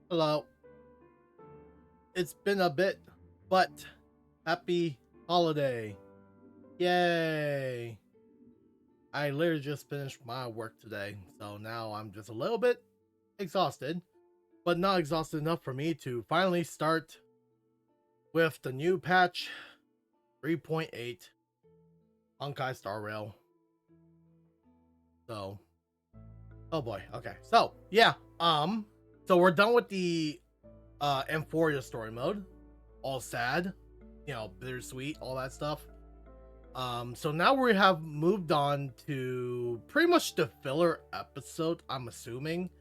Hello. It's been a bit, but happy holiday. Yay. I literally just finished my work today, so now I'm just a little bit exhausted, but not exhausted enough for me to finally start with the new patch 3.8 Honkai Star Rail. So, oh boy, okay. So, yeah, so we're done with the Amphoria story mode. All sad, bittersweet, all that stuff. So now we have moved on to pretty much the filler episode, I'm assuming.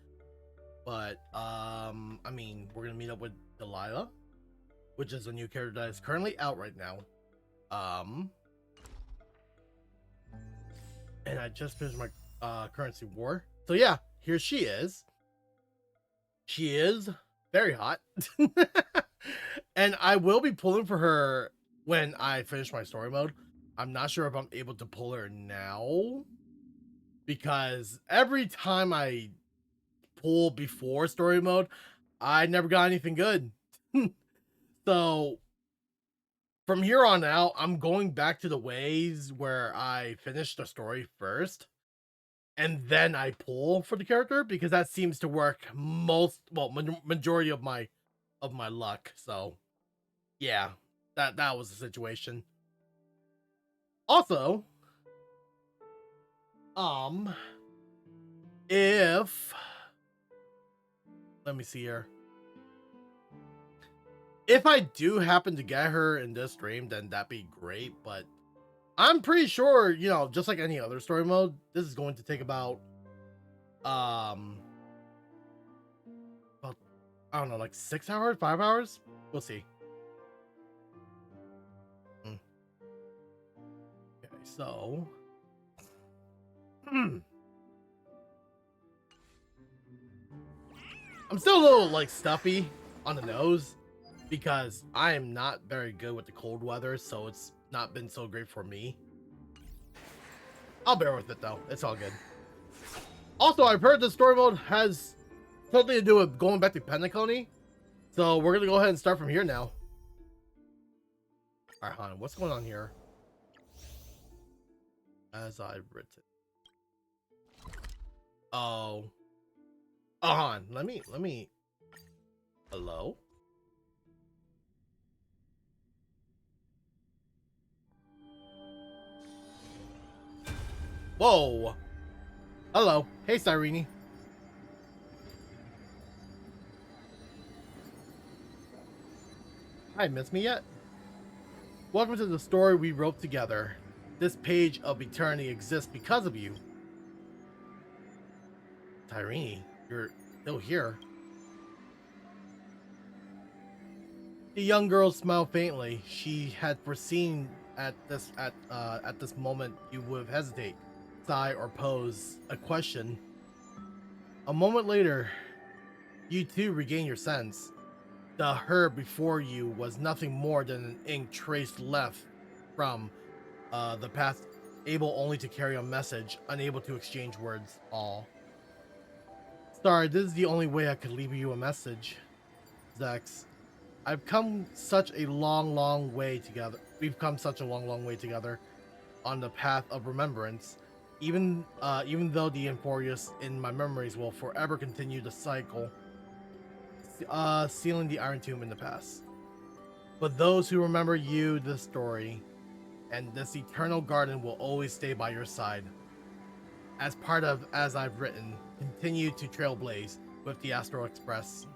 But I mean, we're gonna meet up with Dahila, which is a new character that is currently out right now. And I just finished my currency war. So yeah, here she is. She is very hot. And I will be pulling for her when I finish my story mode. I'm not sure if I'm able to pull her now, because every time I pull before story mode, I never got anything good. So from here on out, I'm going back to the ways where I finish the story first and then I pull for the character, because that seems to work majority of my luck. So yeah, that was the situation. Also, if let me see here. If I do happen to get her in this stream, then that'd be great, but I'm pretty sure, just like any other story mode, this is going to take about I don't know, like 6 hours, 5 hours. We'll see. Okay, so I'm still a little like stuffy on the nose because I am not very good with the cold weather, so it's not been so great for me. I'll bear with it though. It's all good. Also, I've heard the story mode has something to do with going back to Pentacony, so we're gonna go ahead and start from here now. All right, hon, what's going on here? As I've written. Oh, hon, let me. Hello. Whoa. Hello. Hey, Cyrene. Hi, miss me yet? Welcome to the story we wrote together. This page of eternity exists because of you. Cyrene, you're still here. The young girl smiled faintly. She had foreseen at this moment you would hesitate, sigh, or pose a question. A moment later, you too regain your sense. The her before you was nothing more than an ink trace left from the past, able only to carry a message, unable to exchange words. All. Sorry, this is the only way I could leave you a message, Zex. I've come such a long way together. We've come such a long way together on the path of remembrance. Even though the Amphorius in my memories will forever continue the cycle, sealing the Iron Tomb in the past. But those who remember you, this story, and this eternal garden will always stay by your side. As part of As I've Written, continue to trailblaze with the Astral Express.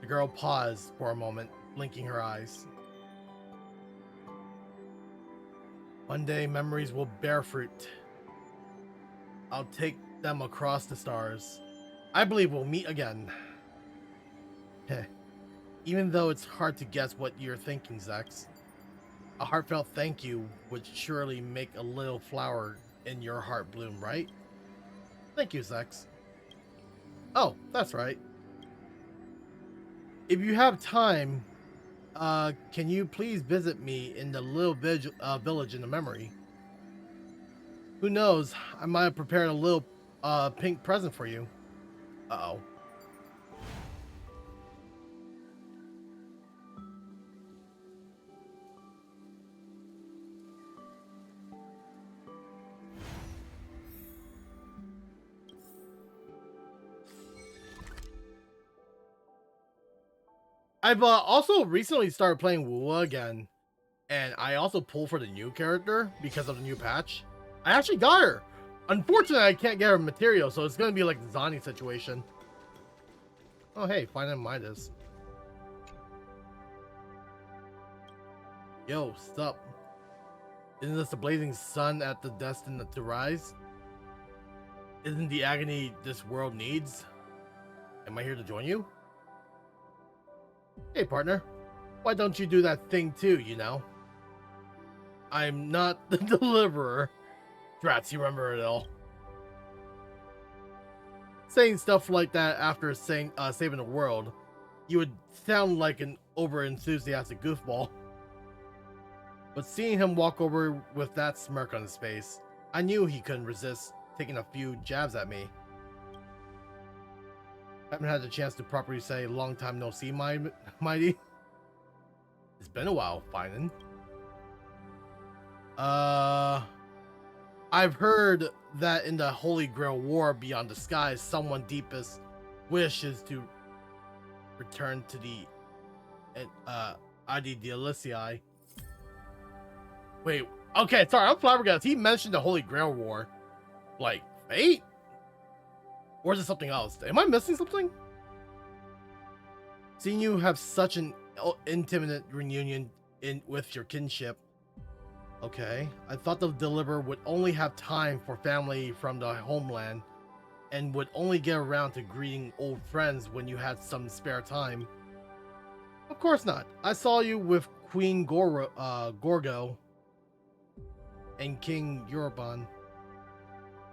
The girl paused for a moment, blinking her eyes. One day, memories will bear fruit. I'll take them across the stars. I believe we'll meet again. Even though it's hard to guess what you're thinking, Zex. A heartfelt thank you would surely make a little flower in your heart bloom, right? Thank you, Zex. Oh, that's right. If you have time, can you please visit me in the little village in the memory? Who knows? I might have prepared a little pink present for you. Uh-oh. I've also recently started playing Wua again, and I also pulled for the new character because of the new patch. I actually got her. Unfortunately, I can't get her material, so it's gonna be like the Zani situation. Oh hey, find and Midas. Yo, sup? Isn't this the blazing sun at the destined to rise? Isn't the agony this world needs? Am I here to join you? Hey partner, why don't you do that thing too, you know? I'm not the deliverer. Drats, you remember it all. Saying stuff like that after saving the world, you would sound like an over-enthusiastic goofball. But seeing him walk over with that smirk on his face, I knew he couldn't resist taking a few jabs at me. Haven't had the chance to properly say long time no see, mighty. It's been a while, Finan. I've heard that in the Holy Grail War beyond the skies, someone's deepest wish is to return to the Idealicii. Wait, okay, sorry, I'm flabbergasted. He mentioned the Holy Grail War. Like, fate? Or is it something else? Am I missing something? Seeing you have such an intimate reunion with your kinship. Okay, I thought the deliverer would only have time for family from the homeland and would only get around to greeting old friends when you had some spare time. Of course not. I saw you with Queen Gorgo and King Eurobon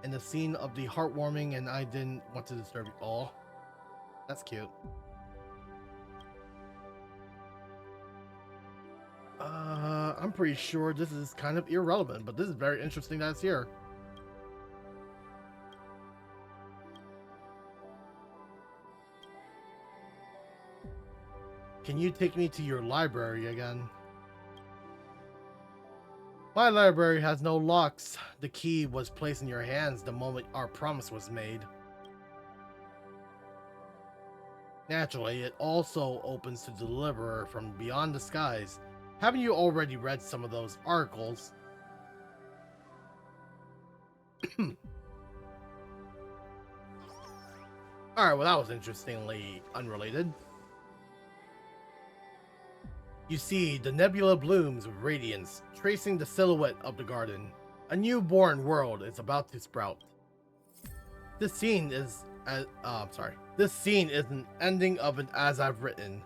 in the scene of the heartwarming, and I didn't want to disturb you. Oh, that's cute. I'm pretty sure this is kind of irrelevant, but this is very interesting that it's here. Can you take me to your library again? My library has no locks. The key was placed in your hands the moment our promise was made. Naturally, it also opens to the deliverer from beyond the skies. Haven't you already read some of those articles? Alright, well that was interestingly unrelated. You see, the nebula blooms with radiance, tracing the silhouette of the garden. A newborn world is about to sprout. This scene is This scene is an ending of an As I've Written,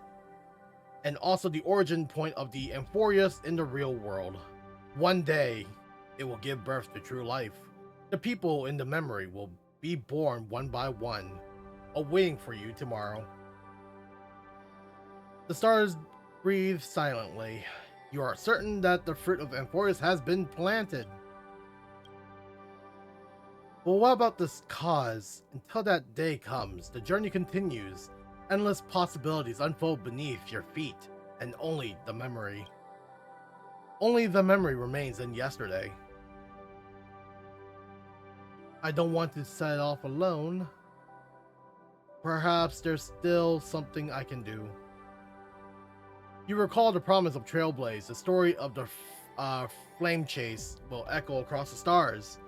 and also the origin point of the Amphorius in the real world. One day, it will give birth to true life. The people in the memory will be born one by one, awaiting for you tomorrow. The stars breathe silently. You are certain that the fruit of Amphorius has been planted. Well, what about this cause? Until that day comes, the journey continues. Endless possibilities unfold beneath your feet, and only the memory remains in yesterday. I don't want to set off alone. Perhaps there's still something I can do. You recall the promise of Trailblaze. The story of the flame chase will echo across the stars.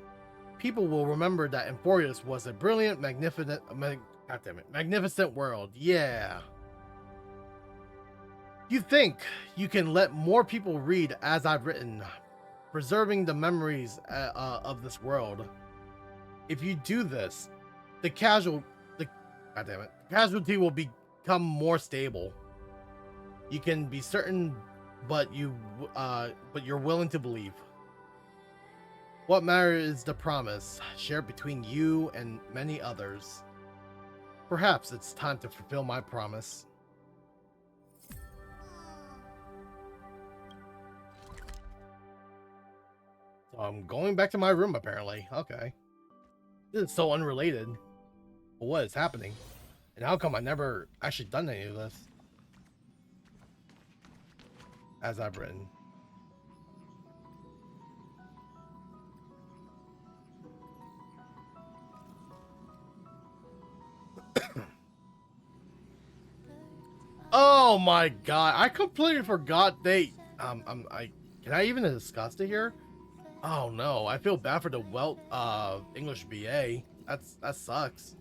People will remember that Amphorius was a brilliant, magnificent world. Yeah. You think you can let more people read As I've Written, preserving the memories of this world. If you do this, the casualty will become more stable. You can be certain, but you're willing to believe. What matters is the promise shared between you and many others. Perhaps it's time to fulfill my promise. So I'm going back to my room, apparently. Okay. This is so unrelated. But what is happening? And how come I never actually done any of this? As I've written. Oh my god, I completely forgot they can I even discuss it here? Oh no, I feel bad for the English BA. That sucks.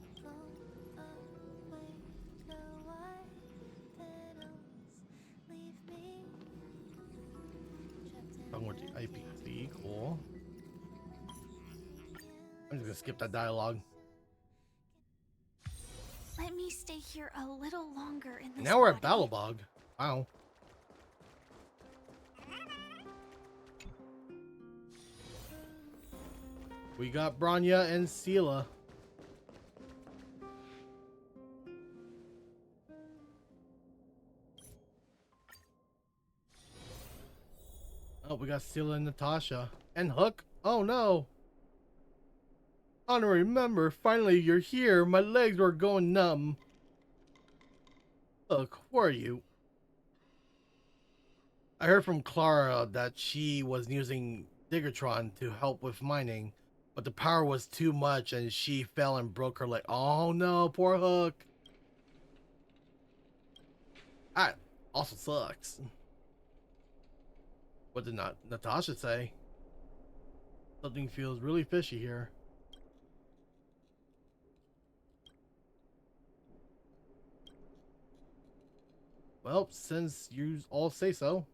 Done with the IPC, cool. I'm just gonna skip that dialogue. Let me stay here a little longer in this. Now we're at Battlebog. Wow. We got Branya and Sela. Oh, we got Sela and Natasha. And Hook. Oh no. Honorary member, finally you're here. My legs were going numb. Hook, where are you? I heard from Clara that she was using Diggertron to help with mining, but the power was too much and she fell and broke her leg. Oh no, poor Hook. That also sucks. What did Natasha say? Something feels really fishy here. Well, since you all say so.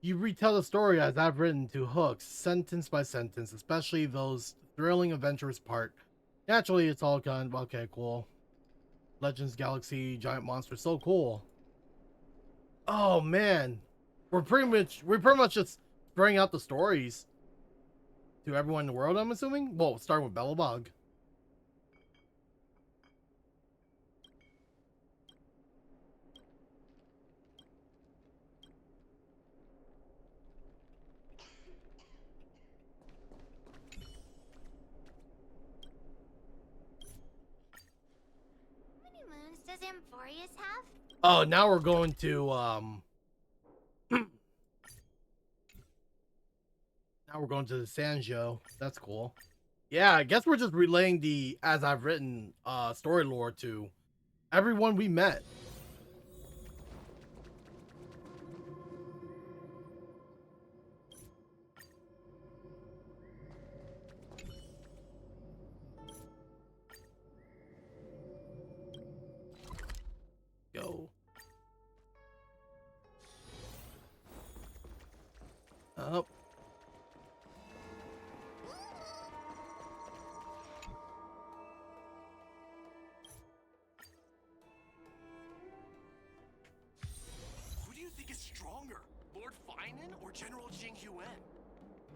You retell the story as I've written to Hook, sentence by sentence, especially those thrilling adventurous part. Naturally, it's all kind of okay, cool. Legends, Galaxy, Giant Monster, so cool. Oh man, we're pretty much just bringing out the stories to everyone in the world. I'm assuming. Well, starting with Belobog. How many moons does Amphorius have? Oh, now we're going to now we're going to the Sanjo. That's cool. Yeah, I guess we're just relaying the as I've written story lore to everyone we met. Go. Up. Who do you think is stronger, Lord Finan or General Jing Yuan?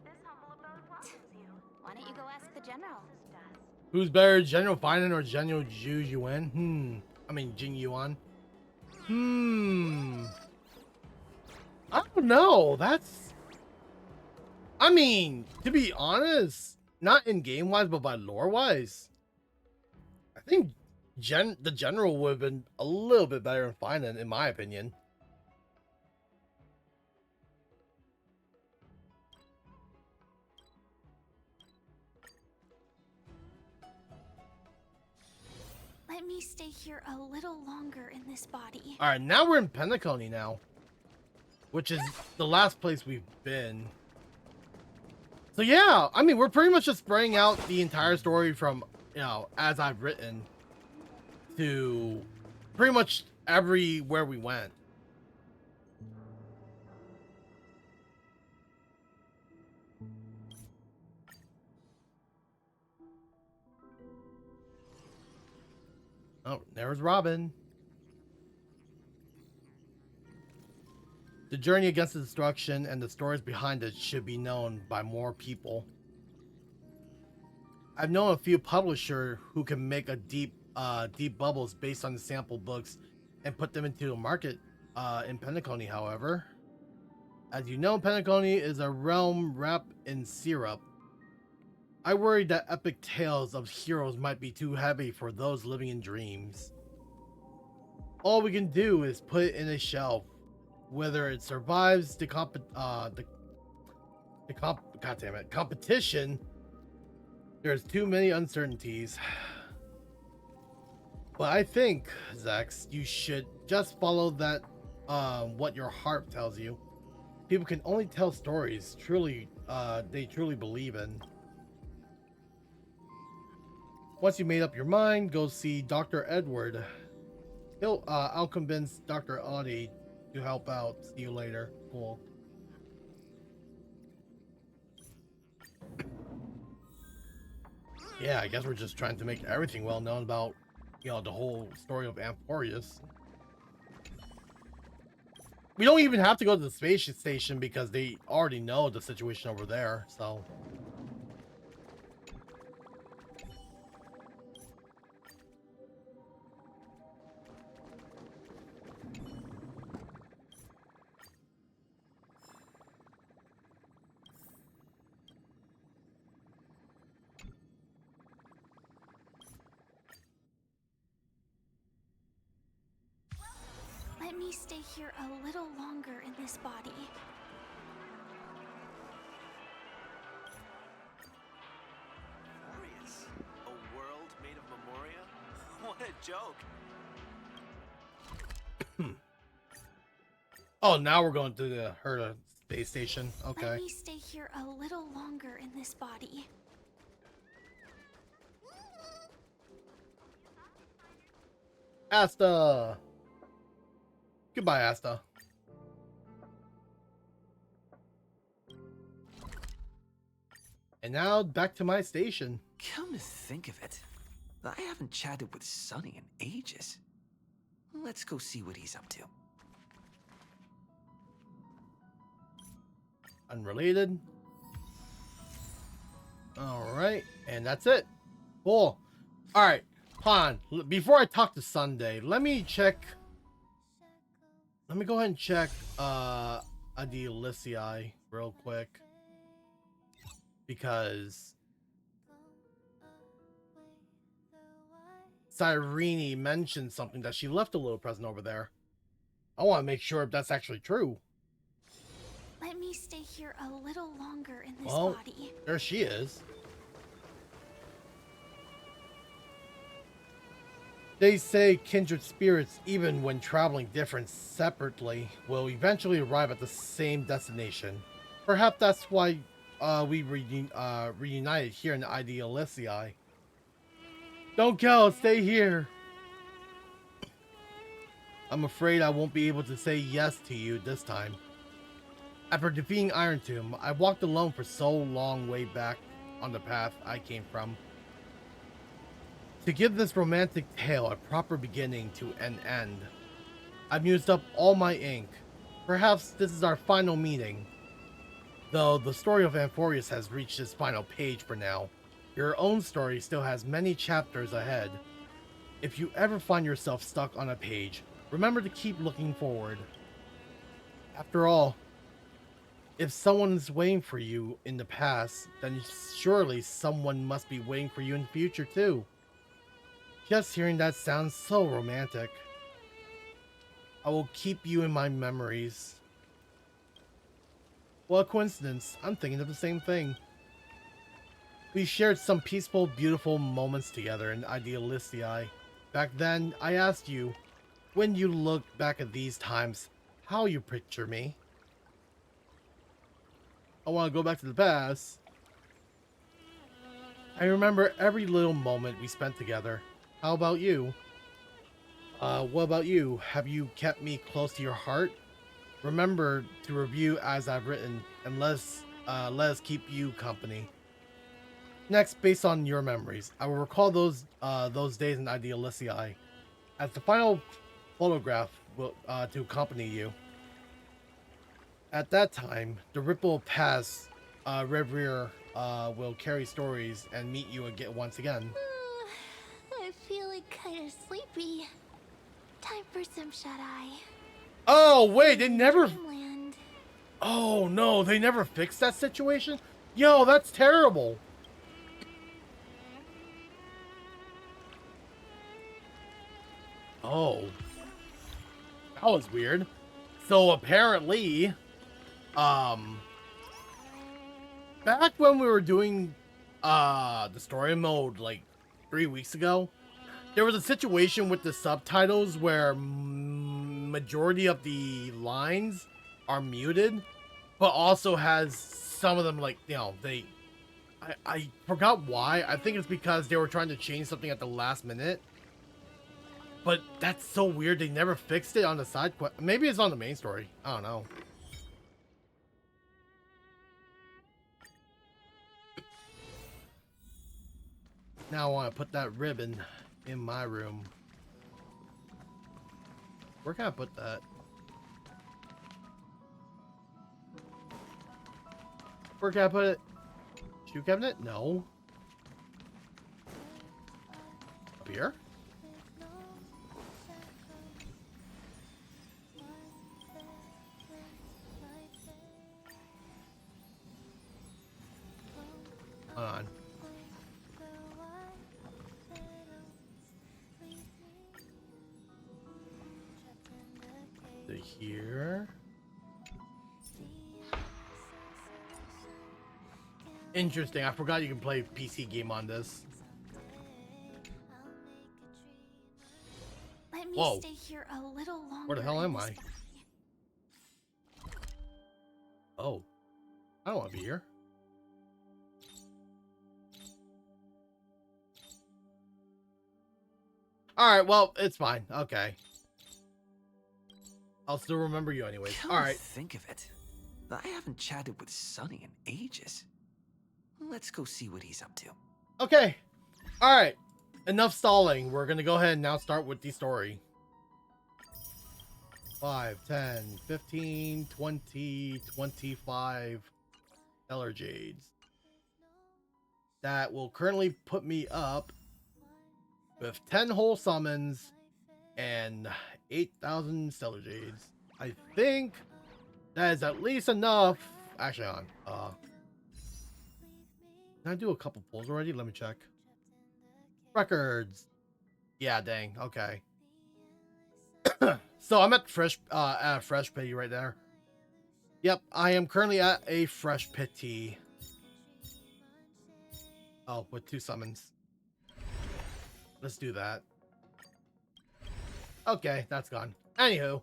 This humble abode welcomes you. Why don't you go ask the general? Who's better, General Finan or General Zhu Yuan? I mean Jing Yuan. I don't know. I mean, to be honest, not in game wise, but by lore wise, I think the general would have been a little bit better than Finan, in my opinion. Let me stay here a little longer in this body. All right, now we're in Penacony now, which is the last place we've been. So yeah, I mean, we're pretty much just spraying out the entire story from, as I've written to pretty much everywhere we went. Oh, there's Robin. The journey against the destruction and the stories behind it should be known by more people. I've known a few publishers who can make a deep bubbles based on the sample books and put them into the market in Penacony, however. As you know, Penacony is a realm wrapped in syrup. I worried that epic tales of heroes might be too heavy for those living in dreams. All we can do is put it in a shelf. Whether it survives the competition, there's too many uncertainties. But I think, Zex, you should just follow that, what your heart tells you. People can only tell stories they truly believe in. Once you made up your mind, go see Dr. Edward. I'll convince Dr. Audie to help out. See you later. Cool. Yeah, I guess we're just trying to make everything well known about, the whole story of Amphorius. We don't even have to go to the space station because they already know the situation over there, so. Let me stay here a little longer in this body. Glorious. A world made of memoria? What a joke. Oh, now we're going to the Herta space station. Okay. Let me stay here a little longer in this body. Asta. Goodbye, Asta. And now back to my station. Come to think of it, I haven't chatted with Sonny in ages. Let's go see what he's up to. Unrelated. Alright, and that's it. Cool. Alright, Pon, before I talk to Sunday, let me go ahead and check Adelicii real quick. Because Cyrene mentioned something that she left a little present over there. I want to make sure if that's actually true. Let me stay here a little longer in this Well, body. there she is. They say kindred spirits, even when traveling different separately, will eventually arrive at the same destination. Perhaps that's why we reunited here in Adelicii. Don't go, stay here. I'm afraid I won't be able to say yes to you this time. After defeating Iron Tomb, I walked alone for so long way back on the path I came from. To give this romantic tale a proper beginning to an end, I've used up all my ink. Perhaps this is our final meeting. Though the story of Amphorius has reached its final page for now, your own story still has many chapters ahead. If you ever find yourself stuck on a page, remember to keep looking forward. After all, if someone is waiting for you in the past, then surely someone must be waiting for you in the future too. Just hearing that sounds so romantic. I will keep you in my memories. What a coincidence, I'm thinking of the same thing. We shared some peaceful, beautiful moments together in Adelicii. Back then, I asked you, when you look back at these times, how you picture me. I want to go back to the past. I remember every little moment we spent together. How about you? What about you? Have you kept me close to your heart? Remember to review as I've written, and let us keep you company. Next, based on your memories, I will recall those days in Adelicii as the final photograph will to accompany you. At that time, the ripple past Reverie will carry stories and meet you again once again. I'm feeling kind of sleepy. Time for some shut-eye. Oh wait, they never. Dreamland. Oh no, they never fixed that situation. Yo, that's terrible. Oh, that was weird. So apparently, back when we were doing the story mode like 3 weeks ago, there was a situation with the subtitles where majority of the lines are muted, but also has some of them, like, you know, I forgot why. I think it's because they were trying to change something at the last minute. But that's so weird. They never fixed it on the side quest. Maybe it's on the main story. I don't know. Now I want to put that ribbon in my room. Where can I put that? Where can I put it? Shoe cabinet? No. Up here? Hold on. To here. Interesting. I forgot you can play PC game on this. Let me Whoa. stay here a little longer. Where the hell in am this I? pavilion. Oh. I don't want to be here. Alright, well, it's fine. Okay. I'll still remember you anyways. Come Alright. think of it. I haven't chatted with Sonny in ages. Let's go see what he's up to. Okay. Alright. Enough stalling. We're gonna go ahead and now start with the story. 5, 10, 15, 20, 25 Stellar Jades. That will currently put me up with 10 whole summons and 8,000 Stellar Jades. I think that is at least enough. Actually, can I do a couple pulls already? Let me check. Records. Yeah, dang. Okay. So I'm at fresh pity right there. Yep, I am currently at a fresh pity. Oh, with 2 summons. Let's do that. Okay, that's gone. Anywho.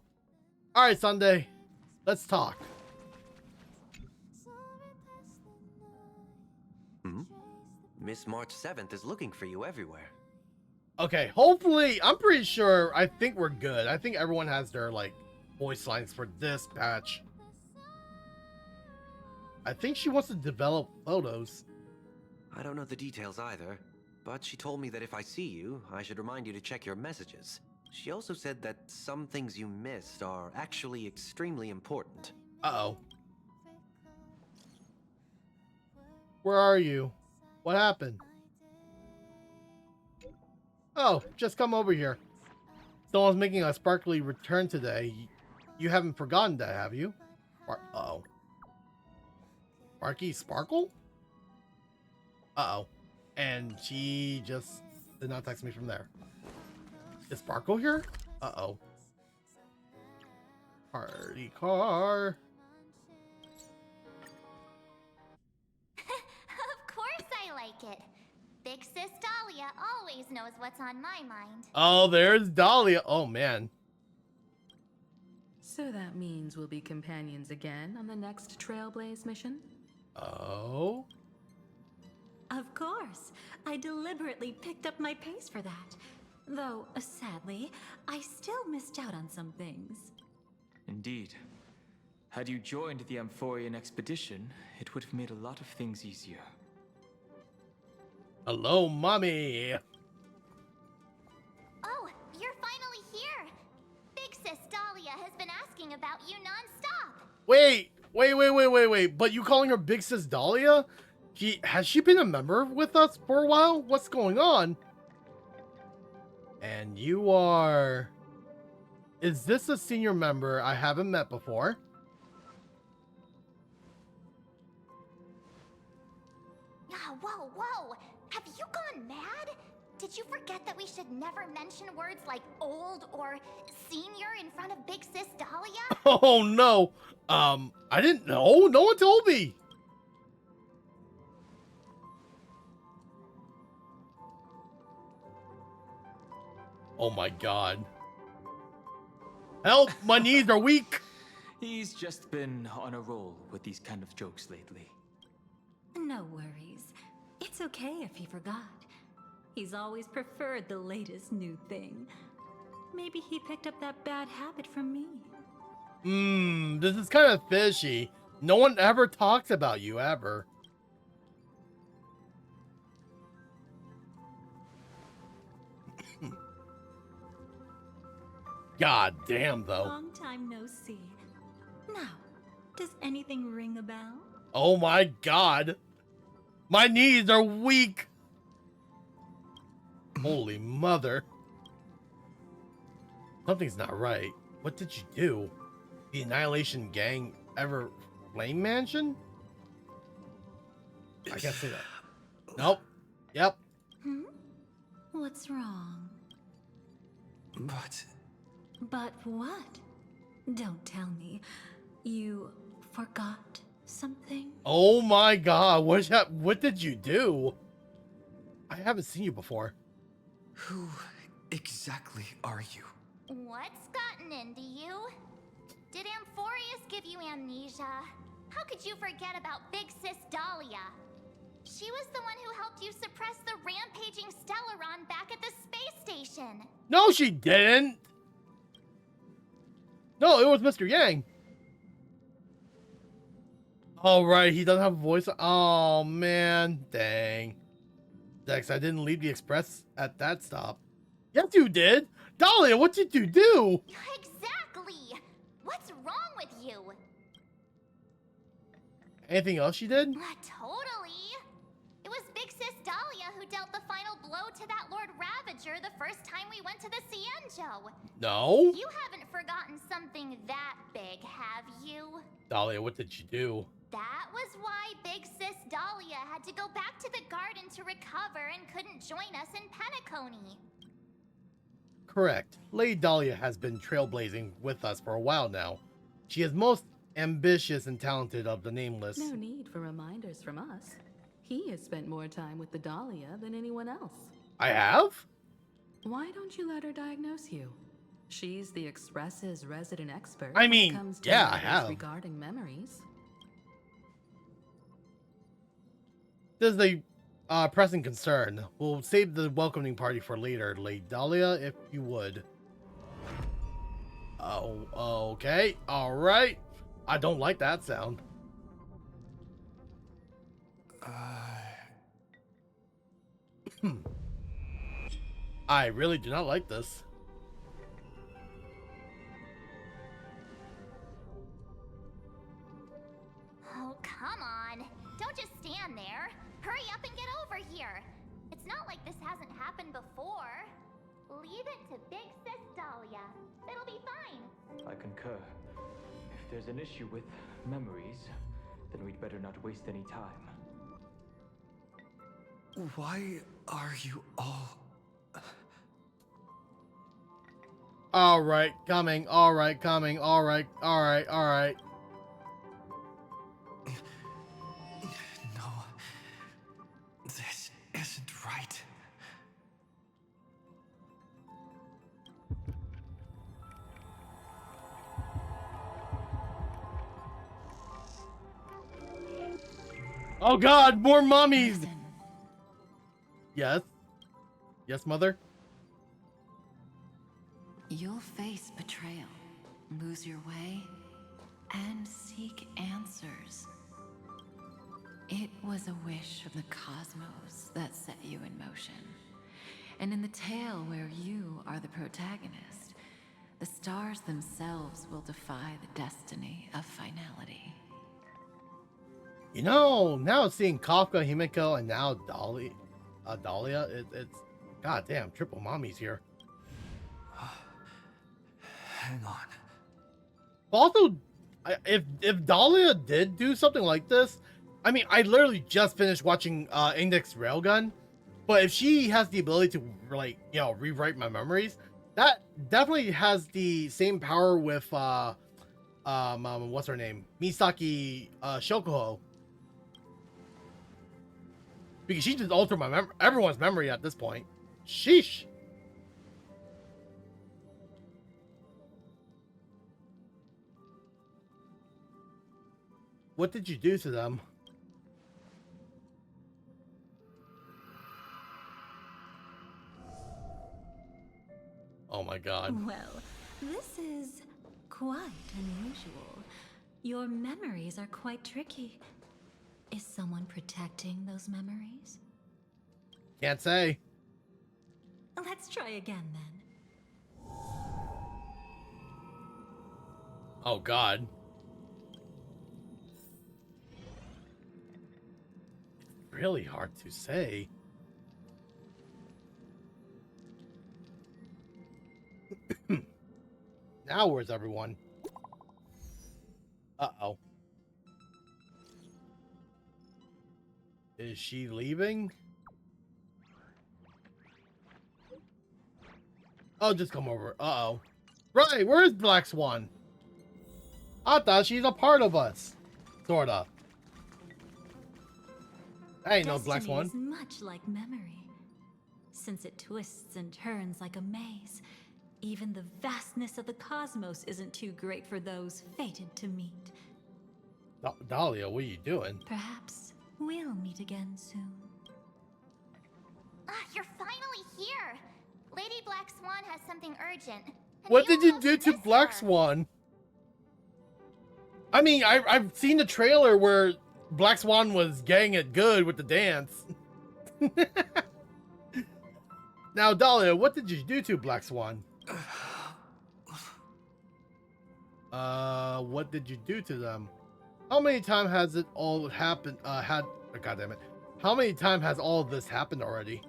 Alright, Sunday. Let's talk. Miss March 7th is looking for you everywhere. Okay, hopefully, I'm pretty sure, I think we're good. I think everyone has their, like, voice lines for this patch. I think she wants to develop photos. I don't know the details either, but she told me that if I see you, I should remind you to check your messages. She also said that some things you missed are actually extremely important. Uh-oh. Where are you? What happened? Oh, just come over here. Someone's making a sparkly return today. You haven't forgotten that, have you? Uh-oh. Sparky Sparkle? Uh-oh. And she just did not text me from there. Is Sparkle here? Uh-oh. Party car. Of course I like it. Big sis Dahlia always knows what's on my mind. Oh, there's Dahlia. Oh, man. So that means we'll be companions again on the next Trailblaze mission? Oh? Of course. I deliberately picked up my pace for that. Though, sadly, I still missed out on some things. Indeed. Had you joined the Amphorian expedition, it would have made a lot of things easier. Hello, mommy. Oh, you're finally here. Big sis Dahlia has been asking about you non-stop. Wait. But you calling her Big Sis Dahlia? Has she been a member with us for a while? What's going on? And you are... Is this a senior member I haven't met before? Whoa. Have you gone mad? Did you forget that we should never mention words like old or senior in front of Big Sis Dahlia? Oh, no. I didn't know. No one told me. Oh my god. Help! My knees are weak! He's just been on a roll with these kind of jokes lately. No worries. It's okay if he forgot. He's always preferred the latest new thing. Maybe he picked up that bad habit from me. This is kind of fishy. No one ever talks about you, ever. God damn, though. Long time no see. Now, does anything ring a bell? Oh my god. My knees are weak. Holy mother. Something's not right. What did you do? The Annihilation Gang ever Flame Mansion? I can't say that. Nope. Yep. What's wrong? But what? Don't tell me. You forgot something? Oh my god. What did you do? I haven't seen you before. Who exactly are you? What's gotten into you? Did Amphorius give you amnesia? How could you forget about Big Sis Dahlia? She was the one who helped you suppress the rampaging Stellaron back at the space station. No, she didn't. No, it was Mr. Yang. All right, he doesn't have a voice. Oh man, dang. Zex, I didn't leave the express at that stop. Yes, you did. Dahlia, what did you do? Exactly. What's wrong with you? Anything else you did? Totally. It was Big Sis Dahlia who dealt the final blow to that Lord Ravager the first time we went to the Cienjo. No. You haven't forgotten something that big, have you? Dahlia, what did you do? That was why Big Sis Dahlia had to go back to the garden to recover and couldn't join us in Penacony. Correct. Lady Dahlia has been trailblazing with us for a while now. She is most ambitious and talented of the nameless. No need for reminders from us. He has spent more time with the Dahlia than anyone else. I have? Why don't you let her diagnose you? She's the Express's resident expert. I when it mean, comes to yeah, I matters have. regarding memories. This is a pressing concern. We'll save the welcoming party for later, Lady Dahlia, if you would. Oh, okay. All right. I don't like that sound. I really do not like this. Oh, come on. Don't just stand there. Hurry up and get over here. It's not like this hasn't happened before. Leave it to Big Sis Dahlia. It'll be fine. I concur. If there's an issue with memories, then we'd better not waste any time. Why are you all... All right, coming. All right, coming. All right, all right, all right. No. This isn't right. Oh God, more mummies. Listen, Yes. Yes, mother. You'll face betrayal, lose your way, and seek answers. It was a wish of the cosmos that set you in motion. And in the tale where you are the protagonist, the stars themselves will defy the destiny of finality. You know, now seeing Kafka, Himiko, and now Dahlia, it's goddamn triple mommies here. Hang on. Also, if Dahlia did do something like this, I mean, I literally just finished watching Index Railgun, but if she has the ability to, like, you know, rewrite my memories, that definitely has the same power with what's her name, Misaki Shokuho, because she just altered my everyone's memory at this point. Sheesh. What did you do to them? Oh my god. Well, this is quite unusual. Your memories are quite tricky. Is someone protecting those memories? Can't say. Let's try again then. Oh god. It's really hard to say. Now where's everyone? Uh-oh. Is she leaving? Oh, just come over. Uh-oh. Right, where's Black Swan? I thought she's a part of us. Sorta. I ain't no Black Swan. Destiny is much like memory. Since it twists and turns like a maze, even the vastness of the cosmos isn't too great for those fated to meet. Dahlia, what are you doing? Perhaps we'll meet again soon. You're finally here. Lady Black Swan has something urgent. and What we did you almost do to missed Black her. Swan? I mean, I've seen the trailer where Black Swan was getting it good with the dance. Now, Dahlia, what did you do to Black Swan? What did you do to them? How many times has it all happened? God damn it. How many times has all of this happened already?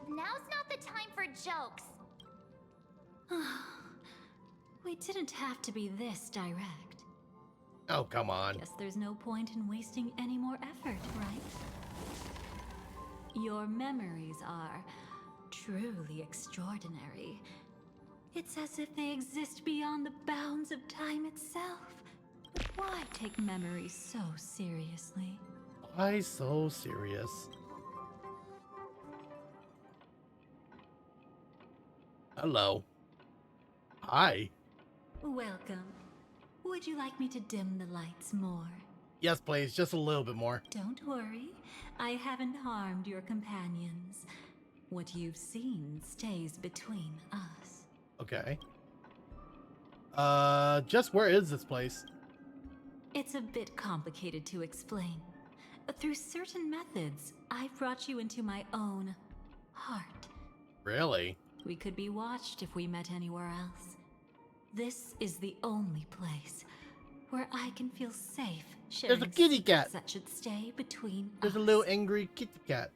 Now's not the time for jokes. We didn't have to be this direct. Oh, come on. Guess there's no point in wasting any more effort, right? Your memories are truly extraordinary. It's as if they exist beyond the bounds of time itself. But why take memories so seriously? Why so serious? Hello. Hi. Welcome. Would you like me to dim the lights more? Yes, please. Just a little bit more. Don't worry. I haven't harmed your companions. What you've seen stays between us. Okay. Just where is this place? It's a bit complicated to explain. Through certain methods, I've brought you into my own heart. Really? We could be watched if we met anywhere else. This is the only place where I can feel safe sharing There's a kitty cat. secrets that should stay between There's us. a little angry kitty cat.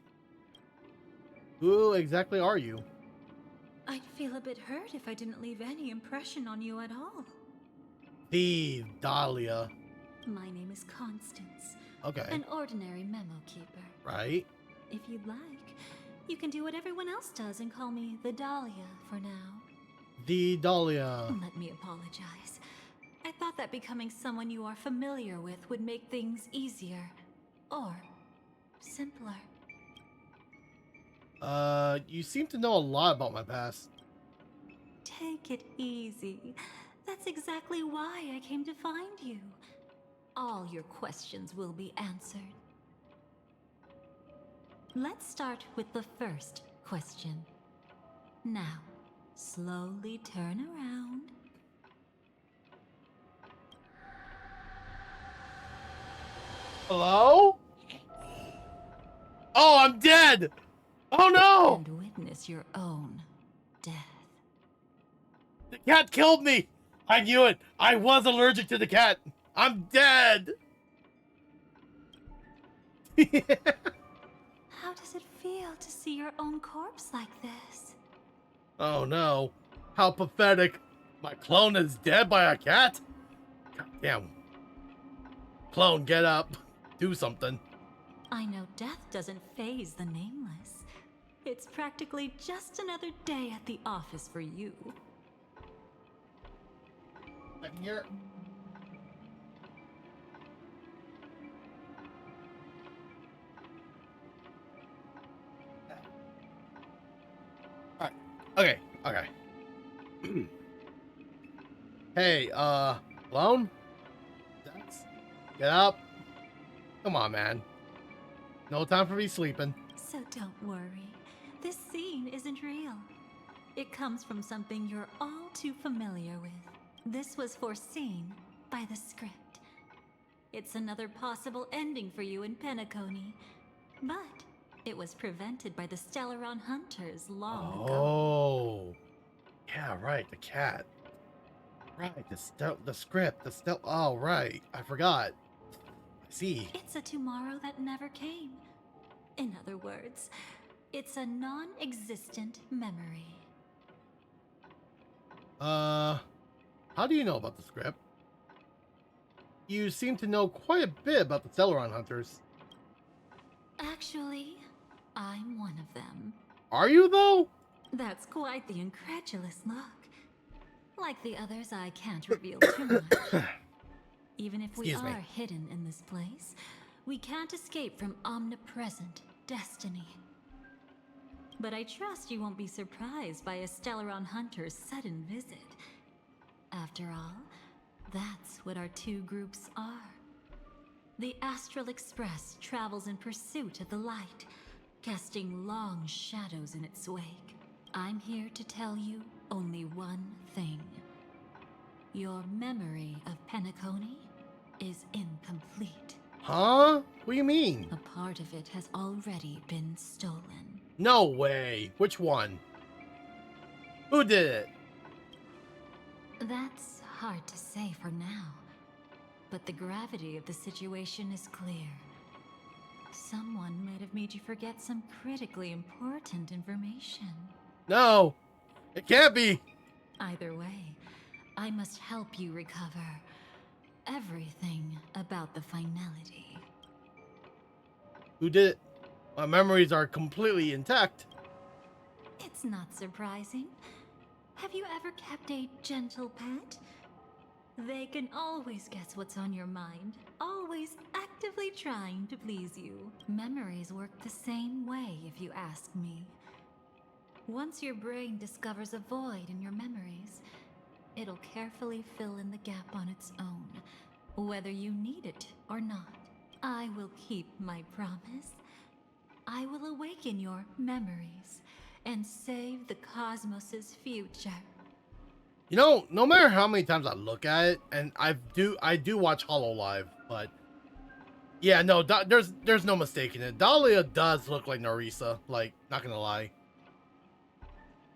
Who exactly are you? I'd feel a bit hurt if I didn't leave any impression on you at all. Thief, Dahlia. My name is Constance. Okay. An ordinary memo keeper. Right? If you'd like, you can do what everyone else does and call me the Dahlia for now. The Dahlia. Let me apologize. I thought that becoming someone you are familiar with would make things easier. Or simpler. You seem to know a lot about my past. Take it easy. That's exactly why I came to find you. All your questions will be answered. Let's start with the first question. Now, slowly turn around. Hello? Oh, I'm dead! Oh no! And witness your own death. The cat killed me! I knew it! I was allergic to the cat! I'm dead! How does it feel to see your own corpse like this? Oh no. How pathetic. My clone is dead by a cat? God damn. Clone, get up. Do something. I know death doesn't faze the nameless. It's practically just another day at the office for you. I'm here. Alright. Okay. Okay. Hey, clone? That's Get up. Come on, man. No time for me sleeping. So don't worry. This scene isn't real. It comes from something you're all too familiar with. This was foreseen by the script. It's another possible ending for you in Penacony. But it was prevented by the Stellaron Hunters long ago. Oh. Yeah, right. The cat. Right. The script. Oh, right. I forgot. I see. It's a tomorrow that never came. In other words, it's a non-existent memory. How do you know about the script? You seem to know quite a bit about the Stellaron Hunters. Actually, I'm one of them. Are you, though? That's quite the incredulous look. Like the others, I can't reveal too much. Even if we Excuse me. are hidden in this place, we can't escape from omnipresent destiny. But I trust you won't be surprised by a Stellaron Hunter's sudden visit. After all, that's what our two groups are. The Astral Express travels in pursuit of the light, casting long shadows in its wake. I'm here to tell you only one thing. Your memory of Penacony is incomplete. Huh? What do you mean? A part of it has already been stolen. No way. Which one? Who did it? That's hard to say for now. But the gravity of the situation is clear. Someone might have made you forget some critically important information. No. It can't be. Either way, I must help you recover everything about the finality. Who did it? My memories are completely intact. It's not surprising. Have you ever kept a gentle pet? They can always guess what's on your mind, always actively trying to please you. Memories work the same way, if you ask me. Once your brain discovers a void in your memories, it'll carefully fill in the gap on its own, whether you need it or not. I will keep my promise. I will awaken your memories and save the cosmos's future. You know, no matter how many times I look at it, and I do watch Hololive, but yeah, no, there's no mistaking it. Dahlia does look like Narisa, like, not gonna lie.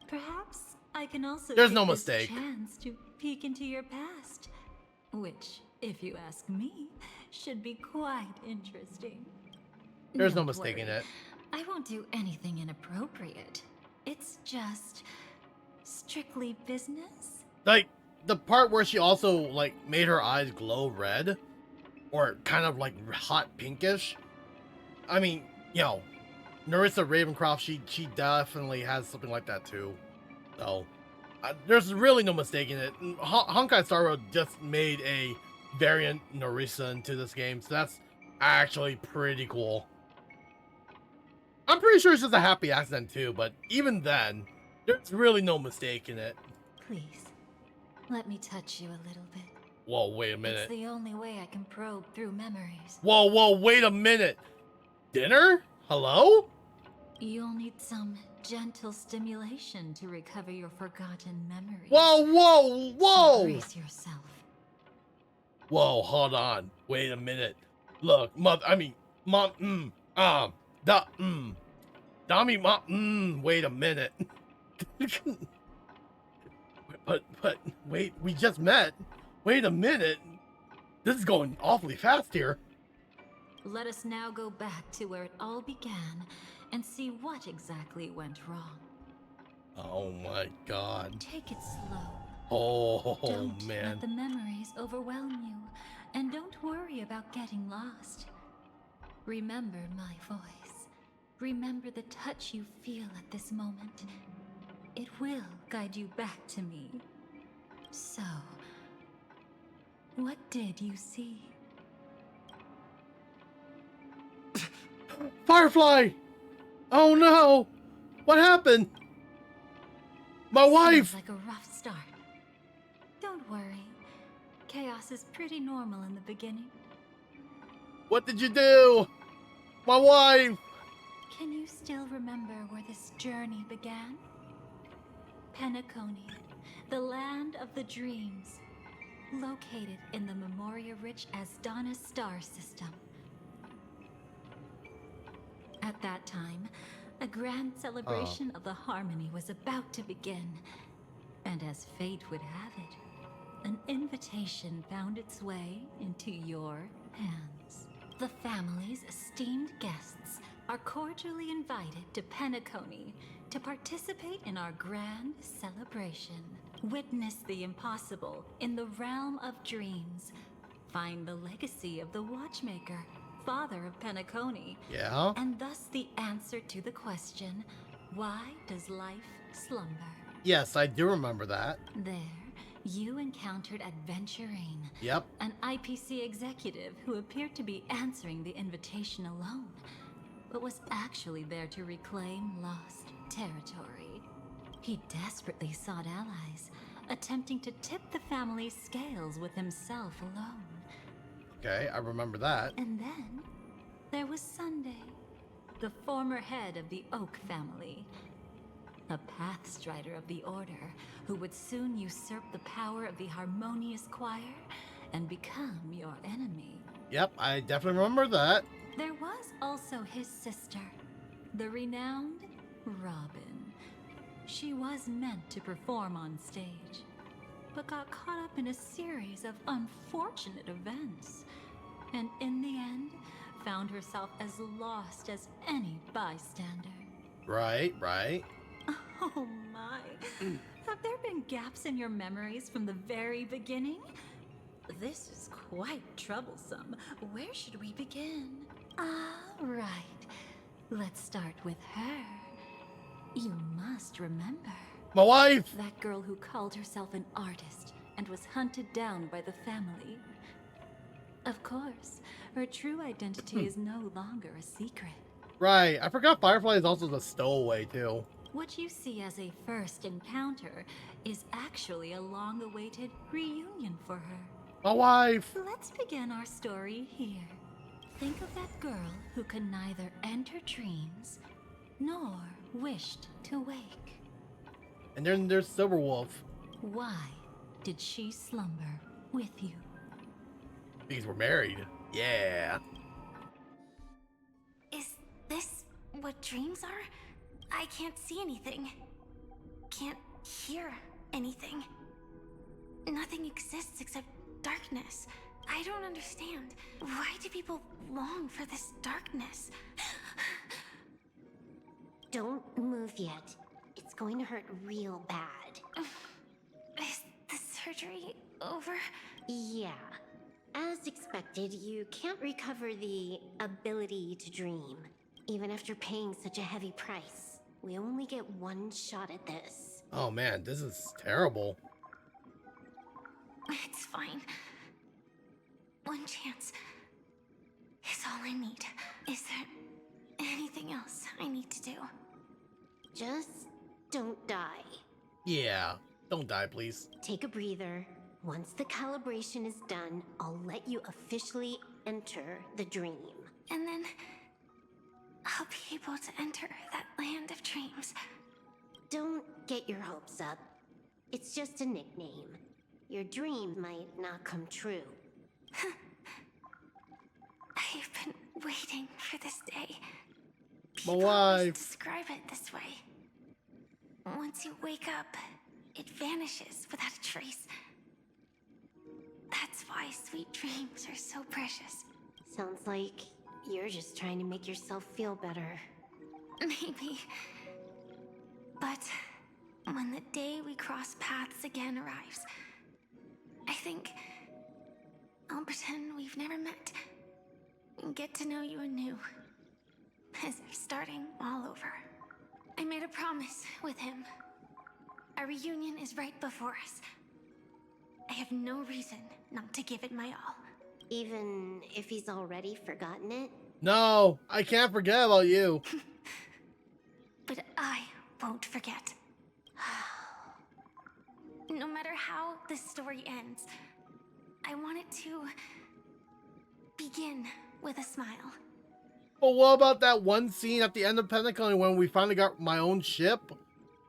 Perhaps I can also There's take no this mistake. chance to peek into your past, which, if you ask me, should be quite interesting. There's no Don't mistaking worry. it. I won't do anything inappropriate. It's just strictly business. Like, the part where she also, like, made her eyes glow red, or kind of, like, hot pinkish. I mean, you know, Narissa Ravencroft, she definitely has something like that, too. So, there's really no mistaking it. Honkai Star Rail just made a variant Narissa into this game, so that's actually pretty cool. I'm pretty sure it's just a happy accident, too, but even then, there's really no mistaking it. Please, let me touch you a little bit. Whoa, wait a minute. It's the only way I can probe through memories. Whoa, wait a minute. Dinner? Hello? You'll need some gentle stimulation to recover your forgotten memories. Whoa! So brace yourself. Whoa, hold on. Wait a minute. Look, Dami, wait a minute. but, wait, we just met. Wait a minute. This is going awfully fast here. Let us now go back to where it all began and see what exactly went wrong. Oh my god. Take it slow. Oh, Don't man. let the memories overwhelm you, and don't worry about getting lost. Remember my voice. Remember the touch you feel at this moment. It will guide you back to me. So, what did you see? Firefly! Oh no! What happened? My wife! Seems like a rough start. Don't worry. Chaos is pretty normal in the beginning. What did you do? My wife! Can you still remember where this journey began? Penacony, the land of the dreams, located in the Memoria-rich Asdana star system. At that time, a grand celebration of the harmony was about to begin, and as fate would have it, an invitation found its way into your hands. The family's esteemed guests are cordially invited to Penacony to participate in our grand celebration. Witness the impossible in the realm of dreams. Find the legacy of the Watchmaker, father of Penacony. Yeah? And thus the answer to the question, why does life slumber? Yes, I do remember that. There, you encountered Adventurine. Yep. An IPC executive who appeared to be answering the invitation alone, but was actually there to reclaim lost territory. He desperately sought allies, attempting to tip the family's scales with himself alone. Okay, I remember that. And then, there was Sunday, the former head of the Oak family. A pathstrider of the Order, who would soon usurp the power of the Harmonious Choir and become your enemy. Yep, I definitely remember that. There was also his sister, the renowned Robin. She was meant to perform on stage, but got caught up in a series of unfortunate events, and in the end, found herself as lost as any bystander. Right. Oh my. Have there been gaps in your memories from the very beginning? This is quite troublesome. Where should we begin? Right. Let's start with her. You must remember. My wife! That girl who called herself an artist and was hunted down by the family. Of course, her true identity is no longer a secret. Right, I forgot Firefly is also the stowaway too. What you see as a first encounter is actually a long-awaited reunion for her. My wife! Let's begin our story here. Think of that girl who could neither enter dreams nor wished to wake. And then there's Silverwolf. Why did she slumber with you? Because we're married. Yeah. Is this what dreams are? I can't see anything. Can't hear anything. Nothing exists except darkness. I don't understand. Why do people long for this darkness? Don't move yet. It's going to hurt real bad. Is the surgery over? Yeah. As expected, you can't recover the ability to dream, even after paying such a heavy price. We only get one shot at this. Oh man, this is terrible. It's fine. One chance is all I need. Is there anything else I need to do? Just don't die. Yeah, don't die, please. Take a breather. Once the calibration is done, I'll let you officially enter the dream. And then I'll be able to enter that land of dreams. Don't get your hopes up. It's just a nickname. Your dream might not come true. I've been waiting for this day. My People always wife. describe it this way. Once you wake up, it vanishes without a trace. That's why sweet dreams are so precious. Sounds like you're just trying to make yourself feel better. Maybe. But when the day we cross paths again arrives, I think I'll pretend we've never met and get to know you anew, as if starting all over. I made a promise with him. Our reunion is right before us. I have no reason not to give it my all. Even if he's already forgotten it? No, I can't forget about you. But I won't forget. No matter how this story ends, I want it to begin with a smile. But what about that one scene at the end of Pentacon when we finally got my own ship?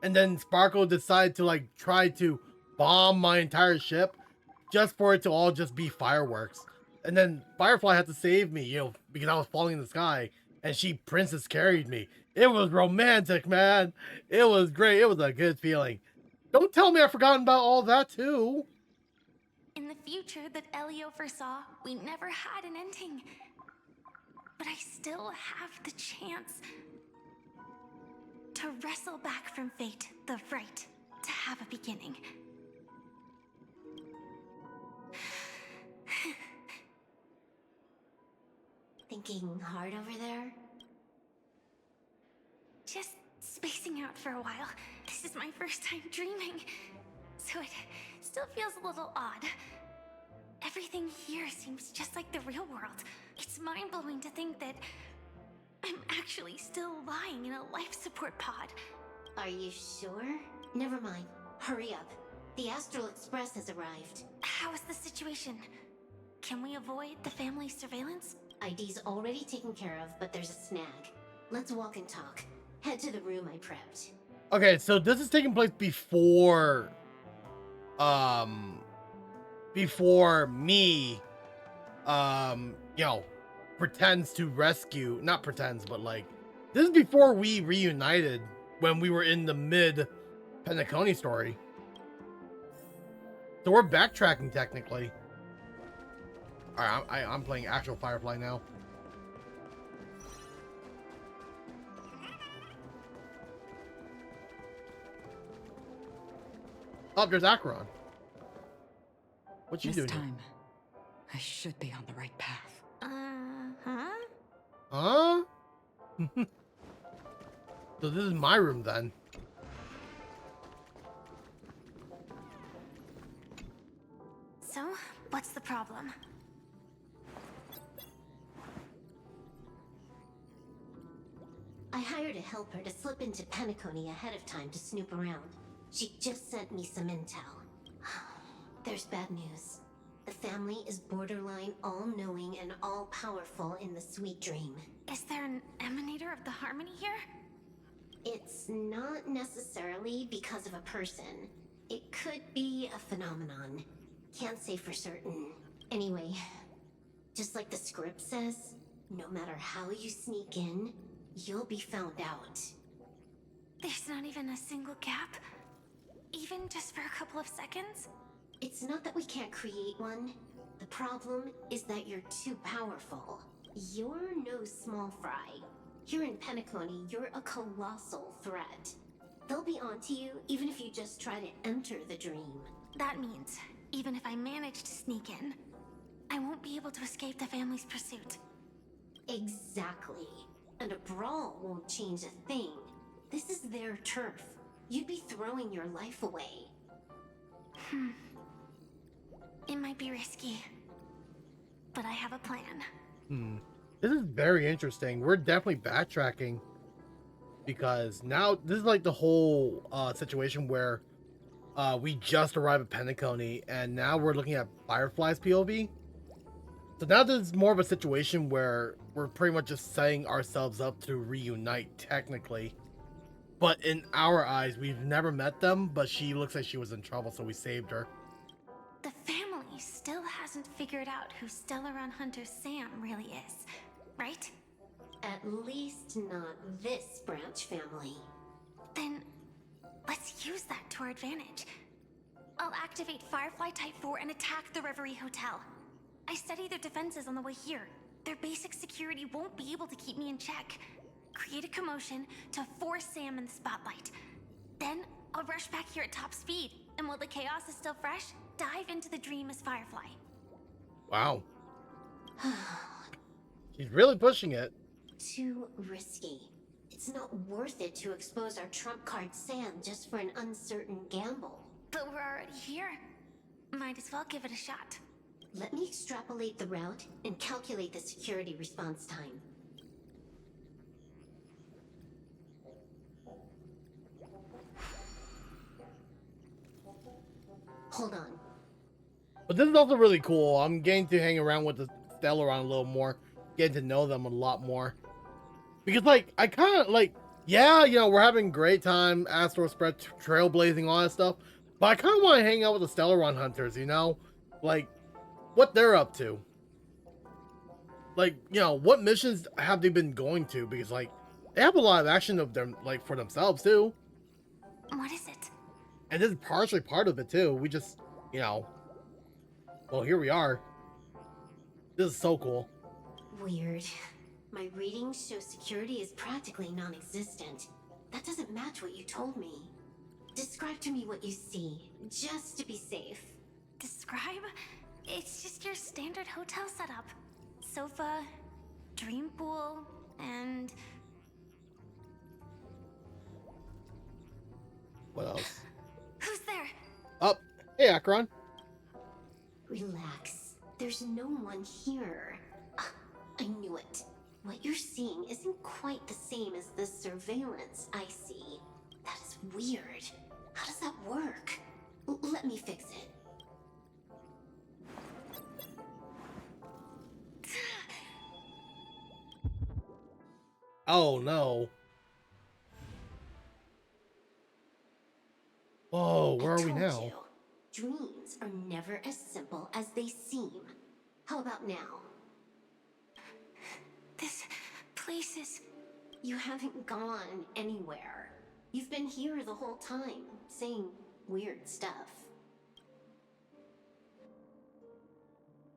And then Sparkle decided to like try to bomb my entire ship just for it to all just be fireworks. And then Firefly had to save me, you know, because I was falling in the sky. And she princess carried me. It was romantic, man. It was great. It was a good feeling. Don't tell me I've forgotten about all that too. In the future that Elio foresaw, we never had an ending. But I still have the chance to wrestle back from fate the right to have a beginning. Thinking hard over there? Just spacing out for a while. This is my first time dreaming, so it still feels a little odd. Everything here seems just like the real world. It's mind-blowing to think that I'm actually still lying in a life support pod. Are you sure? Never mind. Hurry up. The Astral Express has arrived. How is the situation? Can we avoid the family surveillance? ID's already taken care of, but there's a snag. Let's walk and talk. Head to the room I prepped. Okay, so this is taking place before me you know, pretends to rescue, not pretends, but like this is before we reunited when we were in the mid Pentaconi story. So we're backtracking technically. All right, I'm playing actual Firefly now. Oh, there's Acheron. What you doing? This time, I should be on the right path. Huh? Huh? So this is my room then. So, what's the problem? I hired a helper to slip into Pentaconi ahead of time to snoop around. She just sent me some intel. There's bad news. The family is borderline all-knowing and all-powerful in the Sweet Dream. Is there an emanator of the harmony here? It's not necessarily because of a person. It could be a phenomenon. Can't say for certain. Anyway, just like the script says, no matter how you sneak in, you'll be found out. There's not even a single gap? Even just for a couple of seconds? It's not that we can't create one. The problem is that you're too powerful. You're no small fry. Here in Pentaconi, you're a colossal threat. They'll be onto you even if you just try to enter the dream. That means, even if I manage to sneak in, I won't be able to escape the family's pursuit. Exactly. And a brawl won't change a thing. This is their turf. You'd be throwing your life away. It might be risky, but I have a plan. This is very interesting. We're definitely backtracking because now this is like the whole situation where we just arrived at Pentaconi and now we're looking at Firefly's POV. So now there's more of a situation where we're pretty much just setting ourselves up to reunite technically. But in our eyes, we've never met them, but she looks like she was in trouble, so we saved her. The family still hasn't figured out who Stellaron Hunter Sam really is, right? At least not this branch family. Then let's use that to our advantage. I'll activate Firefly Type 4 and attack the Reverie Hotel. I studied their defenses on the way here. Their basic security won't be able to keep me in check. Create a commotion to force Sam in the spotlight. Then I'll rush back here at top speed, and while the chaos is still fresh, dive into the dream as Firefly. Wow. She's really pushing it. Too risky. It's not worth it to expose our trump card Sam just for an uncertain gamble. But we're already here. Might as well give it a shot. Let me extrapolate the route and calculate the security response time. Hold on. But this is also really cool. I'm getting to hang around with the Stellaron a little more getting to know them a lot more. Because, like, I kind of, like, yeah, you know, we're having a great time, Astral Spread, trailblazing, all that stuff, but I kind of want to hang out with the Stellaron Hunters, you know? Like, what they're up to. Like, you know, what missions have they been going to? Because, like, they have a lot of action of them, like, for themselves, too. What is it? And this is partially part of it, too. We just, you know, well, here we are. This is so cool. Weird. My readings show security is practically non-existent. That doesn't match what you told me. Describe to me what you see, just to be safe. Describe? It's just your standard hotel setup. Sofa, dream pool, and... What else? Who's there? Oh, hey, Akron. Relax. There's no one here. I knew it. What you're seeing isn't quite the same as the surveillance I see. That is weird. How does that work? Let me fix it. Oh, no. Whoa, where are we now? You, dreams are never as simple as they seem. How about now? This place is... You haven't gone anywhere. You've been here the whole time, saying weird stuff.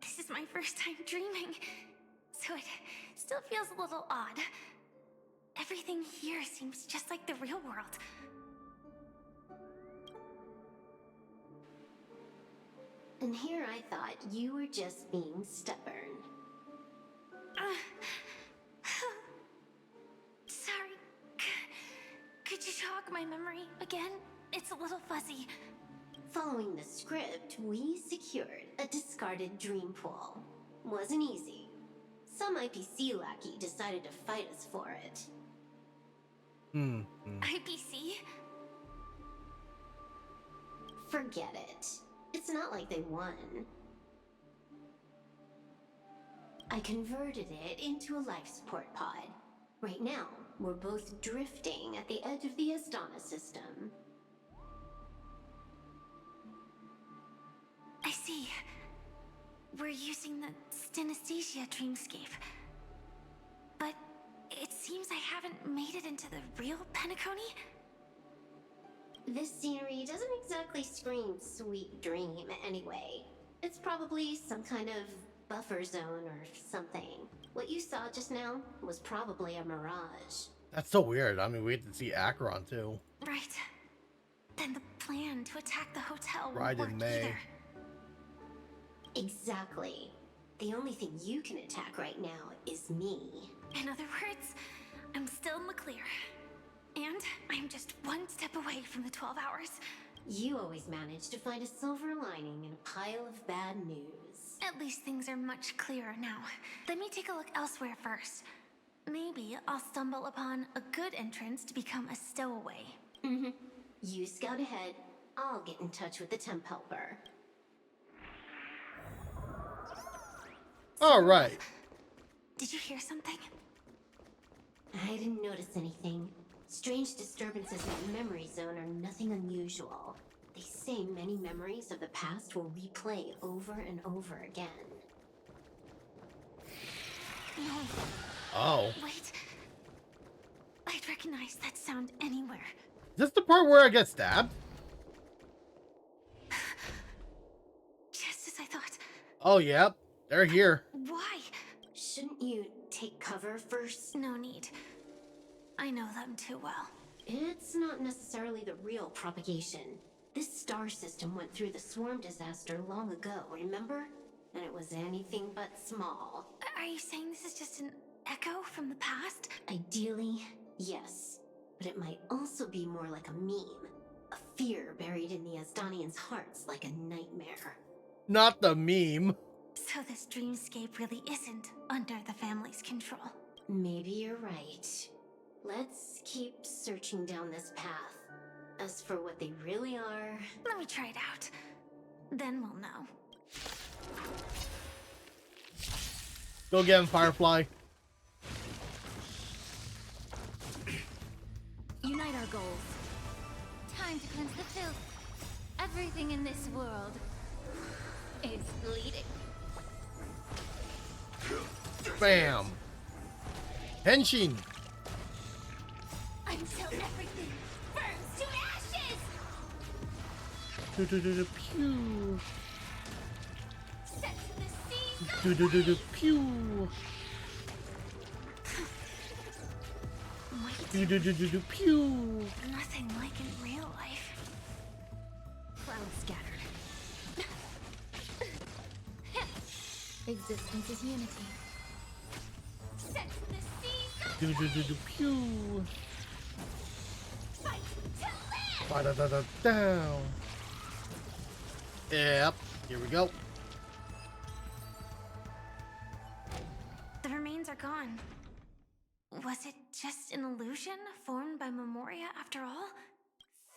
This is my first time dreaming, so it still feels a little odd. Everything here seems just like the real world. And here I thought you were just being stubborn. Sorry. Could you jog my memory again? It's a little fuzzy. Following the script, we secured a discarded dream pool. Wasn't easy. Some IPC lackey decided to fight us for it. IPC? Forget it. It's not like they won. I converted it into a life support pod. Right now, we're both drifting at the edge of the Astana system. I see. We're using the synesthesia dreamscape. But it seems I haven't made it into the real Penacony? This scenery doesn't exactly scream sweet dream anyway. It's probably some kind of buffer zone or something. What you saw just now was probably a mirage. That's so weird. I mean, we had to see Akron, too. Right. Then the plan to attack the hotel Right won't in work May. either. Exactly. The only thing you can attack right now is me. In other words, I'm still in the clear. And I'm just one step away from the 12 hours. You always manage to find a silver lining in a pile of bad news. At least things are much clearer now. Let me take a look elsewhere first. Maybe I'll stumble upon a good entrance to become a stowaway. You scout ahead. I'll get in touch with the temp helper. All right. Did you hear something? I didn't notice anything. Strange disturbances in the memory zone are nothing unusual. They say many memories of the past will replay over and over again. No. Oh. Wait. I'd recognize that sound anywhere. Is this the part where I get stabbed? Just as I thought. Oh, yep. They're here. Why? Shouldn't you take cover first? No need. I know them too well. It's not necessarily the real propagation. This star system went through the swarm disaster long ago, remember? And it was anything but small. Are you saying this is just an echo from the past? Ideally, yes. But it might also be more like a meme. A fear buried in the Asdanians' hearts like a nightmare. Not the meme. So this dreamscape really isn't under the family's control. Maybe you're right. Let's keep searching down this path. As for what they really are... Let me try it out. Then we'll know. Go get him, Firefly. Unite our goals. Time to cleanse the filth. Everything in this world is bleeding. Bam. Henshin. Until everything burns to ashes! Pew. Set to the seas Pew. Pew. Nothing like in real life. clouds scattered. Existence is unity. Set to the seas Pew. fight to live! Down. Yep. Here we go. The remains are gone. Was it just an illusion formed by Memoria after all?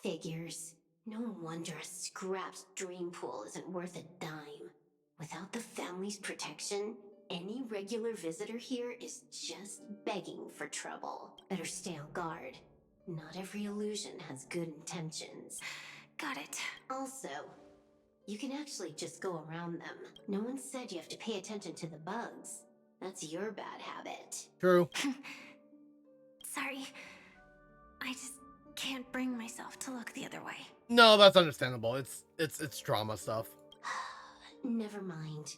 Figures. No wonder a scrapped dream pool isn't worth a dime. Without the family's protection, any regular visitor here is just begging for trouble. Better stay on guard. Not every illusion has good intentions. Got it. Also, you can actually just go around them. No one said you have to pay attention to the bugs. That's your bad habit. True. Sorry. I just can't bring myself to look the other way. No, that's understandable. It's drama stuff. Never mind.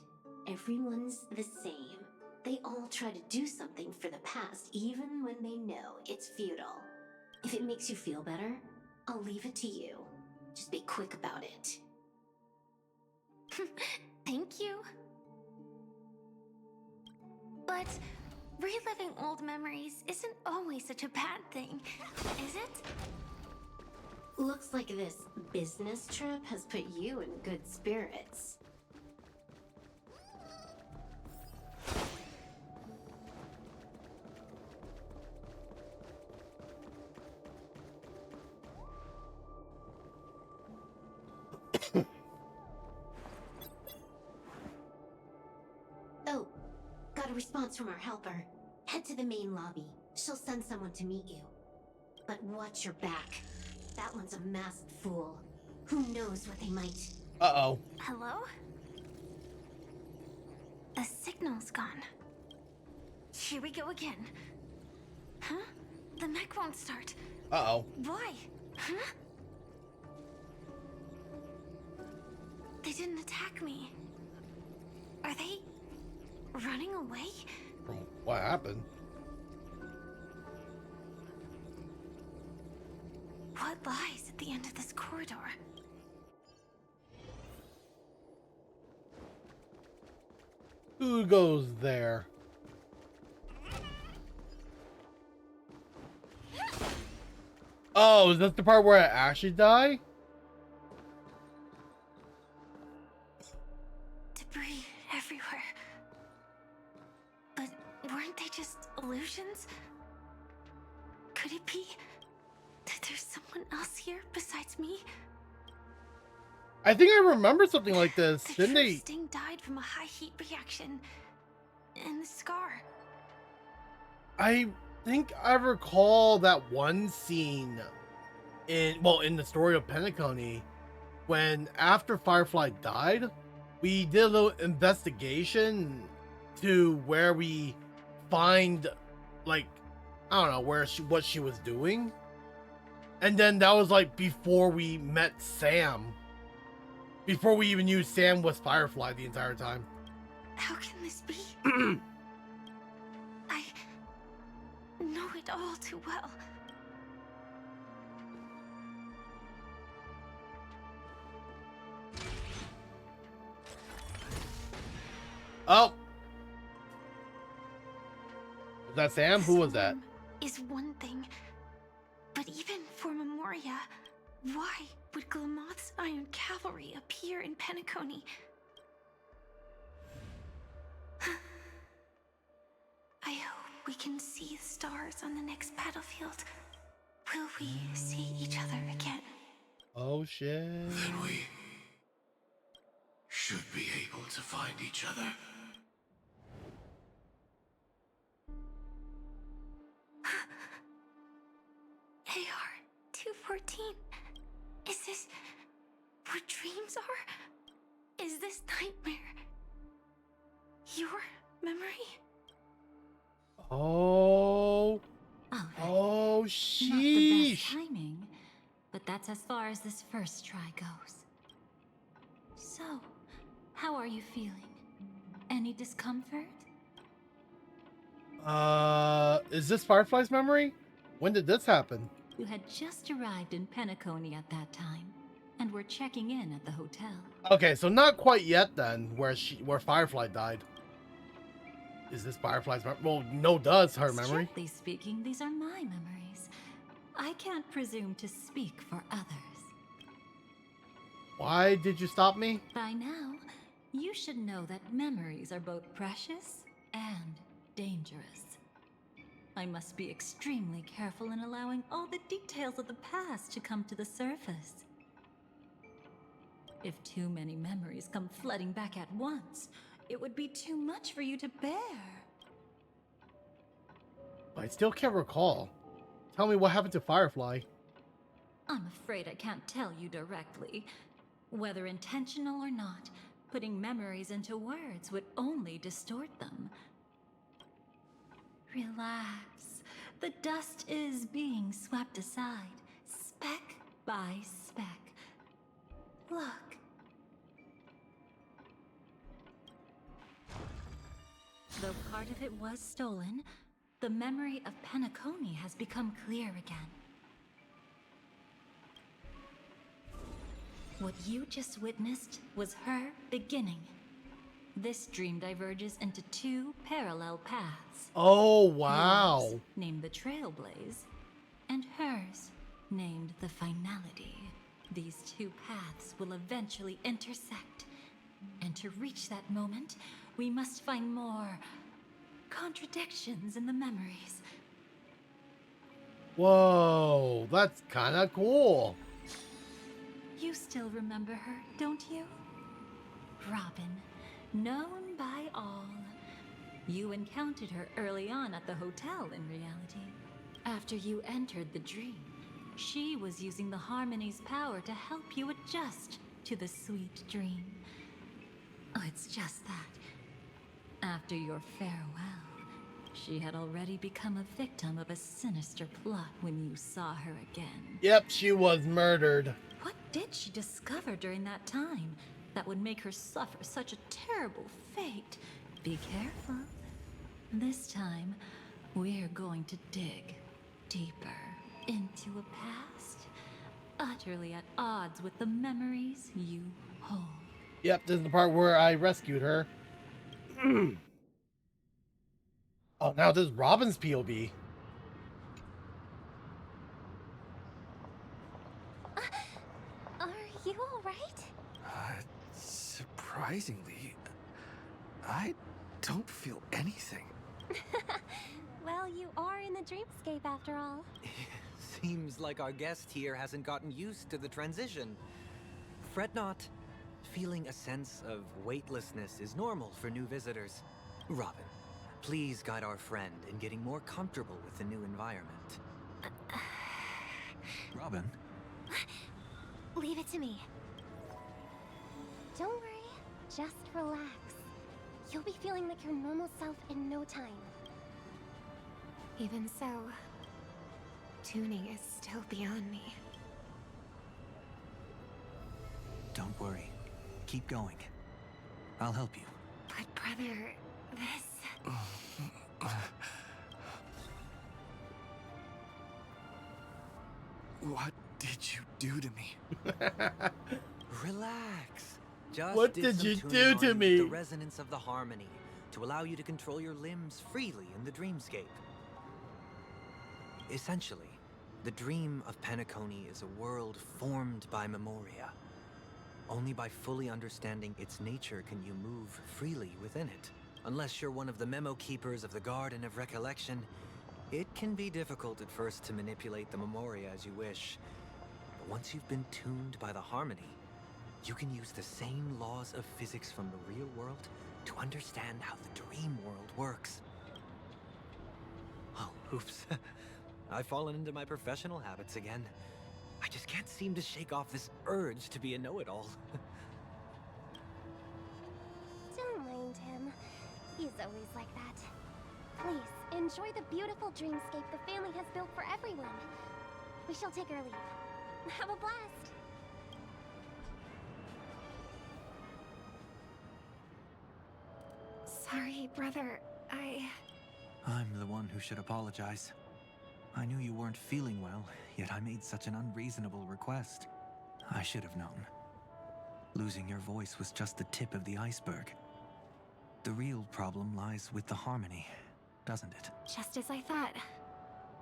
Everyone's the same. They all try to do something for the past, even when they know it's futile. If it makes you feel better, I'll leave it to you. Just be quick about it. Thank you. But reliving old memories isn't always such a bad thing, is it? Looks like this business trip has put you in good spirits. Oh, got a response from our helper. Head to the main lobby. She'll send someone to meet you. But watch your back. That one's a masked fool. Who knows what they might... Uh-oh. Hello? The signal's gone. Here we go again. Huh? The mech won't start. Uh-oh. Why? Huh? They didn't attack me. Are they running away? What happened? What lies at the end of this corridor? Who goes there? Oh, is this the part where I actually die? Debris everywhere. But weren't they just illusions? Could it be that there's someone else here besides me? I think I remember something like this. The Didn't true they? Sting died from a high heat reaction. And the scar. I think I recall that one scene in the story of Penacony, when after Firefly died, we did a little investigation to where we find, like, I don't know what she was doing, and then that was like before we met Sam, before we even knew Sam was Firefly the entire time. How can this be? I know it all too well. Oh, was that Sam? Who was that? Is one thing, but even for Memoria, why would Glamoth's Iron Cavalry appear in Penacony? I hope we can see the stars on the next battlefield. Will we see each other again? Oh shit. Then we should be able to find each other. what dreams are? Is this nightmare your memory? Oh. Oh, Oh, not the best sheesh. timing, but that's as far as this first try goes. So, how are you feeling? Any discomfort? Is this Firefly's memory? When did this happen? You had just arrived in Penacony at that time, and were checking in at the hotel. Okay, so not quite yet then, where Firefly died. Is this Firefly's memory? Well, no, does her memory. Strictly speaking, these are my memories. I can't presume to speak for others. Why did you stop me? By now, you should know that memories are both precious and dangerous. I must be extremely careful in allowing all the details of the past to come to the surface. If too many memories come flooding back at once, it would be too much for you to bear. I still can't recall. Tell me what happened to Firefly. I'm afraid I can't tell you directly. Whether intentional or not, putting memories into words would only distort them. Relax. The dust is being swept aside, speck by speck. Look. Though part of it was stolen, the memory of Penacony has become clear again. What you just witnessed was her beginning. This dream diverges into two parallel paths. Oh, wow. Yours, named the Trailblaze, and hers, named the Finality. These two paths will eventually intersect. And to reach that moment, we must find more contradictions in the memories. Whoa, that's kind of cool. You still remember her, don't you? Robin, known by all. You encountered her early on at the hotel in reality. After you entered the dream, she was using the Harmony's power to help you adjust to the sweet dream. Oh, it's just that. After your farewell, she had already become a victim of a sinister plot when you saw her again. Yep, she was murdered. What did she discover during that time that would make her suffer such a terrible fate? Be careful. This time, we're going to dig deeper into a past utterly at odds with the memories you hold. Yep, this is the part where I rescued her. Oh, now this is Robin's POV. Are you alright? Surprisingly, I don't feel anything. Well, you are in the dreamscape after all. Seems like our guest here hasn't gotten used to the transition. Fret not. Feeling a sense of weightlessness is normal for new visitors. Robin, please guide our friend in getting more comfortable with the new environment. Robin? Leave it to me. Don't worry, just relax. You'll be feeling like your normal self in no time. Even so, tuning is still beyond me. Don't worry. Keep going. I'll help you. But brother, this... What did you do to me? Relax. Just What did did some you tuning do on to me? The resonance of the harmony to allow you to control your limbs freely in the dreamscape. Essentially, the dream of Penacony is a world formed by memoria. Only by fully understanding its nature can you move freely within it. Unless you're one of the memo keepers of the Garden of Recollection, it can be difficult at first to manipulate the memoria as you wish. But once you've been tuned by the harmony, you can use the same laws of physics from the real world to understand how the dream world works. Oh, oops. I've fallen into my professional habits again. I I just can't seem to shake off this urge to be a know-it-all. Don't mind him. He's always like that. Please, enjoy the beautiful dreamscape the family has built for everyone. We shall take our leave. Have a blast. Sorry, brother. I'm the one who should apologize. I knew you weren't feeling well, yet I made such an unreasonable request. I should have known. Losing your voice was just the tip of the iceberg. The real problem lies with the harmony, doesn't it? Just as I thought.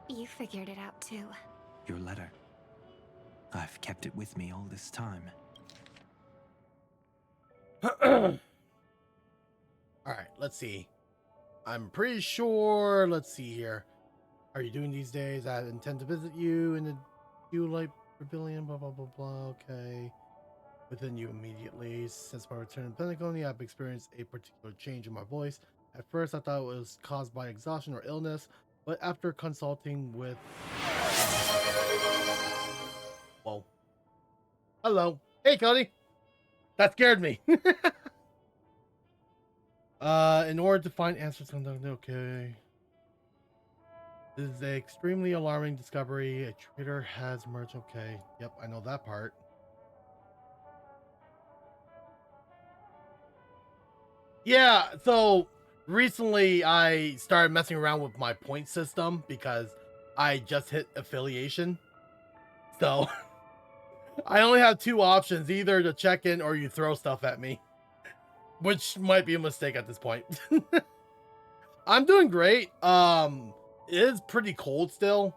You figured it out too. Your letter. I've kept it with me all this time. All right, let's see. I'm pretty sure. Let's see here. How are you doing these days? I intend to visit you in the Light Pavilion. Blah blah blah blah. Okay. Within you immediately. Since my return to Pentaconi, I've experienced a particular change in my voice. At first, I thought it was caused by exhaustion or illness, but after consulting with... Whoa. Hello. Hey, Cody. That scared me. In order to find answers, okay. This is an extremely alarming discovery. A traitor has emerged. Okay. Yep, I know that part. Yeah, so recently I started messing around with my point system because I just hit affiliation. So I only have two options, either to check in or you throw stuff at me, which might be a mistake at this point. I'm doing great. It is pretty cold still,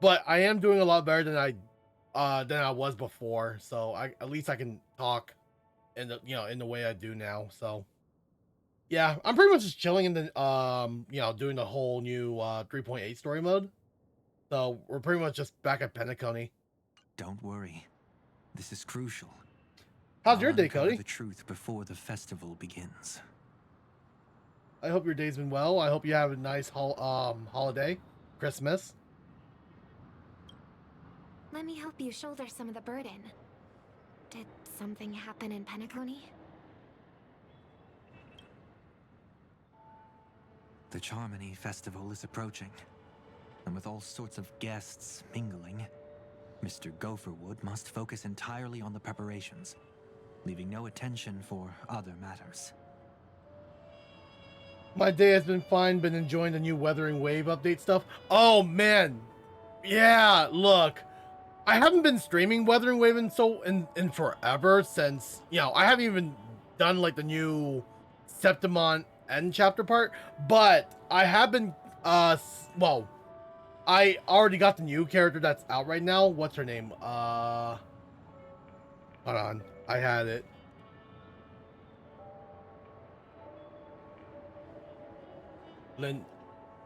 but I am doing a lot better than I was before. So at least I can talk in the in the way I do now. So yeah, I'm pretty much just chilling in the doing the whole new 3.8 story mode. So we're pretty much just back at Pentaconi. Don't worry. This is crucial. How's your I'll day, uncover Cody? the truth before the festival begins. I hope your day's been well. I hope you have a nice holiday, Christmas. Let me help you shoulder some of the burden. Did something happen in Pentaconi? The Charmony Festival is approaching, and with all sorts of guests mingling, Mr. Gopherwood must focus entirely on the preparations, leaving no attention for other matters. My day has been fine, been enjoying the new Weathering Wave update stuff. Oh man, yeah, look, I haven't been streaming Weathering Wave in forever, since, I haven't even done like the new Septimon end chapter part, but I have been, well, I already got the new character that's out right now. What's her name? Hold on, I had it.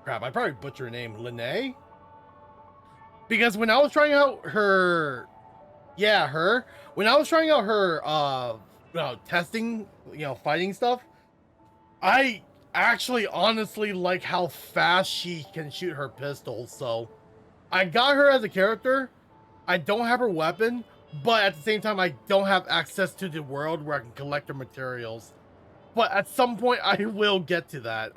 Crap, I probably butchered her name. Lene? Because when I was trying out her, when I was trying out her, testing, fighting stuff, I actually honestly like how fast she can shoot her pistols. So I got her as a character. I don't have her weapon, but at the same time, I don't have access to the world where I can collect her materials. But at some point, I will get to that.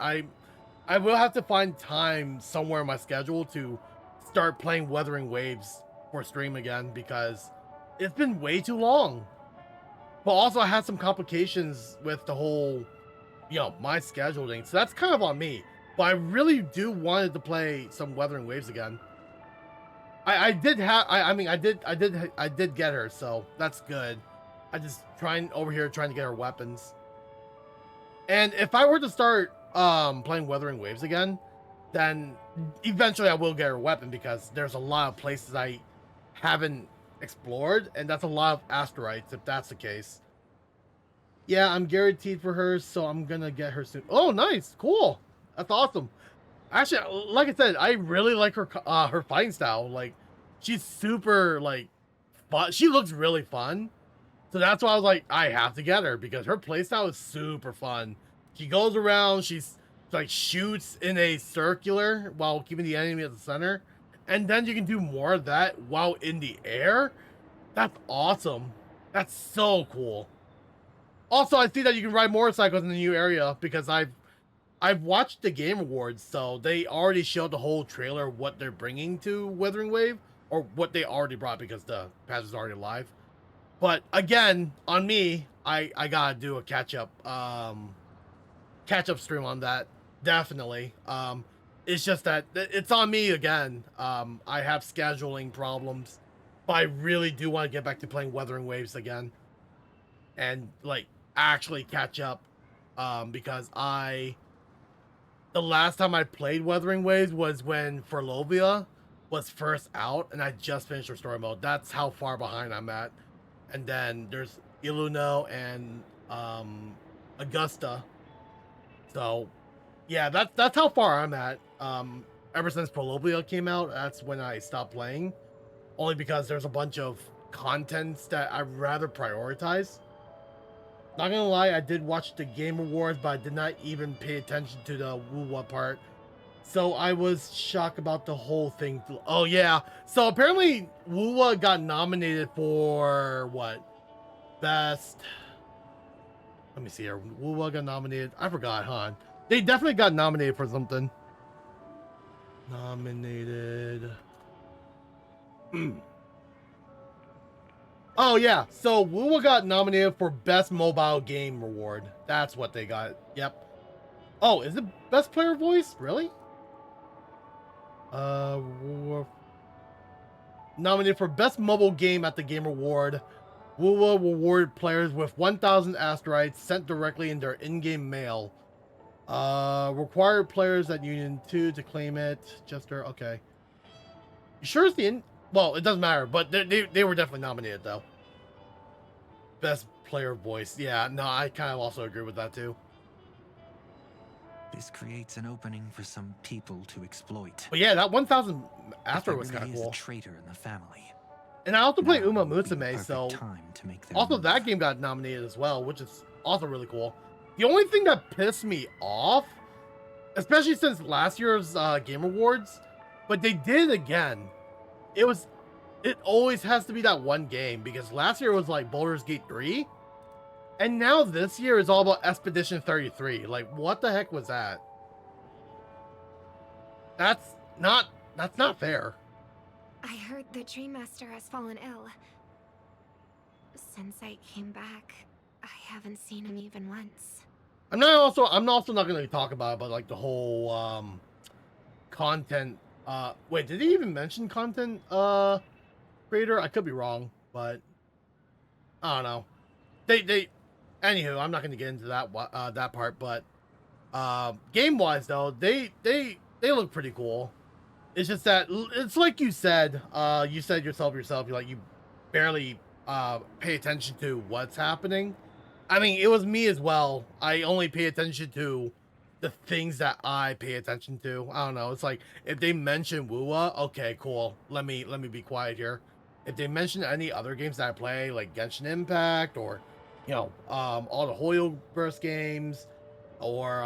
I will have to find time somewhere in my schedule to start playing Weathering Waves for stream again, because it's been way too long. But also I had some complications with the whole, my scheduling. So that's kind of on me. But I really do wanted to play some Weathering Waves again. I did get her, so that's good. I just trying to get her weapons. And if I were to start playing Weathering Waves again, then eventually I will get her weapon, because there's a lot of places I haven't explored, and that's a lot of asteroids if that's the case. Yeah, I'm guaranteed for her, so I'm gonna get her soon. Oh, nice, cool, that's awesome. Actually, like I said, I really like her her fighting style. Like, she's super fun. She looks really fun, so that's why I was like, I have to get her, because her playstyle is super fun. She goes around, she's shoots in a circular while keeping the enemy at the center, and then you can do more of that while in the air. That's awesome. That's so cool. Also, I see that you can ride motorcycles in the new area because I've watched the Game Awards, so they already showed the whole trailer of what they're bringing to Withering Wave, or what they already brought because the patch is already live. But again, on me, I gotta do a catch up stream on that, definitely. It's just that it's on me again. I have scheduling problems, but I really do want to get back to playing Wuthering Waves again, and like actually catch up, because the last time I played Wuthering Waves was when Forlovia was first out, and I just finished her story mode. That's how far behind I'm at. And then there's Iluno and Augusta. So yeah, that's how far I'm at. Ever since Forlovia came out, that's when I stopped playing. Only because there's a bunch of contents that I'd rather prioritize. Not gonna lie, I did watch the Game Awards, but I did not even pay attention to the woo-wah part. So I was shocked about the whole thing. Oh yeah, so apparently woo-wah got nominated for what? Best... Let me see here. woo-wah got nominated. I forgot, huh? They definitely got nominated for something. Nominated... Oh yeah, so woo-wah got nominated for Best Mobile Game Award. That's what they got. Yep. Oh, is it Best Player Voice? Really? Nominated for Best Mobile Game at the Game Award. woo-wah will reward players with 1,000 asteroids sent directly in their in-game mail. Required players at Union 2 to claim it. Jester, okay. You sure it's the in... Well, it doesn't matter, but they were definitely nominated, though. Best Player Voice. Yeah, no, I kind of also agree with that, too. This creates an opening for some people to exploit. But yeah, that 1,000 asteroid was kind of cool. A traitor in the family. And I also played Now Uma would be the Musume, perfect so... time to make their Also, move. that game got nominated as well, which is also really cool. The only thing that pissed me off, especially since last year's Game Awards, but they did it again. It always has to be that one game, because last year was like Baldur's Gate 3, and now this year is all about Expedition 33. Like, what the heck was that? That's not fair. I heard the Dream Master has fallen ill. Since I came back, I haven't seen him even once. I'm also not going to talk about it, but like the whole content. Wait, did he even mention content creator? I could be wrong, but I don't know. They anywho, I'm not going to get into that part, but game wise though, they look pretty cool. It's just that it's like you said yourself, you barely pay attention to what's happening. I mean, it was me as well. I only pay attention to the things that I pay attention to. I don't know. It's like if they mention woo-wah, okay, cool. Let me be quiet here. If they mention any other games that I play, like Genshin Impact, or all the Hoyoverse games, or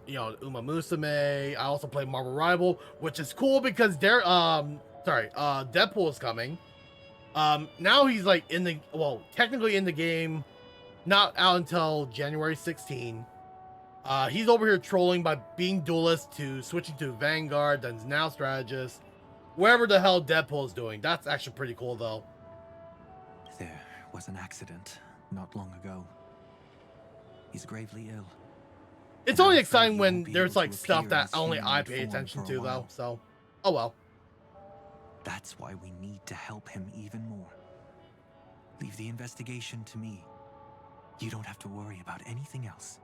Uma Musume. I also play Marvel Rival, which is cool because they're Deadpool is coming. Now he's like technically in the game, not out until January 16. He's over here trolling by being duelist to switching to Vanguard, then now strategist. Wherever the hell Deadpool is doing. That's actually pretty cool though. There was an accident not long ago. He's gravely ill. It's only exciting when there's like stuff that only I pay attention to though, so oh well. That's why we need to help him even more. Leave the investigation to me. You don't have to worry about anything else.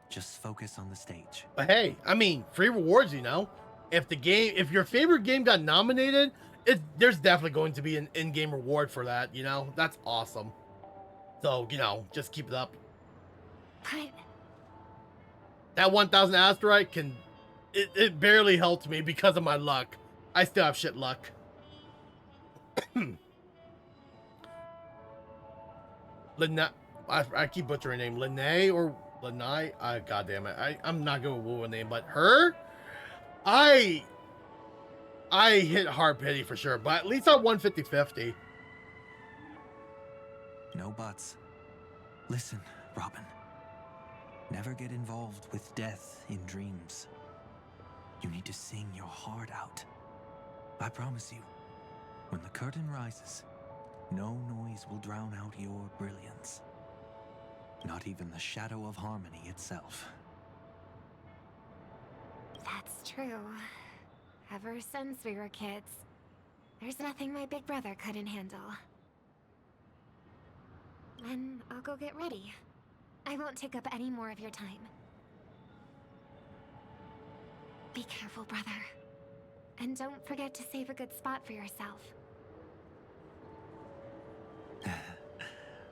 Just focus on the stage. But hey, I mean, free rewards, if your favorite game got nominated, there's definitely going to be an in-game reward for that, That's awesome. So, just keep it up. But that 1,000 asteroid it barely helped me because of my luck. I still have shit luck. I keep butchering her name. Lene or Lanai? God damn it. I'm not going to woo a name, but her? I hit hard pity for sure, but at least I won 50-50. No buts. Listen, Robin. Never get involved with death in dreams. You need to sing your heart out. I promise you, when the curtain rises, no noise will drown out your brilliance. Not even the shadow of harmony itself. That's true. Ever since we were kids, there's nothing my big brother couldn't handle. Then I'll go get ready. I won't take up any more of your time. Be careful, brother. And don't forget to save a good spot for yourself.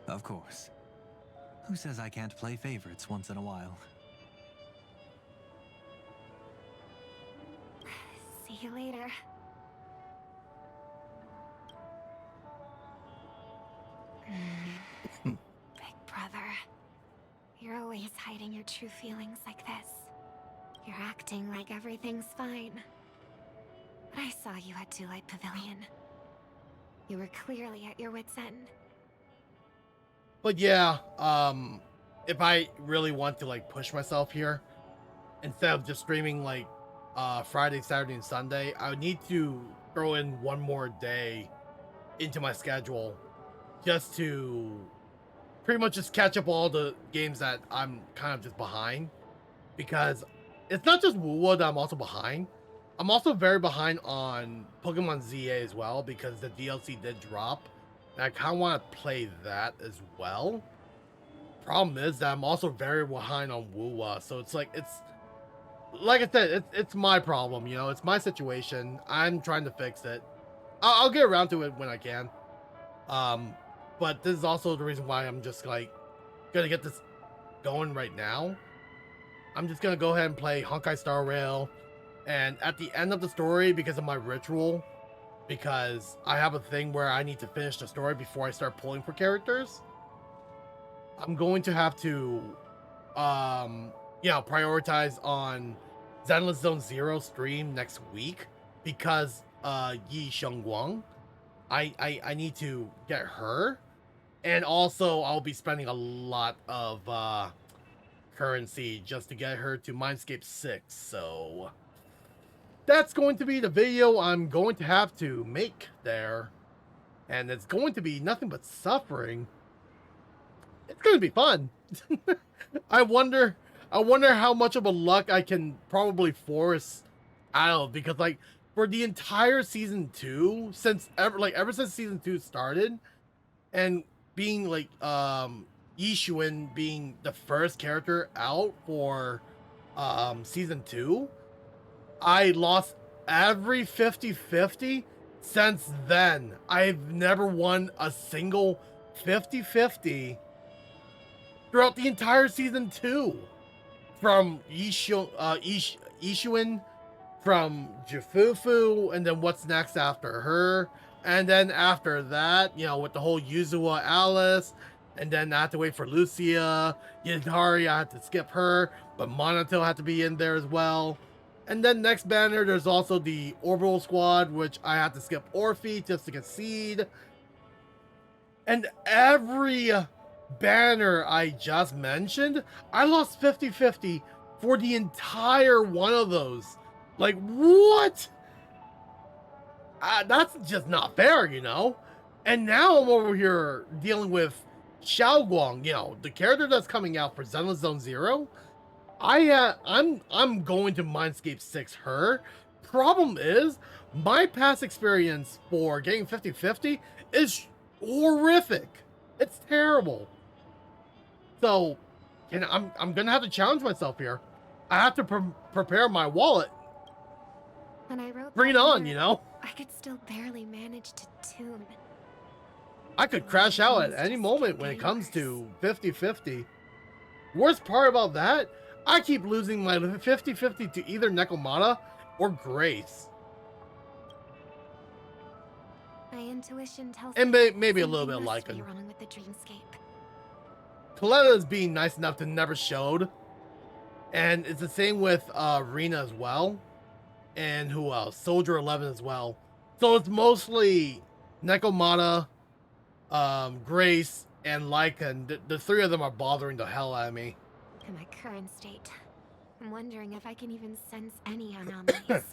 Of course. Who says I can't play favorites once in a while? See you later. Big brother. You're always hiding your true feelings like this. You're acting like everything's fine. But I saw you at Daylight Pavilion. You were clearly at your wit's end. But yeah, if I really want to like push myself here, instead of just streaming like Friday, Saturday, and Sunday, I would need to throw in one more day into my schedule just to pretty much just catch up all the games that I'm kind of just behind. Because it's not just WoWa that I'm also behind. I'm also very behind on Pokemon ZA as well, because the DLC did drop. And I kind of want to play that as well. Problem is that I'm also very behind on WoWa, so it's like I said, it's my problem, you know, it's my situation. I'm trying to fix it. I'll get around to it when I can. But this is also the reason why I'm just like gonna get this going right now. I'm just gonna go ahead and play Honkai Star Rail, and at the end of the story, because of my ritual, because I have a thing where I need to finish the story before I start pulling for characters, I'm going to have to prioritize on Zenless Zone Zero stream next week, because Yi Shengguang, I need to get her, and also I'll be spending a lot of currency just to get her to Mindscape 6, so that's going to be the video I'm going to have to make there, and it's going to be nothing but suffering. It's going to be fun. I wonder how much of a luck I can probably force out, because like for the entire season 2, ever since season 2 started, and being like Yishuin being the first character out for season 2, I lost every 50-50 since then. I've never won a single 50-50 throughout the entire season 2. From Yishuin, from Jifufu, and then what's next after her. And then after that, you know, with the whole Yuzua Alice, and then I had to wait for Lucia. Yidari, I had to skip her, but Monotail had to be in there as well. And then next banner, there's also the Orbital Squad, which I had to skip Orphe just to get Seed. And every banner I just mentioned, I lost 50-50 for the entire one of those. Like, what? That's just not fair, you know? And now I'm over here dealing with Xiaoguang, you know, the character that's coming out for Zenless Zone Zero. I'm going to Mindscape 6 her. Problem is, my past experience for getting 50-50 is horrific. It's terrible. So, you know, I'm gonna have to challenge myself here. I have to prepare my wallet. When I wrote Bring it on, you know? I could still barely manage to tune. I could crash out at any moment when it comes to 50-50. Worst part about that, I keep losing my 50-50 to either Nekomata or Grace. My intuition tells And me maybe a little bit something of must be Lycan. wrong with the dreamscape. Coletta is being nice enough to never showed. And it's the same with Rena as well. and who else? Soldier 11 as well. So it's mostly Nekomata, Grace, and Lycan. The three of them are bothering the hell out of me. In my current state, I'm wondering if I can even sense any anomalies.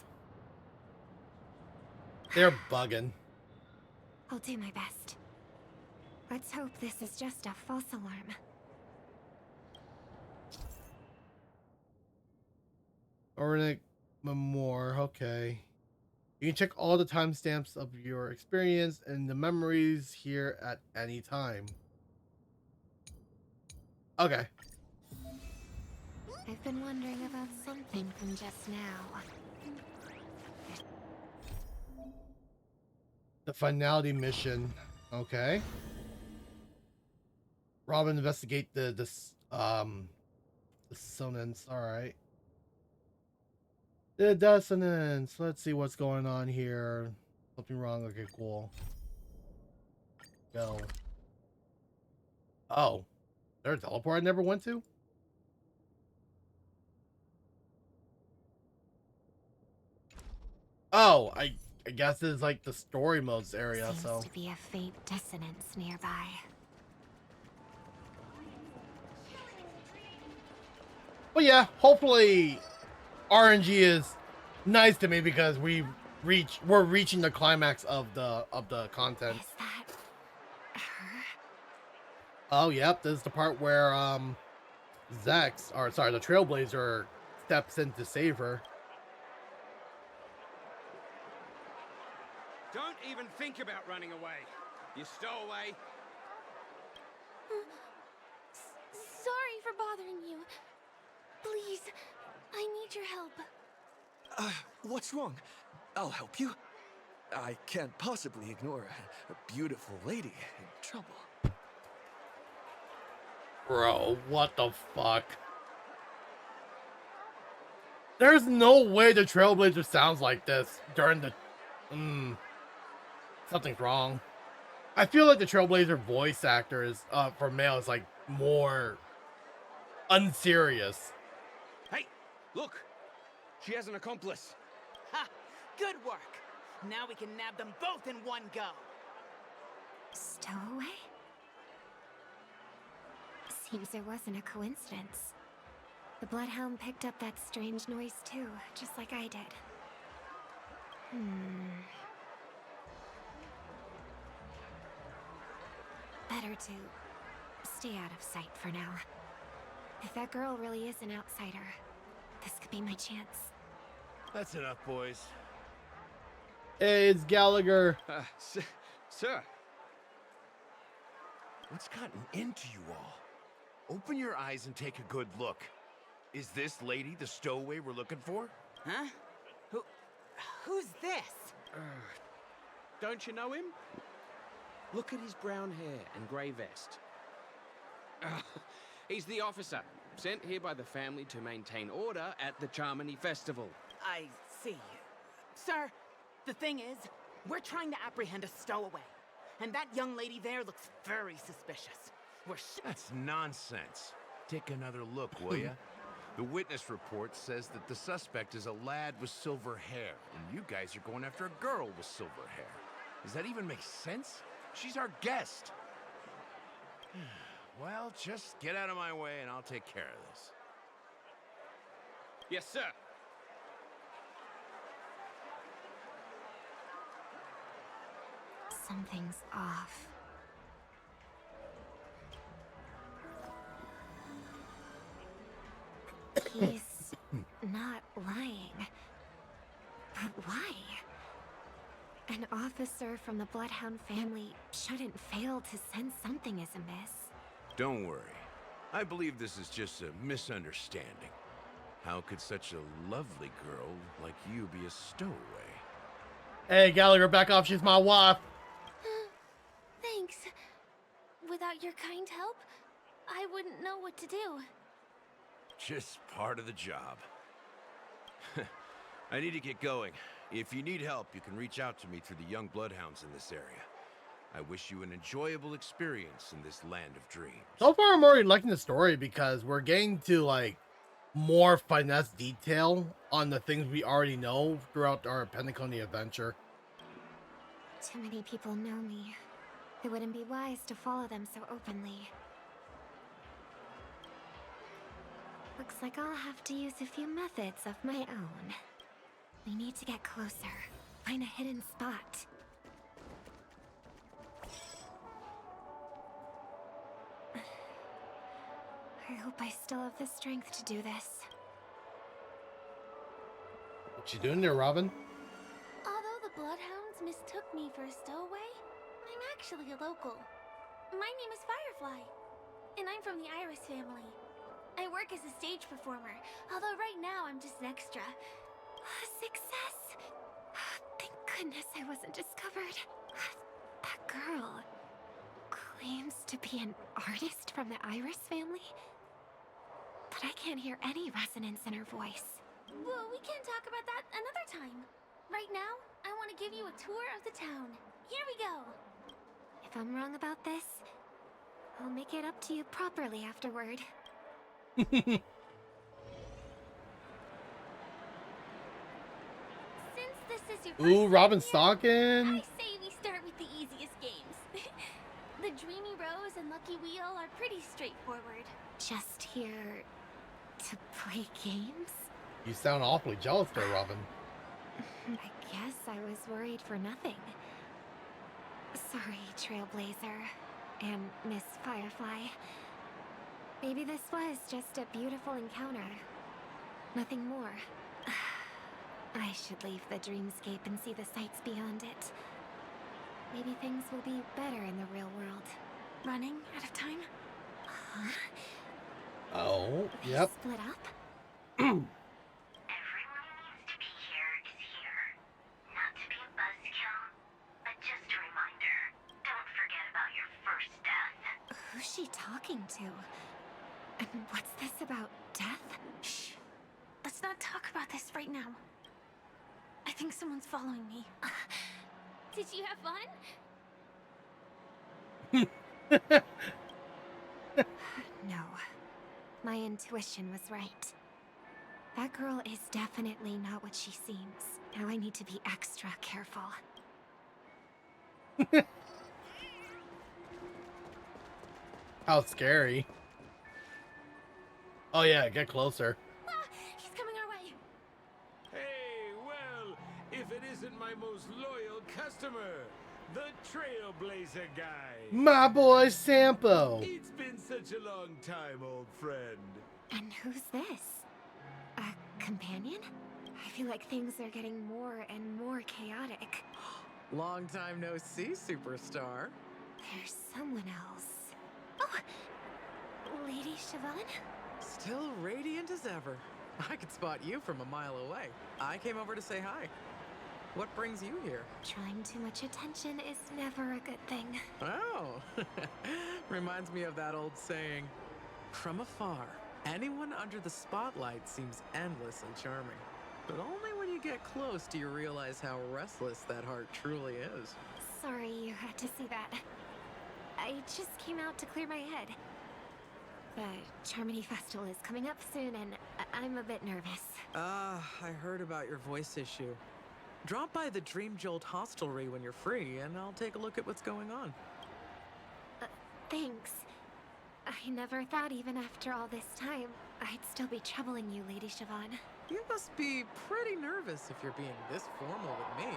They're bugging. I'll do my best. Let's hope this is just a false alarm. Ornic Memoir, okay. You can check all the timestamps of your experience and the memories here at any time. Okay. I've been wondering about something from just now. The finality mission. Okay. Robin, investigate the dissonance. All right. The dissonance. Let's see what's going on here. Something wrong. Okay, cool. Go. Oh. There's a teleport I never went to? Oh, I guess it's like the story modes area, Seems so. to be a faint dissonance nearby. But yeah, hopefully RNG is nice to me because we're reaching the climax of the content. Is that her? Oh yep, this is the part where Zex, or sorry, the Trailblazer steps in to save her. Don't even think about running away. You stowaway. Sorry for bothering you. Please, I need your help. What's wrong? I'll help you. I can't possibly ignore a beautiful lady in trouble. Bro, what the fuck? There's no way the Trailblazer sounds like this during the... Something's wrong. I feel like the Trailblazer voice actor is, for male, is like more unserious. Hey, look! She has an accomplice. Ha! Good work. Now we can nab them both in one go. Stowaway? Seems there wasn't a coincidence. The Bloodhound picked up that strange noise too, just like I did. Better to stay out of sight for now. If that girl really is an outsider, this could be my chance. That's enough, boys. Hey, it's Gallagher. Sir. What's gotten into you all? Open your eyes and take a good look. Is this lady the stowaway we're looking for? Huh? Who's this? Don't you know him? Look at his brown hair and grey vest. He's the officer, sent here by the family to maintain order at the Charmony Festival. I see. Sir, the thing is, we're trying to apprehend a stowaway. And that young lady there looks very suspicious. That's nonsense. Take another look, will ya? The witness report says that the suspect is a lad with silver hair, and you guys are going after a girl with silver hair. Does that even make sense? She's our guest. Well, just get out of my way and I'll take care of this. Yes, sir. Something's off. He's not lying. But why? An officer from the Bloodhound family shouldn't fail to sense something is amiss. Don't worry. I believe this is just a misunderstanding. How could such a lovely girl like you be a stowaway? Hey, Gallagher, back off. She's my wife. Thanks. Without your kind help, I wouldn't know what to do. Just part of the job. I need to get going. If you need help, you can reach out to me through the young bloodhounds in this area. I wish you an enjoyable experience in this land of dreams. So far, I'm already liking the story because we're getting to, like, more finesse detail on the things we already know throughout our Penacony adventure. Too many people know me. It wouldn't be wise to follow them so openly. Looks like I'll have to use a few methods of my own. We need to get closer. Find a hidden spot. I hope I still have the strength to do this. What you doing there, Robin? Although the Bloodhounds mistook me for a stowaway, I'm actually a local. My name is Firefly, and I'm from the Iris family. I work as a stage performer, although right now I'm just an extra. Success! Thank goodness I wasn't discovered. That girl claims to be an artist from the Iris family, but I can't hear any resonance in her voice. Well, we can talk about that another time. Right now, I want to give you a tour of the town. Here we go. If I'm wrong about this, I'll make it up to you properly afterward. Since this is your Ooh, first Robin time stalking. here, I say we start with the easiest games. The Dreamy Rose and Lucky Wheel are pretty straightforward. Just here to play games? You sound awfully jealous there, Robin. I guess I was worried for nothing. Sorry, Trailblazer and Miss Firefly. Maybe this was just a beautiful encounter. Nothing more. I should leave the dreamscape and see the sights beyond it. Maybe things will be better in the real world. Running out of time? Huh? Oh, They yep. split up? Everyone who needs to be here is here. Not to be a buzzkill, but just a reminder. Don't forget about your first death. Who's she talking to? And what's this about death? Shh. Let's not talk about this right now. I think someone's following me. Did you have fun? No. My intuition was right. That girl is definitely not what she seems. Now I need to be extra careful. How scary. Oh yeah, get closer. He's coming our way. Hey, well, if it isn't my most loyal customer, the Trailblazer guy. My boy Sampo. It's been such a long time, old friend. And who's this? A companion? I feel like things are getting more and more chaotic. Long time no see, superstar. There's someone else. Oh! Lady Siobhan? Still radiant as ever. I could spot you from a mile away. I came over to say hi. What brings you here? Trying too much attention is never a good thing. Oh, reminds me of that old saying. From afar, anyone under the spotlight seems endlessly charming. But only when you get close do you realize how restless that heart truly is. Sorry you had to see that. I just came out to clear my head. The Charmony Festival is coming up soon and I'm a bit nervous. I heard about your voice issue. Drop by the Dream Jolt hostelry when you're free and I'll take a look at what's going on. Thanks. I never thought even after all this time, I'd still be troubling you, Lady Siobhan. You must be pretty nervous if you're being this formal with me.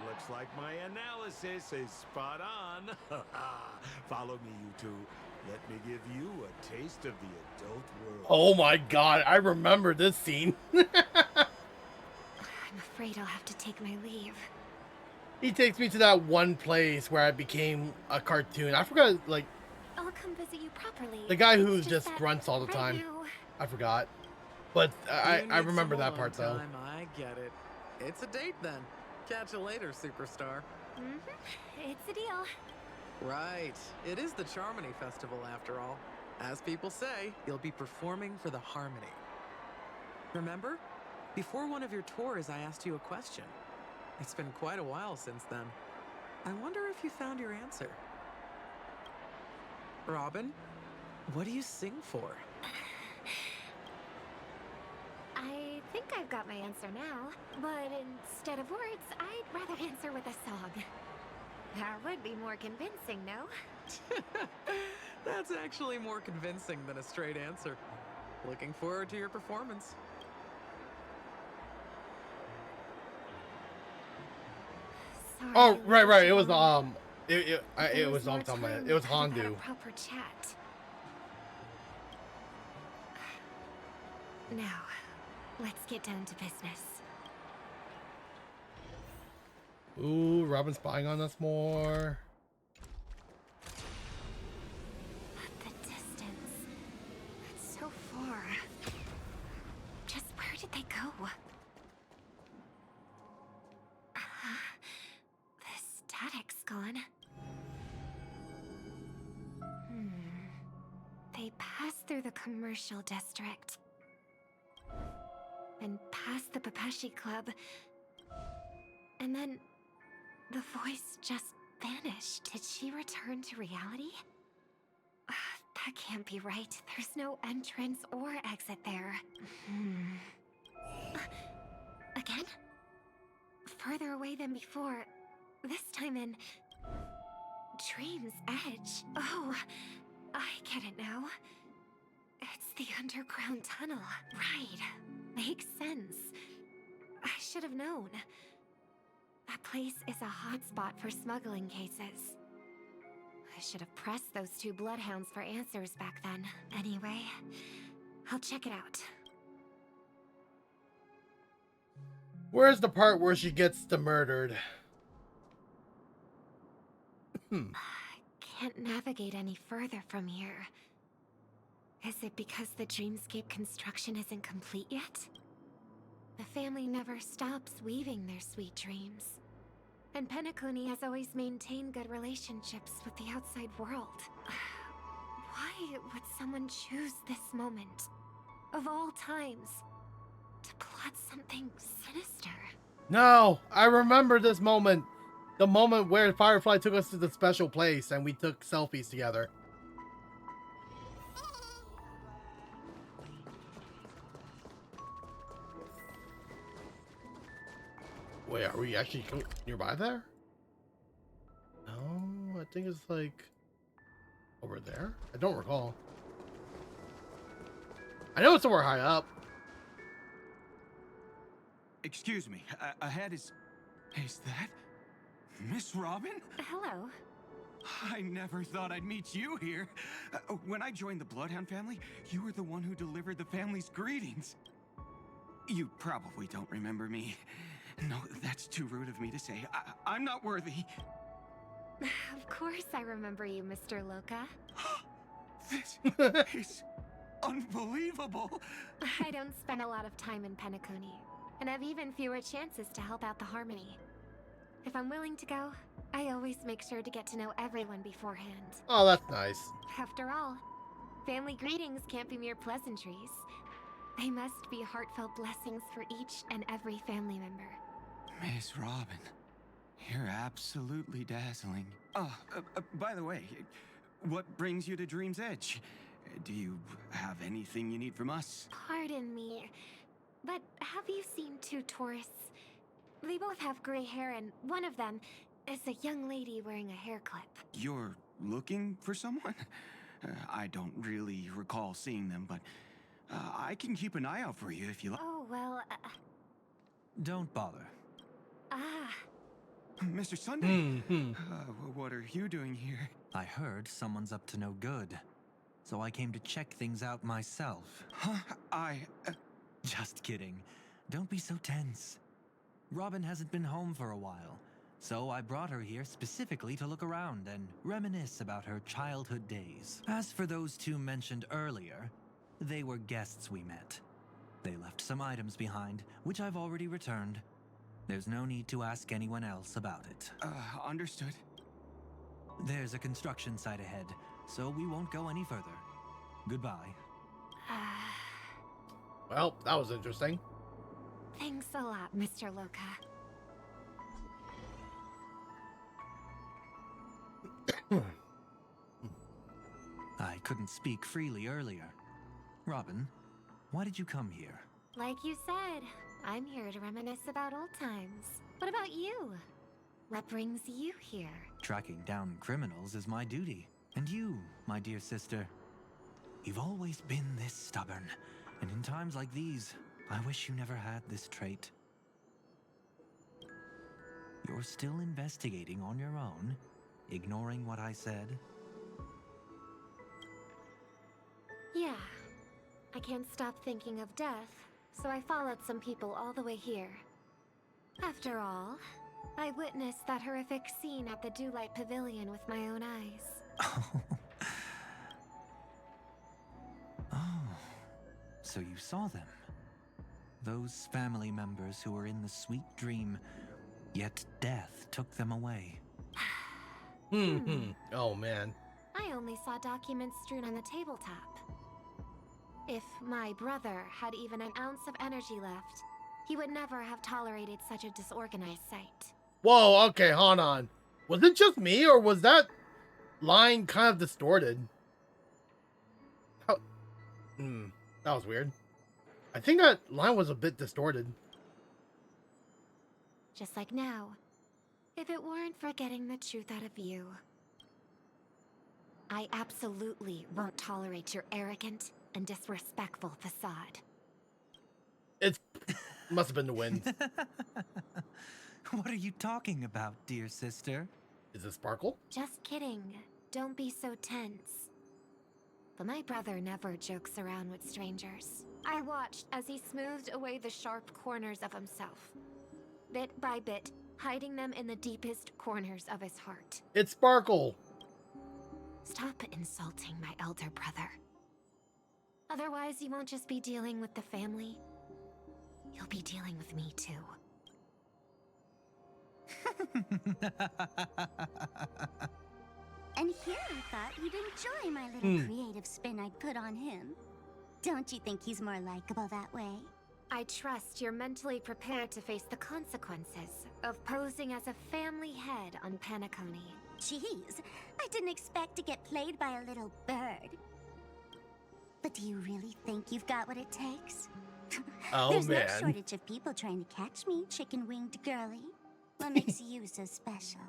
Looks like my analysis is spot on. Follow me, you two. Let me give you a taste of the adult world. Oh my god, I remember this scene. I'm afraid I'll have to take my leave. He takes me to that one place where I became a cartoon. I forgot, like, I'll come visit you properly. the guy who It's just that grunts all the right time. now- I forgot. But I You need remember some that alone part though. time, I get it. It's a date then. Catch you later, superstar. It's a deal. Right. It is the Charmony Festival after all. As people say, you'll be performing for the Harmony. Remember? Before one of your tours, I asked you a question. It's been quite a while since then. I wonder if you found your answer. Robin, what do you sing for? I've got my answer now, but instead of words, I'd rather answer with a song. That would be more convincing, no? That's actually more convincing than a straight answer. Looking forward to your performance. Sorry, Oh, right, right. It ladies was and it was more on top of my head. time, It was we could have had a Hondu. proper chat. Now, let's get down to business. Ooh, Robin's spying on us more. The distance. It's so far. Just where did they go? The static's gone. They passed through the commercial district. And past the Papashi Club. And then the voice just vanished. Did she return to reality? That can't be right. There's no entrance or exit there. Again? Further away than before. This time in Dream's Edge. Oh, I get it now. It's the underground tunnel. Right. Makes sense. I should have known. That place is a hotspot for smuggling cases. I should have pressed those two bloodhounds for answers back then. Anyway, I'll check it out. Where's the part where she gets murdered? Can't navigate any further from here. Is it because the dreamscape construction isn't complete yet? The family never stops weaving their sweet dreams. And Penacony has always maintained good relationships with the outside world. Why would someone choose this moment, of all times, to plot something sinister? No, I remember this moment. The moment where Firefly took us to the special place and we took selfies together. Wait, are we actually nearby there? No, I think it's like over there. I don't recall. I know it's somewhere high up. Excuse me, ahead is that Miss Robin? Hello. I never thought I'd meet you here. When I joined the Bloodhound family, you were the one who delivered the family's greetings. You probably don't remember me. No, that's too rude of me to say. I'm not worthy. Of course I remember you, Mr. Loka. This is unbelievable. I don't spend a lot of time in Penacony, and have even fewer chances to help out the Harmony. If I'm willing to go, I always make sure to get to know everyone beforehand. Oh, that's nice. After all, family greetings can't be mere pleasantries. They must be heartfelt blessings for each and every family member. Miss Robin, you're absolutely dazzling. By the way, what brings you to Dream's Edge? Do you have anything you need from us? Pardon me, but have you seen two tourists? They both have gray hair, and one of them is a young lady wearing a hair clip. You're looking for someone? I don't really recall seeing them, but I can keep an eye out for you if you like. Oh, well, Don't bother. Mr. Sunday, what are you doing here? I heard someone's up to no good, so I came to check things out myself. Huh? Just kidding. Don't be so tense. Robin hasn't been home for a while, so I brought her here specifically to look around and reminisce about her childhood days. As for those two mentioned earlier, they were guests we met. They left some items behind, which I've already returned. There's no need to ask anyone else about it. Understood. There's a construction site ahead, so we won't go any further. Goodbye. Well, that was interesting. Thanks a lot, Mr. Loka. I couldn't speak freely earlier. Robin, why did you come here? Like you said, I'm here to reminisce about old times. What about you? What brings you here? Tracking down criminals is my duty. And you, my dear sister, you've always been this stubborn. And in times like these, I wish you never had this trait. You're still investigating on your own, ignoring what I said? Yeah. I can't stop thinking of death, so I followed some people all the way here. After all, I witnessed that horrific scene at the Dewlight Pavilion with my own eyes. Oh, so you saw them. Those family members who were in the sweet dream, yet death took them away. Oh man. I only saw documents strewn on the tabletop. If my brother had even an ounce of energy left, he would never have tolerated such a disorganized sight. Whoa, okay, hold on. Was it just me, or was that line kind of distorted? That was weird. I think that line was a bit distorted. Just like now, if it weren't for getting the truth out of you. I absolutely won't tolerate your arrogant and disrespectful facade. It must have been the wind. What are you talking about, dear sister? Is it Sparkle? Just kidding. Don't be so tense. But my brother never jokes around with strangers. I watched as he smoothed away the sharp corners of himself. Bit by bit, hiding them in the deepest corners of his heart. It's Sparkle. Stop insulting my elder brother. Otherwise, you won't just be dealing with the family. You'll be dealing with me too. And here I thought you'd enjoy my little creative spin I'd put on him. Don't you think he's more likable that way? I trust you're mentally prepared to face the consequences of posing as a family head on Penacony. Jeez, I didn't expect to get played by a little bird. But do you really think you've got what it takes? Oh, There's man. no shortage of people trying to catch me, chicken-winged girly. What makes you so special?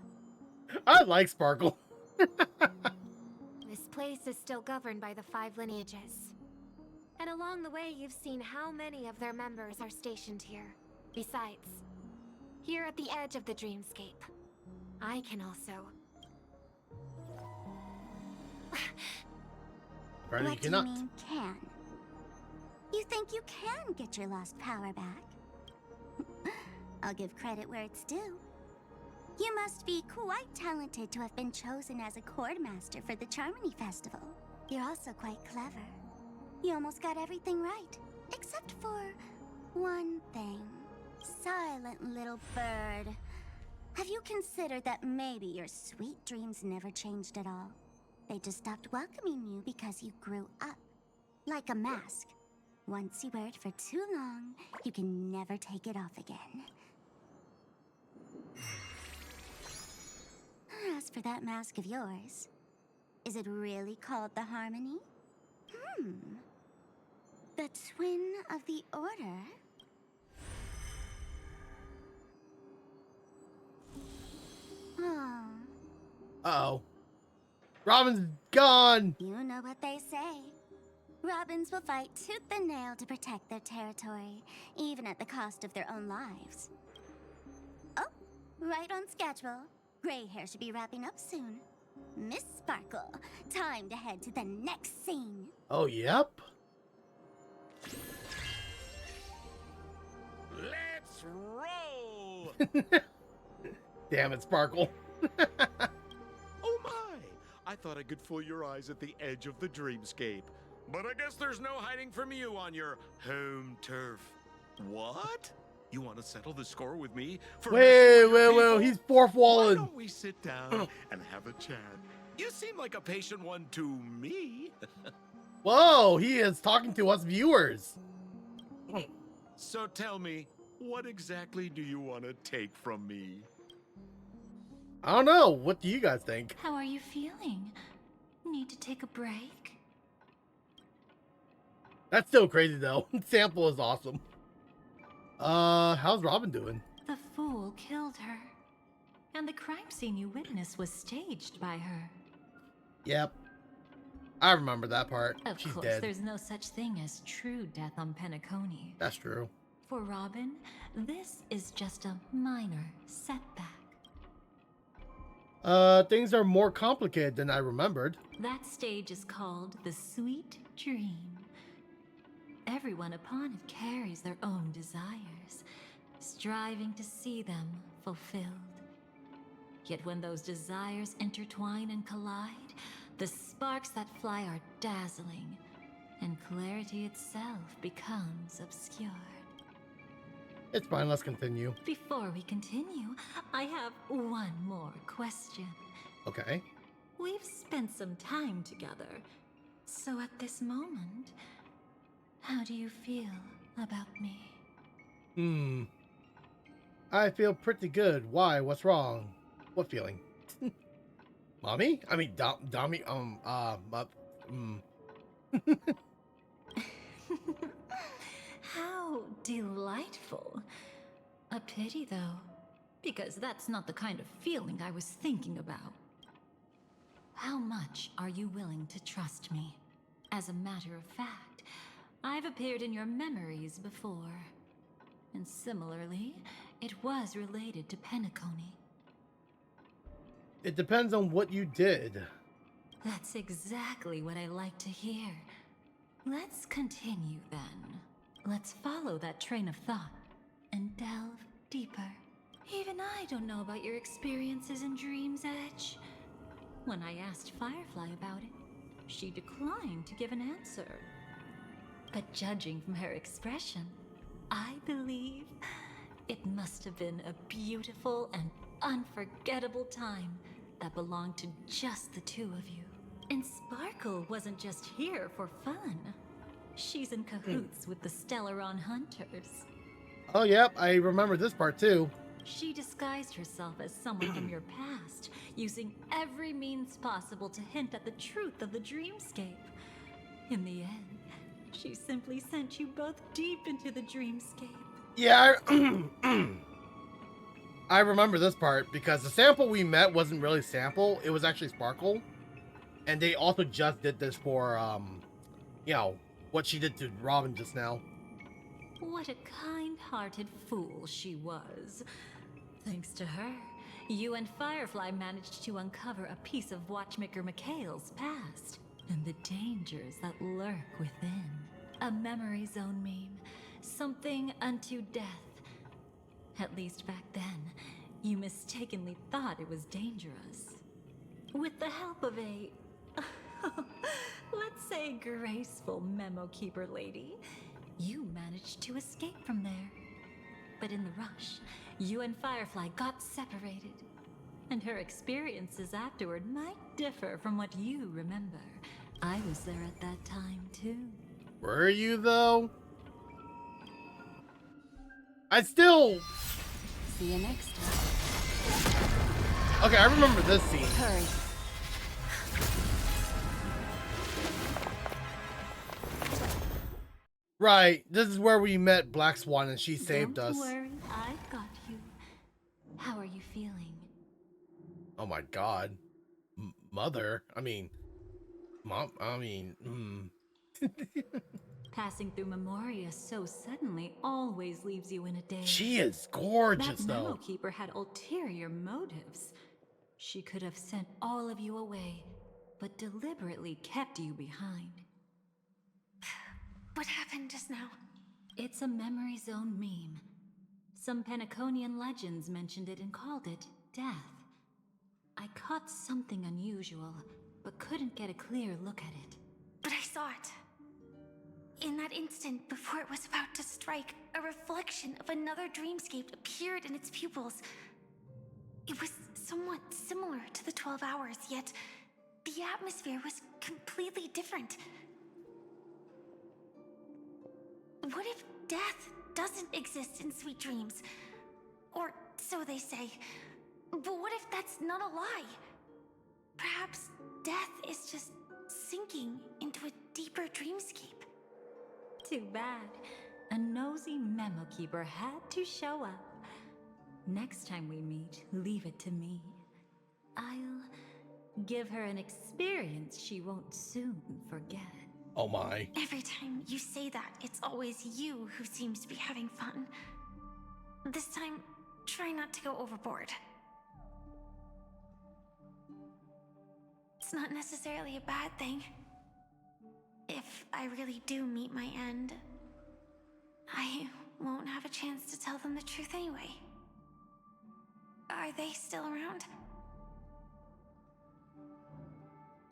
I like Sparkle. This place is still governed by the 5 lineages. And along the way, you've seen how many of their members are stationed here. Besides, here at the edge of the dreamscape, I can also... What do you mean, can? You think you can get your lost power back? I'll give credit where it's due. You must be quite talented to have been chosen as a Chordmaster for the Charmony Festival. You're also quite clever. You almost got everything right, except for one thing. Silent little bird. Have you considered that maybe your sweet dreams never changed at all? They just stopped welcoming you because you grew up. Like a mask. Once you wear it for too long, you can never take it off again. As for that mask of yours, is it really called the Harmony? The Twin of the Order? Oh. Uh-oh. Robin's gone! You know what they say. Robins will fight tooth and nail to protect their territory, even at the cost of their own lives. Oh, right on schedule. Gray hair should be wrapping up soon. Miss Sparkle, time to head to the next scene. Oh, yep. Let's roll! Damn it, Sparkle. Oh my! I thought I could fool your eyes at the edge of the dreamscape. But I guess there's no hiding from you on your home turf. What? You want to settle the score with me? For Wait, he's fourth Why walling. don't we sit down and have a chat? You seem like a patient one to me. Whoa, he is talking to us viewers. So tell me, what exactly do you want to take from me? I don't know. What do you guys think? How are you feeling? Need to take a break? That's still crazy, though. Sample is awesome. How's Robin doing? The fool killed her. And the crime scene you witnessed was staged by her. Yep. I remember that part. Of She's course, dead. there's no such thing as true death on Penacony. That's true. For Robin, this is just a minor setback. Things are more complicated than I remembered. That stage is called the Sweet Dream. Everyone upon it carries their own desires, striving to see them fulfilled. Yet when those desires intertwine and collide, the sparks that fly are dazzling, and clarity itself becomes obscured. It's fine, let's continue. Before we continue, I have one more question. Okay. We've spent some time together, so at this moment, how do you feel about me? I feel pretty good. Why? What's wrong? What feeling? Mommy? I mean, Dommy, How delightful. A pity, though, because that's not the kind of feeling I was thinking about. How much are you willing to trust me? As a matter of fact, I've appeared in your memories before. And similarly, it was related to Penacony. It depends on what you did. That's exactly what I like to hear. Let's continue then. Let's follow that train of thought and delve deeper. Even I don't know about your experiences in Dream's Edge. When I asked Firefly about it, she declined to give an answer. But judging from her expression, I believe it must have been a beautiful and unforgettable time that belonged to just the two of you. And Sparkle wasn't just here for fun. She's in cahoots with the Stellaron Hunters. Oh, yep, I remember this part too. She disguised herself as someone from your past, using every means possible to hint at the truth of the dreamscape. In the end, she simply sent you both deep into the dreamscape. Yeah, I remember this part because the sample we met wasn't really sample, it was actually Sparkle. And they also just did this for, you know, what she did to Robin just now. What a kind-hearted fool she was. Thanks to her, you and Firefly managed to uncover a piece of Watchmaker Mikhail's past and the dangers that lurk within. A memory zone meme, something unto death. At least back then, you mistakenly thought it was dangerous. With the help of a, let's say, graceful memo keeper lady, you managed to escape from there. But in the rush, you and Firefly got separated. And her experiences afterward might differ from what you remember. I was there at that time, too. Were you, though? I still... See you next time. Okay, I remember this scene. Hurry. Right, this is where we met Black Swan and she saved us. Don't worry, I've got you. How are you feeling? Oh my god. Mother? I mean... Mom? I mean... Passing through Memoria so suddenly always leaves you in a daze. She is gorgeous, that though. Memo Keeper had ulterior motives. She could have sent all of you away, but deliberately kept you behind. What happened just now? It's a memory zone meme. Some Penaconian legends mentioned it and called it death. I caught something unusual, but couldn't get a clear look at it. But I saw it. In that instant, before it was about to strike, a reflection of another dreamscape appeared in its pupils. It was somewhat similar to the 12 hours, yet the atmosphere was completely different. What if death doesn't exist in sweet dreams? Or so they say. But what if that's not a lie? Perhaps death is just sinking into a deeper dreamscape. Too bad. A nosy memo keeper had to show up. Next time we meet, leave it to me. I'll give her an experience she won't soon forget. Oh my. Every time you say that, it's always you who seems to be having fun. This time, try not to go overboard. It's not necessarily a bad thing. If I really do meet my end, I won't have a chance to tell them the truth anyway. Are they still around?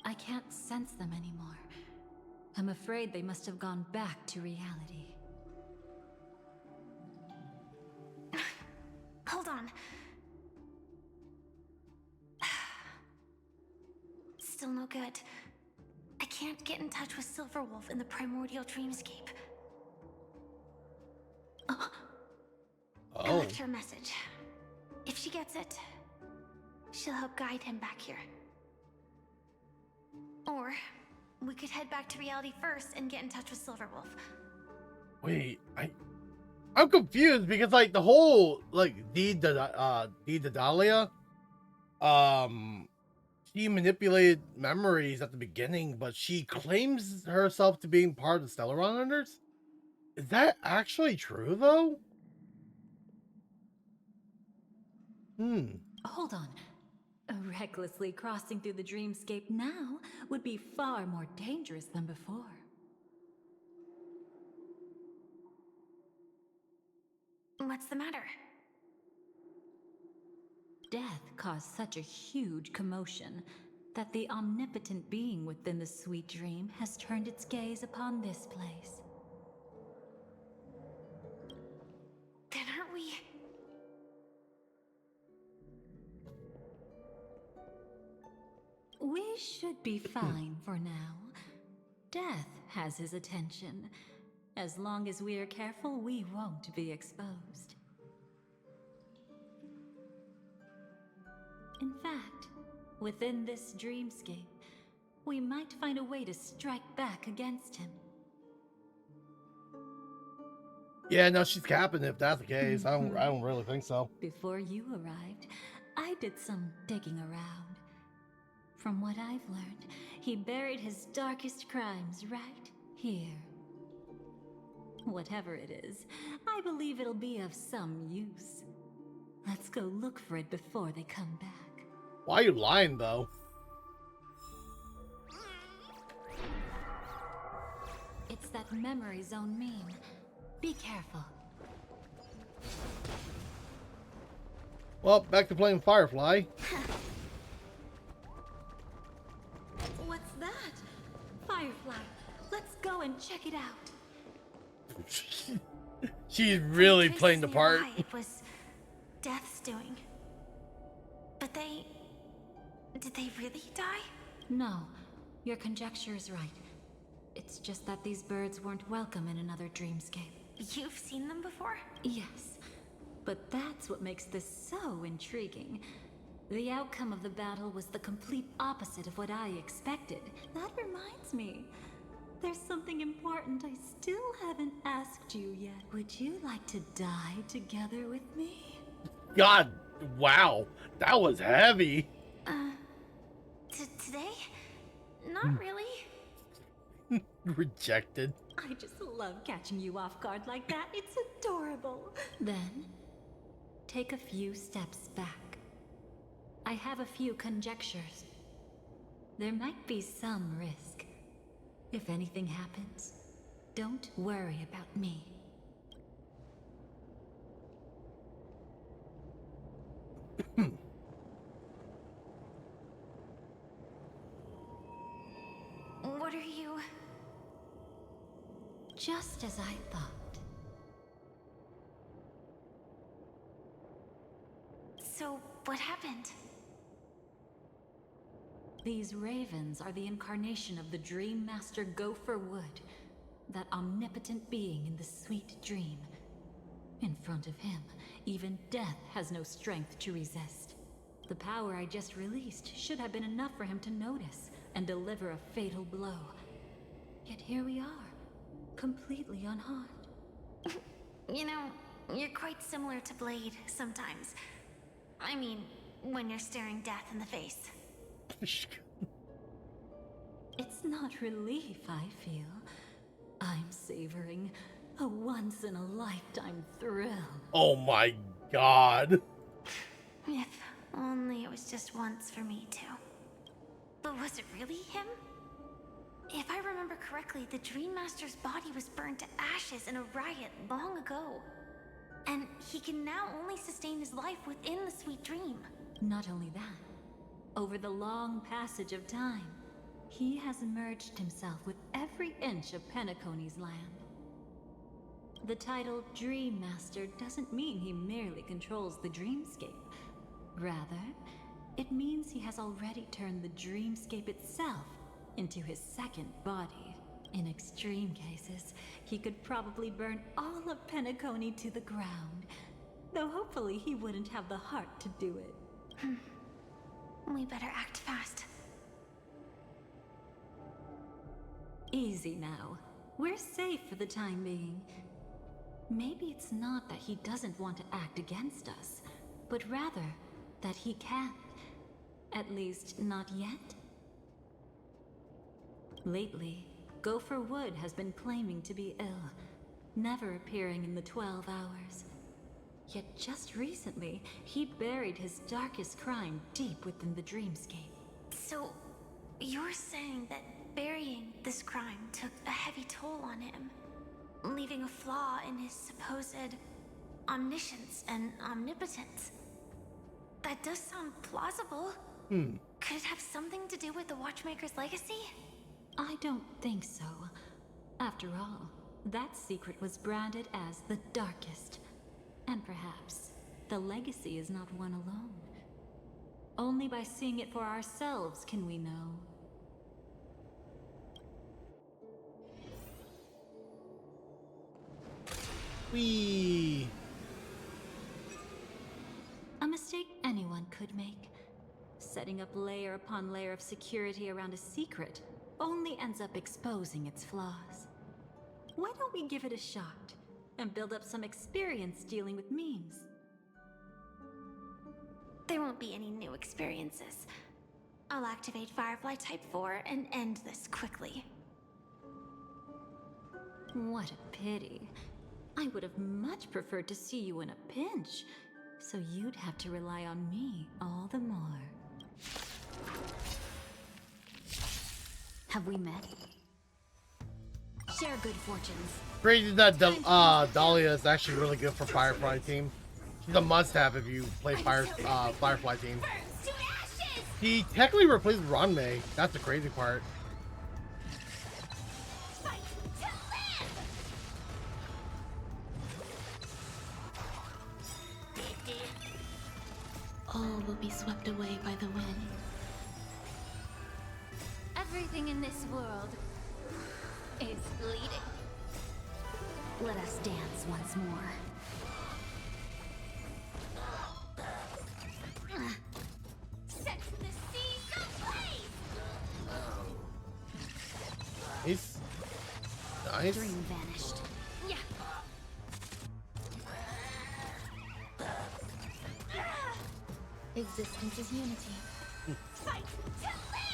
I can't sense them anymore. I'm afraid they must have gone back to reality. Hold on. Still no good. I can't get in touch with Silverwolf in the primordial dreamscape. I left her a message. If she gets it, she'll help guide him back here. Or we could head back to reality first and get in touch with Silverwolf. Wait, I'm confused because like the whole like Dahila, she manipulated memories at the beginning, but she claims herself to being part of the Stellaron Hunters. Is that actually true though? Hold on. Recklessly crossing through the dreamscape now would be far more dangerous than before. What's the matter? Death caused such a huge commotion that the omnipotent being within the sweet dream has turned its gaze upon this place. Then aren't we... We should be fine for now. Death has his attention. As long as we are careful, we won't be exposed. In fact, within this dreamscape, we might find a way to strike back against him. Yeah, no, she's capping if that's the case. I don't really think so. Before you arrived, I did some digging around. From what I've learned, he buried his darkest crimes right here. Whatever it is, I believe it'll be of some use. Let's go look for it before they come back. Why are you lying though? It's that memory zone meme. Be careful. Well, back to playing Firefly. What's that? Firefly. Let's go and check it out. She's really playing the part. It was Death's doing. But they... Did they really die? No, your conjecture is right. It's just that these birds weren't welcome in another dreamscape. You've seen them before? Yes, but that's what makes this so intriguing. The outcome of the battle was the complete opposite of what I expected. That reminds me, there's something important I still haven't asked you yet. Would you like to die together with me? God, wow, that was heavy. Today? Not really. Rejected. I just love catching you off guard like that. It's adorable. Then, take a few steps back. I have a few conjectures. There might be some risk. If anything happens, don't worry about me. What are you... Just as I thought. So, what happened? These ravens are the incarnation of the Dream Master Gopher Wood, that omnipotent being in the sweet dream. In front of him, even death has no strength to resist. The power I just released should have been enough for him to notice and deliver a fatal blow. Yet here we are, completely unharmed. You know, you're quite similar to Blade sometimes. I mean, when you're staring death in the face. It's not relief I feel. I'm savoring a once-in-a-lifetime thrill. Oh my god. If only it was just once for me too. But was it really him? If I remember correctly, the Dream Master's body was burned to ashes in a riot long ago. And he can now only sustain his life within the sweet dream. Not only that, over the long passage of time, he has merged himself with every inch of Penacony's land. The title Dream Master doesn't mean he merely controls the dreamscape. Rather, it means he has already turned the dreamscape itself into his second body. In extreme cases, he could probably burn all of Penacony to the ground. Though hopefully he wouldn't have the heart to do it. We better act fast. Easy now. We're safe for the time being. Maybe it's not that he doesn't want to act against us, but rather that he can't. At least, not yet. Lately, Gopher Wood has been claiming to be ill, never appearing in the 12 hours. Yet just recently, he buried his darkest crime deep within the dreamscape. So, you're saying that burying this crime took a heavy toll on him, leaving a flaw in his supposed omniscience and omnipotence? That does sound plausible. Could it have something to do with the Watchmaker's legacy? I don't think so. After all, that secret was branded as the darkest. And perhaps the legacy is not one alone. Only by seeing it for ourselves can we know. Whee! A mistake anyone could make. Setting up layer upon layer of security around a secret only ends up exposing its flaws. Why don't we give it a shot and build up some experience dealing with memes? There won't be any new experiences. I'll activate Firefly Type 4 and end this quickly. What a pity. I would have much preferred to see you in a pinch, so you'd have to rely on me all the more. Have we met? Share good fortunes. Crazy that Dahlia is actually really good for Firefly team. She's a must-have if you play Firefly team. He technically replaced Ranmei. That's the crazy part. All will be swept away by the wind. Everything in this world is bleeding. Let us dance once more. Set the seas ablaze! Nice. Nice. Dream vanished. Yeah. Existence is unity. Fight to live!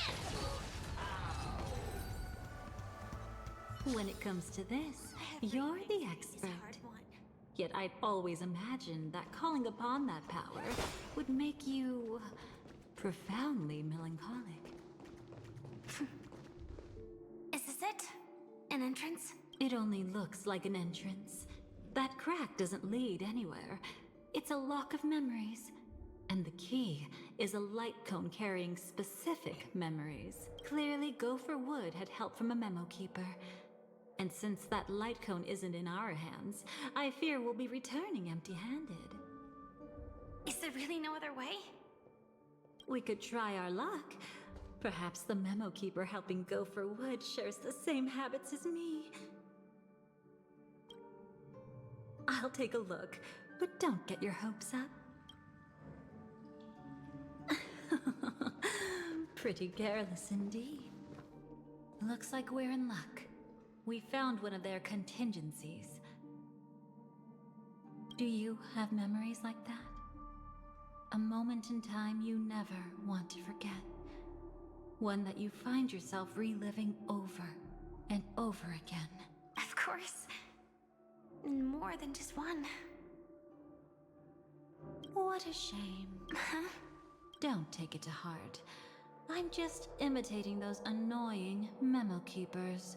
When it comes to this, you're the expert. Yet I'd always imagined that calling upon that power would make you profoundly melancholic. Is this it? An entrance? It only looks like an entrance. That crack doesn't lead anywhere. It's a lock of memories. And the key is a light cone carrying specific memories. Clearly, Gopher Wood had help from a memo keeper. And since that light cone isn't in our hands, I fear we'll be returning empty-handed. Is there really no other way? We could try our luck. Perhaps the memo keeper helping Gopher Wood shares the same habits as me. I'll take a look, but don't get your hopes up. Pretty careless indeed. Looks like we're in luck. We found one of their contingencies. Do you have memories like that? A moment in time you never want to forget. One that you find yourself reliving over and over again. Of course. More than just one. What a shame. Huh? Don't take it to heart. I'm just imitating those annoying memo keepers.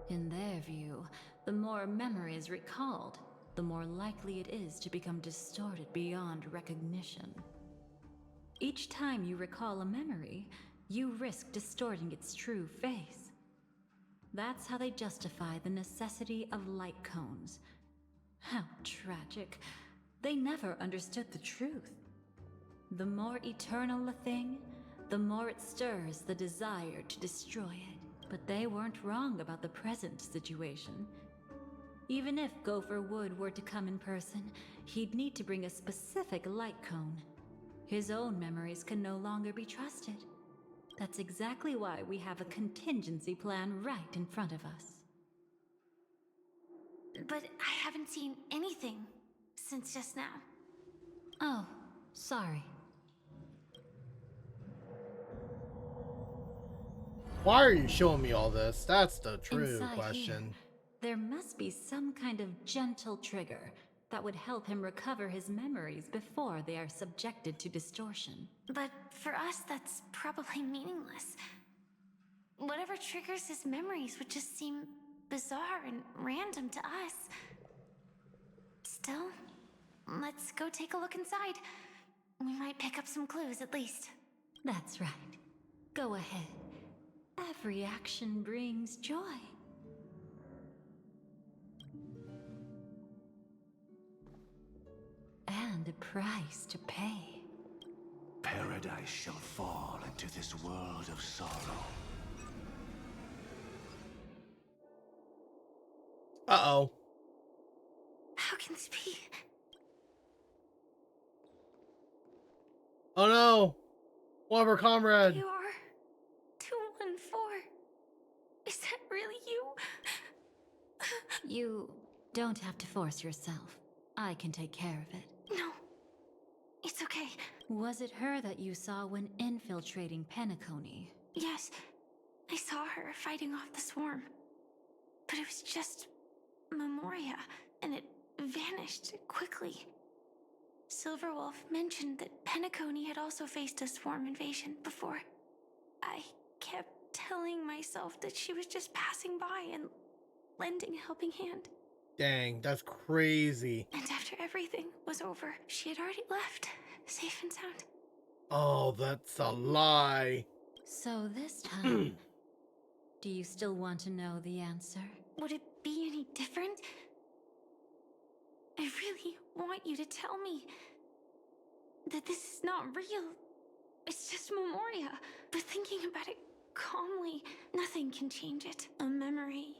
In their view, the more memories recalled, the more likely it is to become distorted beyond recognition. Each time you recall a memory, you risk distorting its true face. That's how they justify the necessity of light cones. How tragic. They never understood the truth. The more eternal a thing, the more it stirs the desire to destroy it. But they weren't wrong about the present situation. Even if Gopher Wood were to come in person, he'd need to bring a specific light cone. His own memories can no longer be trusted. That's exactly why we have a contingency plan right in front of us. But I haven't seen anything since just now. Oh, sorry. Why are you showing me all this? That's the true Inside question. here, there must be some kind of gentle trigger that would help him recover his memories before they are subjected to distortion. But for us, that's probably meaningless. Whatever triggers his memories would just seem bizarre and random to us. Still, let's go take a look inside. We might pick up some clues at least. That's right. Go ahead. Every action brings joy. And a price to pay. Paradise shall fall into this world of sorrow. Uh-oh. How can this be? Oh no! One of our comrade! You are 214. Is that really you? You don't have to force yourself. I can take care of it. No. It's okay. Was it her that you saw when infiltrating Penacony? Yes. I saw her fighting off the swarm. But it was just Memoria, and it vanished quickly. Silverwolf mentioned that Penacony had also faced a swarm invasion before. I kept telling myself that she was just passing by and lending a helping hand. Dang, that's crazy. And after everything was over, she had already left, safe and sound. Oh, that's a lie. So this time, do you still want to know the answer? Would it be any different? I really want you to tell me that this is not real. It's just Memoria. But thinking about it calmly, nothing can change it. A memory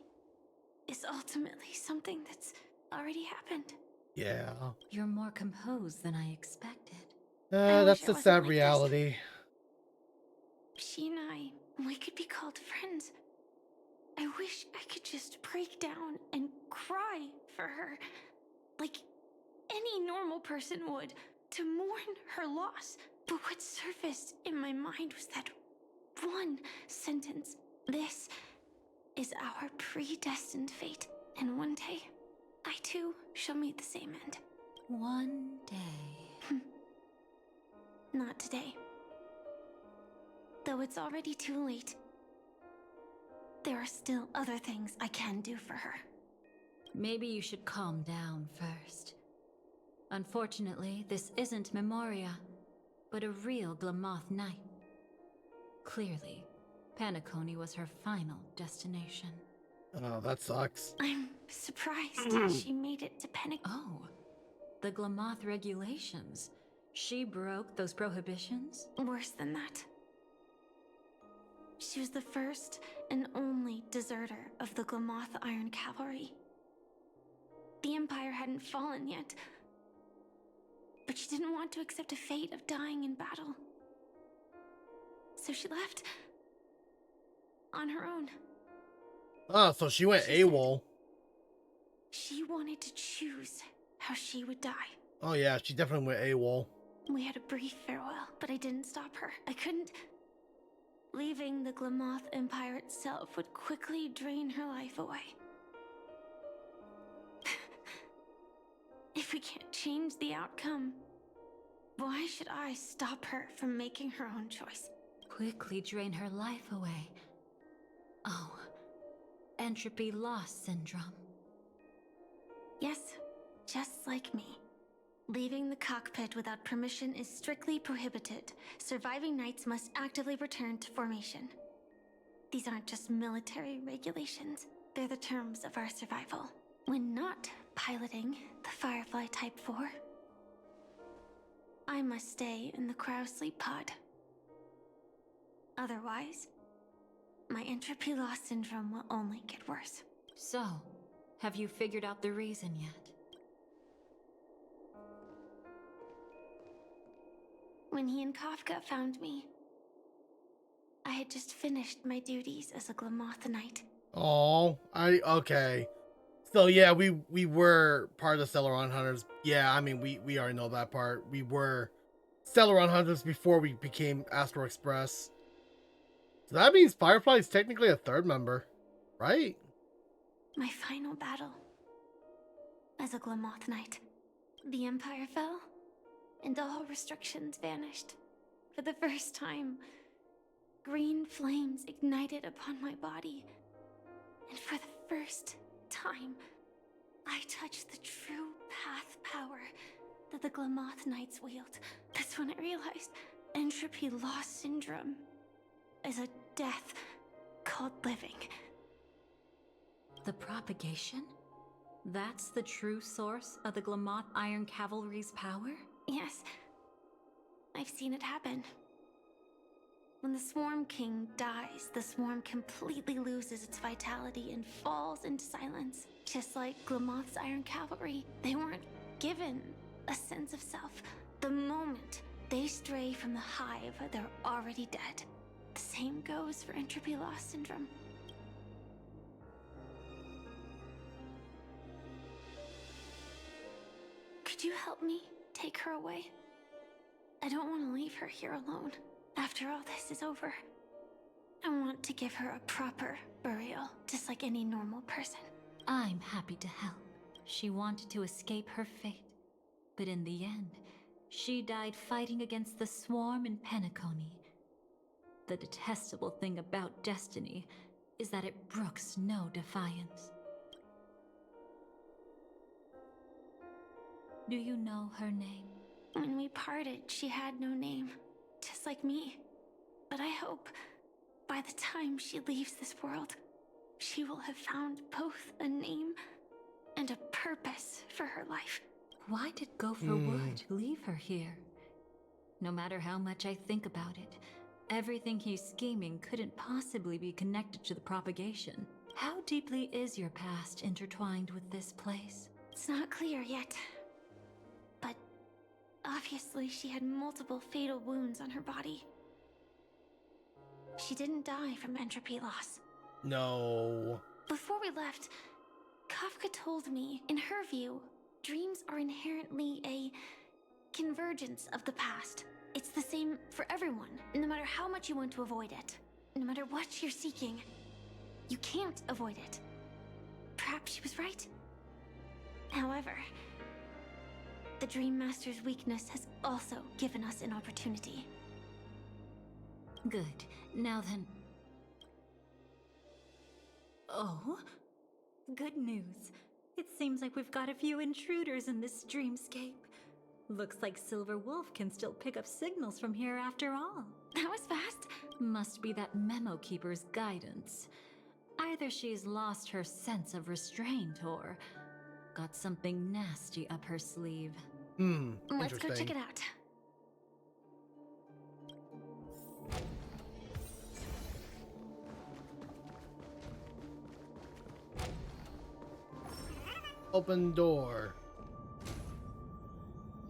is ultimately something that's already happened. Yeah. You're more composed than I expected. That's the sad reality. She and I, we could be called friends. I wish I could just break down and cry for her, like any normal person would, to mourn her loss. But what surfaced in my mind was that one sentence. This is our predestined fate, and one day, I too shall meet the same end. One day. Not today. Though it's already too late. There are still other things I can do for her. Maybe you should calm down first. Unfortunately, this isn't Memoria, but a real Glamoth Knight. Clearly, Penacony was her final destination. Oh, that sucks. I'm surprised she made it to Penacony. Oh, the Glamoth regulations. She broke those prohibitions? Worse than that. She was the first and only deserter of the Glamoth Iron Cavalry. The Empire hadn't fallen yet, but she didn't want to accept a fate of dying in battle. So she left on her own. Oh, so she went AWOL. She wanted to choose how she would die. Oh yeah, she definitely went AWOL. We had a brief farewell, but I didn't stop her. I couldn't. Leaving the Glamoth Empire itself would quickly drain her life away. If we can't change the outcome, why should I stop her from making her own choice? Quickly drain her life away. Oh, entropy loss syndrome. Yes, just like me. Leaving the cockpit without permission is strictly prohibited. Surviving knights must actively return to formation. These aren't just military regulations, they're the terms of our survival. When not piloting the Firefly Type 4, I must stay in the cryo sleep pod. Otherwise, my entropy loss syndrome will only get worse. So, have you figured out the reason yet? When he and Kafka found me, I had just finished my duties as a Glamoth Knight. Oh, okay. So yeah, we were part of the Celeron Hunters. Yeah, I mean we already know that part. We were Celeron Hunters before we became Astro Express. So that means Firefly is technically a third member, right? My final battle as a Glamoth Knight. The Empire fell, and all restrictions vanished. For the first time, green flames ignited upon my body. And for the first time, I touched the true path power that the Glamoth Knights wield. That's when I realized entropy loss syndrome is a death called living. The propagation? That's the true source of the Glamoth Iron Cavalry's power? Yes, I've seen it happen. When the Swarm King dies, the Swarm completely loses its vitality and falls into silence. Just like Glamoth's Iron Cavalry, they weren't given a sense of self. The moment they stray from the hive, they're already dead. The same goes for entropy loss syndrome. Could you help me take her away? I don't want to leave her here alone. After all this is over, I want to give her a proper burial, just like any normal person. I'm happy to help. She wanted to escape her fate, but in the end, she died fighting against the Swarm in Penacony. The detestable thing about destiny is that it brooks no defiance. Do you know her name? When we parted, she had no name, just like me. But I hope by the time she leaves this world, she will have found both a name and a purpose for her life. Why did Gopher Wood leave her here? No matter how much I think about it, everything he's scheming couldn't possibly be connected to the propagation. How deeply is your past intertwined with this place? It's not clear yet. But obviously she had multiple fatal wounds on her body. She didn't die from entropy loss. No. Before we left, Kafka told me, in her view, dreams are inherently a convergence of the past. It's the same for everyone, no matter how much you want to avoid it. No matter what you're seeking, you can't avoid it. Perhaps she was right. However, the Dream Master's weakness has also given us an opportunity. Good. Now then... Oh? Good news. It seems like we've got a few intruders in this dreamscape. Looks like Silver Wolf can still pick up signals from here after all. That was fast. Must be that Memo Keeper's guidance. Either she's lost her sense of restraint or got something nasty up her sleeve. Let's go check it out. Open door.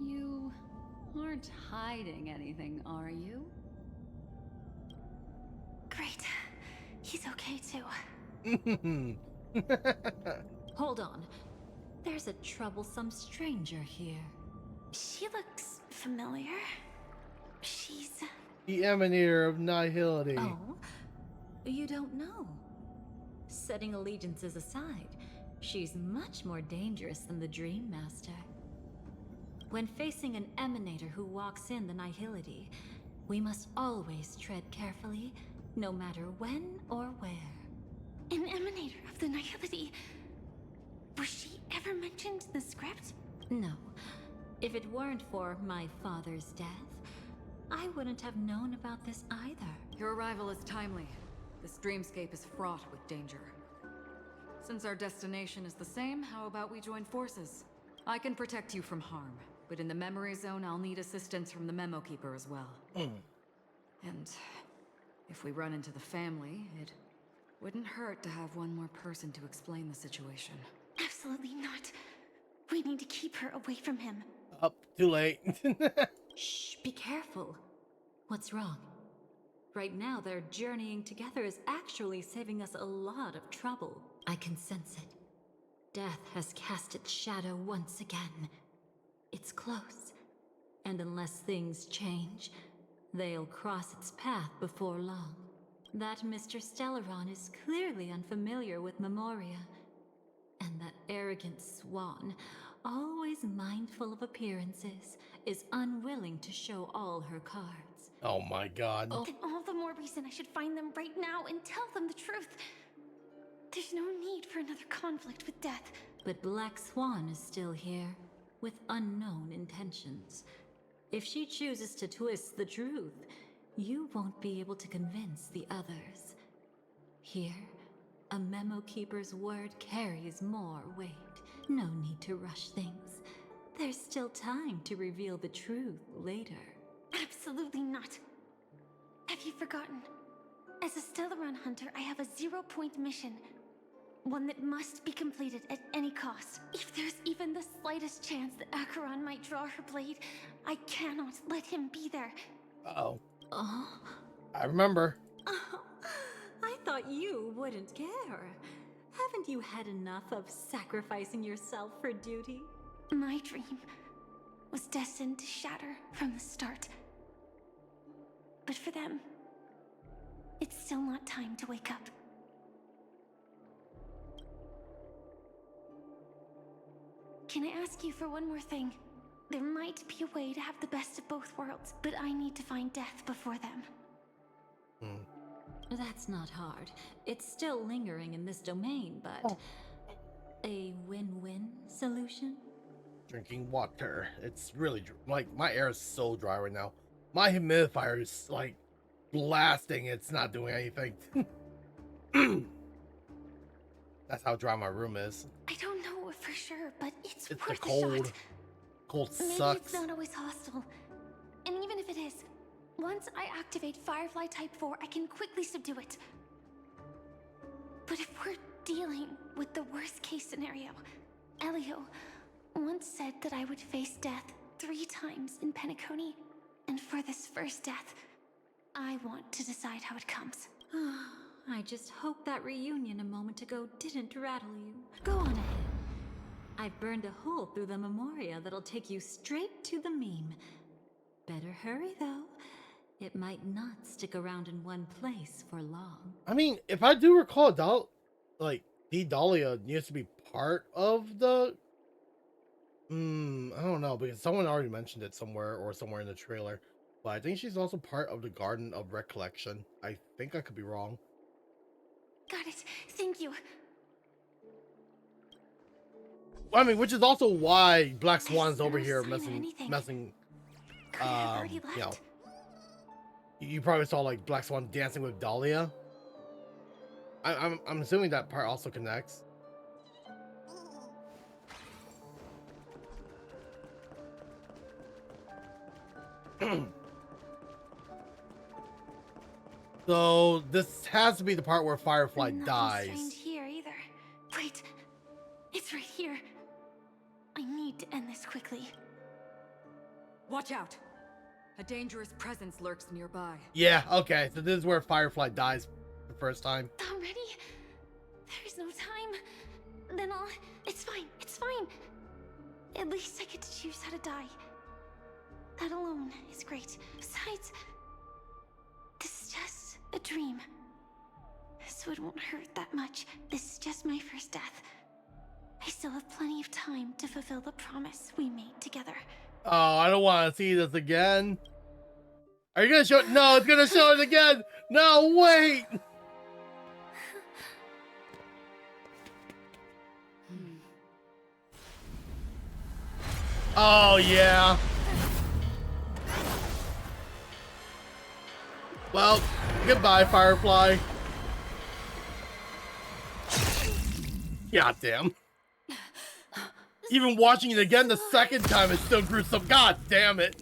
You aren't hiding anything, are you? Great. He's okay too. Hold on. There's a troublesome stranger here. She looks familiar. She's... The emanator of nihility. Oh? You don't know? Setting allegiances aside, she's much more dangerous than the Dream Master. When facing an emanator who walks in the nihility, we must always tread carefully, no matter when or where. An emanator of the nihility? Was she ever mentioned in the script? No. If it weren't for my father's death, I wouldn't have known about this either. Your arrival is timely. This dreamscape is fraught with danger. Since our destination is the same, how about we join forces? I can protect you from harm, but in the memory zone, I'll need assistance from the Memo Keeper as well. And if we run into the family, it wouldn't hurt to have one more person to explain the situation. Absolutely not. We need to keep her away from him. Up, too late. Shh, be careful. What's wrong? Right now, their journeying together is actually saving us a lot of trouble. I can sense it. Death has cast its shadow once again. It's close. And unless things change, they'll cross its path before long. That Mr. Stellaron is clearly unfamiliar with Memoria. And that arrogant swan, always mindful of appearances, is unwilling to show all her cards. Oh my god. Then all the more reason I should find them right now and tell them the truth. There's no need for another conflict with death. But Black Swan is still here, with unknown intentions. If she chooses to twist the truth, you won't be able to convince the others. Here, a Memo Keeper's word carries more weight. No need to rush things. There's still time to reveal the truth later. Absolutely not. Have you forgotten? As a Stellaron hunter, I have a 0-point mission. One that must be completed at any cost. If there's even the slightest chance that Acheron might draw her blade, I cannot let him be there. Uh-oh. Oh? I remember. Oh, I thought you wouldn't care. Haven't you had enough of sacrificing yourself for duty? My dream was destined to shatter from the start. But for them, it's still not time to wake up. Can I ask you for one more thing? There might be a way to have the best of both worlds, but I need to find death before them. That's not hard. It's still lingering in this domain, but... a win-win solution? Drinking water. It's really like my air is so dry right now. My humidifier is like blasting. It's not doing anything. That's how dry my room is. I don't know for sure, but it's the worth cold. a shot. Cold Maybe sucks. it's not always hostile. And even if it is, once I activate Firefly Type 4, I can quickly subdue it. But if we're dealing with the worst case scenario, Elio once said that I would face death 3 times in Penacony. And for this first death, I want to decide how it comes. I just hope that reunion a moment ago didn't rattle you. Go on ahead. I've burned a hole through the Memoria that'll take you straight to the meme. Better hurry, though. It might not stick around in one place for long. I mean, if I do recall, Dahlia used to be part of the... I don't know, because someone already mentioned it somewhere in the trailer. But I think she's also part of the Garden of Recollection. I think I could be wrong. Got it. Thank you. I mean, which is also why Black Swan's over here sign of messing, Could have already you know, left. you probably saw like Black Swan dancing with Dahlia. I'm assuming that part also connects. So this has to be the part where Firefly Nothing dies. strange here either. Wait, it's right here. I need to end this quickly. Watch out! A dangerous presence lurks nearby. Yeah, okay, so this is where Firefly dies the first time. Already? There's no time. Then it's fine. It's fine. At least I get to choose how to die. That alone is great. Besides, this is just a dream. So it won't hurt that much. This is just my first death. I still have plenty of time to fulfill the promise we made together. Oh, I don't want to see this again. Are you gonna show it? No, it's gonna show it again. No, wait. Oh, yeah. Well, goodbye, Firefly. God damn. Even watching it again the second time is still gruesome. God damn it.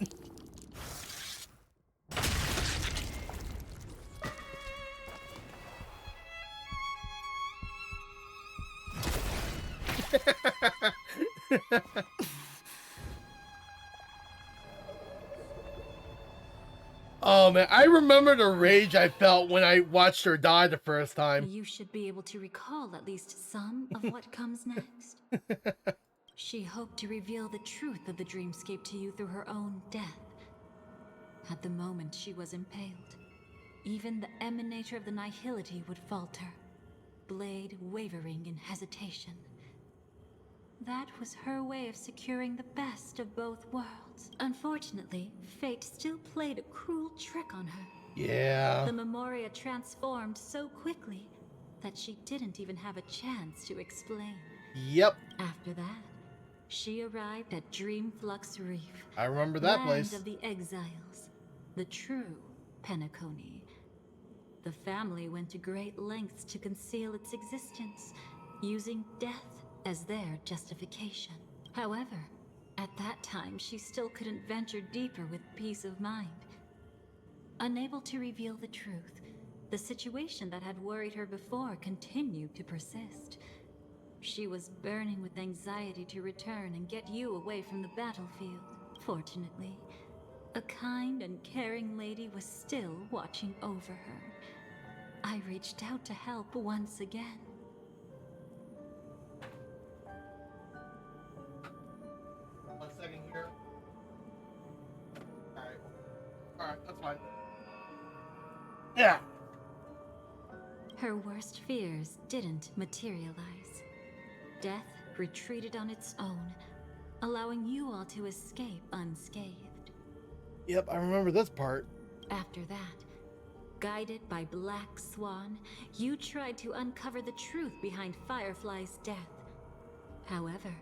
Oh man, I remember the rage I felt when I watched her die the first time. You should be able to recall at least some of what comes next. She hoped to reveal the truth of the dreamscape to you through her own death. At the moment she was impaled, even the emanator of the nihility would falter, blade wavering in hesitation. That was her way of securing the best of both worlds. Unfortunately, fate still played a cruel trick on her. Yeah. The Memoria transformed so quickly that she didn't even have a chance to explain. Yep. After that, she arrived at Dreamflux Reef. I remember that place. Land of the Exiles, the true Penacony. The family went to great lengths to conceal its existence, using death as their justification. However, at that time, she still couldn't venture deeper with peace of mind. Unable to reveal the truth, the situation that had worried her before continued to persist. She was burning with anxiety to return and get you away from the battlefield. Fortunately, a kind and caring lady was still watching over her. I reached out to help once again. One second here. Alright, that's fine. Yeah. Her worst fears didn't materialize. Death retreated on its own, allowing you all to escape unscathed. Yep, I remember this part. After that, guided by Black Swan, you tried to uncover the truth behind Firefly's death. However,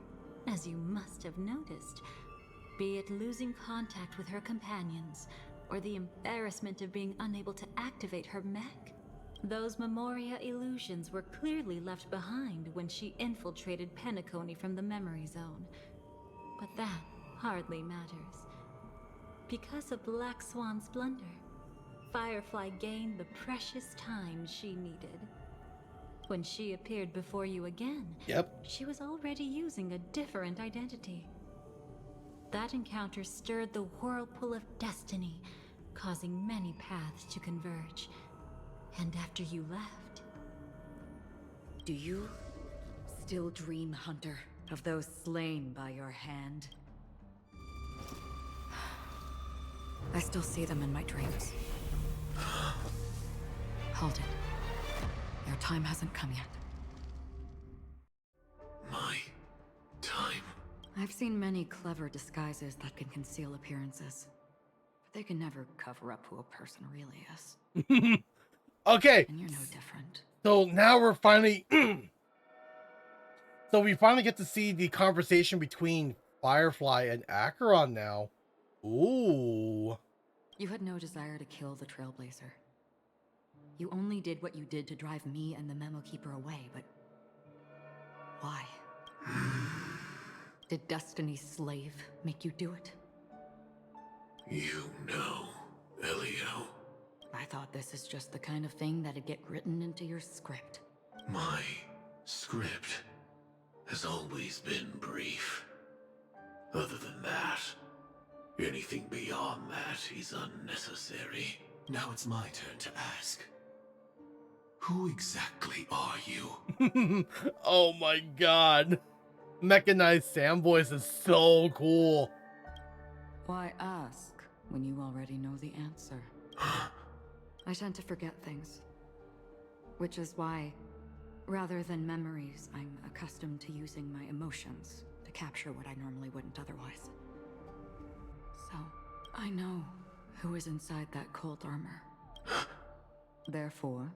as you must have noticed, be it losing contact with her companions, or the embarrassment of being unable to activate her mech, those Memoria illusions were clearly left behind when she infiltrated Penacony from the memory zone. But that hardly matters. Because of Black Swan's blunder, Firefly gained the precious time she needed. When she appeared before you again, she was already using a different identity. That encounter stirred the whirlpool of destiny, causing many paths to converge. And after you left... Do you still dream, Hunter, of those slain by your hand? I still see them in my dreams. Hold it. Your time hasn't come yet. My time? I've seen many clever disguises that can conceal appearances. But they can never cover up who a person really is. Okay. And you're no different. So now we're finally... So we finally get to see the conversation between Firefly and Acheron now. Ooh. You had no desire to kill the Trailblazer. You only did what you did to drive me and the Memo Keeper away, but... why? Did Destiny's slave make you do it? You know, Elio. I thought this is just the kind of thing that'd get written into your script. My script has always been brief. Other than that, anything beyond that is unnecessary. Now it's my turn to ask. Who exactly are you? Oh my god. Mechanized Sam voice is so cool. Why ask when you already know the answer? I tend to forget things. Which is why, rather than memories, I'm accustomed to using my emotions to capture what I normally wouldn't otherwise. So, I know who is inside that cold armor. Therefore,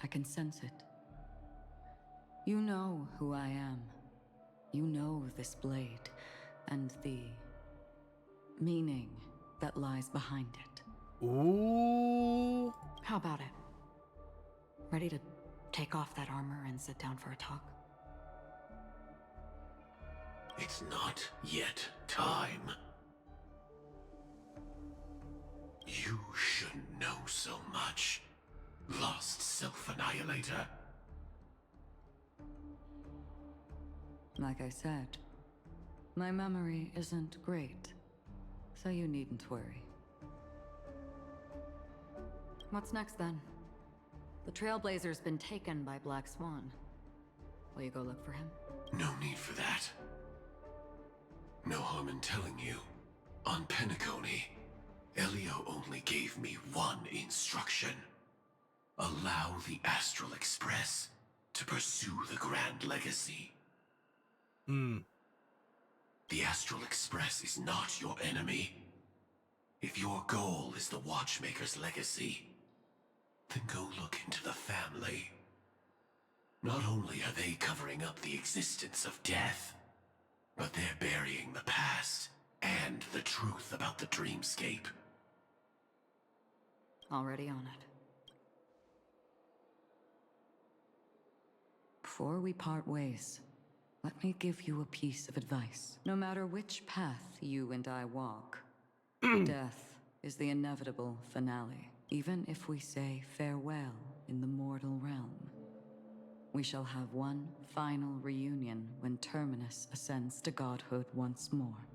I can sense it. You know who I am. You know this blade, and the meaning that lies behind it. Ooh. How about it? Ready to take off that armor and sit down for a talk? It's not yet time. You shouldn't know so much, lost self-annihilator. Like I said, my memory isn't great, so you needn't worry. What's next then? The Trailblazer's been taken by Black Swan. Will you go look for him? No need for that. No harm in telling you. On Penacony, Elio only gave me one instruction. Allow the Astral Express to pursue the Grand Legacy. The Astral Express is not your enemy. If your goal is the Watchmaker's legacy, then go look into the family. Not only are they covering up the existence of death, but they're burying the past and the truth about the dreamscape. Already on it. Before we part ways, let me give you a piece of advice. No matter which path you and I walk, death is the inevitable finale. Even if we say farewell in the mortal realm, we shall have one final reunion when Terminus ascends to godhood once more.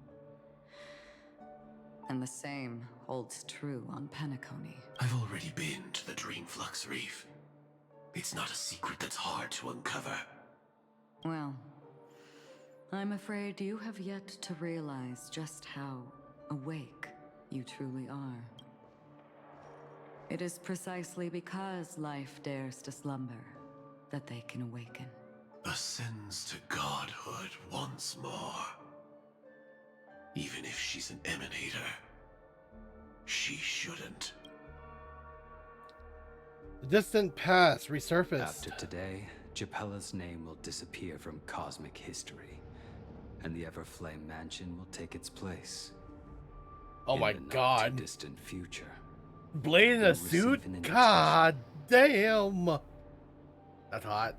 And the same holds true on Penacony. I've already been to the Dreamflux Reef. It's not a secret that's hard to uncover. Well, I'm afraid you have yet to realize just how awake you truly are. It is precisely because life dares to slumber that they can awaken. Ascends to godhood once more. Even if she's an emanator, she shouldn't. The distant past resurfaced. After today, Japella's name will disappear from cosmic history, and the Everflame Mansion will take its place. Oh my god. Distant future. Blade in a suit? God damn. That's hot.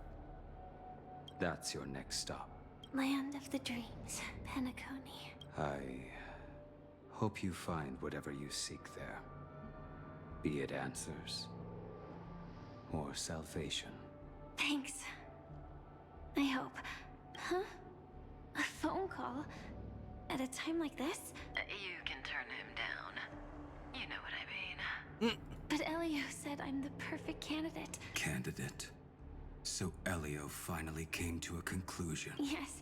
That's your next stop. Land of the Dreams, Penacony. I hope you find whatever you seek there. Be it answers or salvation. Thanks. I hope. Huh? A phone call? At a time like this? You can turn him down. You know what I mean. But Elio said I'm the perfect candidate. Candidate? So Elio finally came to a conclusion. Yes.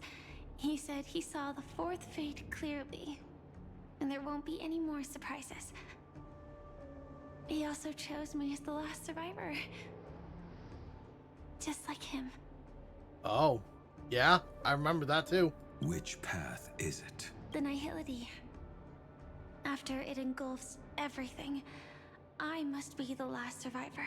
He said he saw the fourth fate clearly. And there won't be any more surprises. He also chose me as the last survivor. Just like him. Oh. Yeah, I remember that too. Which path is it? The Nihility. After it engulfs everything, I must be the last survivor.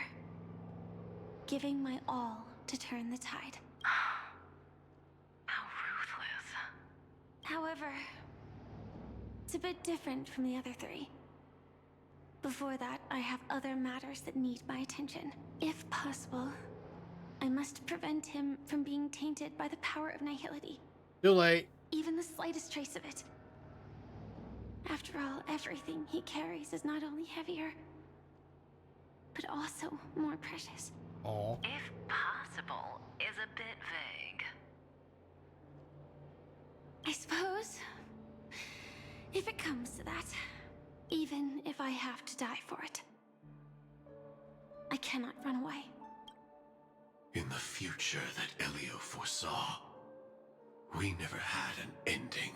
Giving my all to turn the tide. How ruthless. However, it's a bit different from the other three. Before that, I have other matters that need my attention. If possible, I must prevent him from being tainted by the power of Nihility. Too late. Even the slightest trace of it. After all, everything he carries is not only heavier, but also more precious. Oh. If possible is a bit vague. I suppose, if it comes to that, even if I have to die for it, I cannot run away. In the future that Elio foresaw, We never had an ending.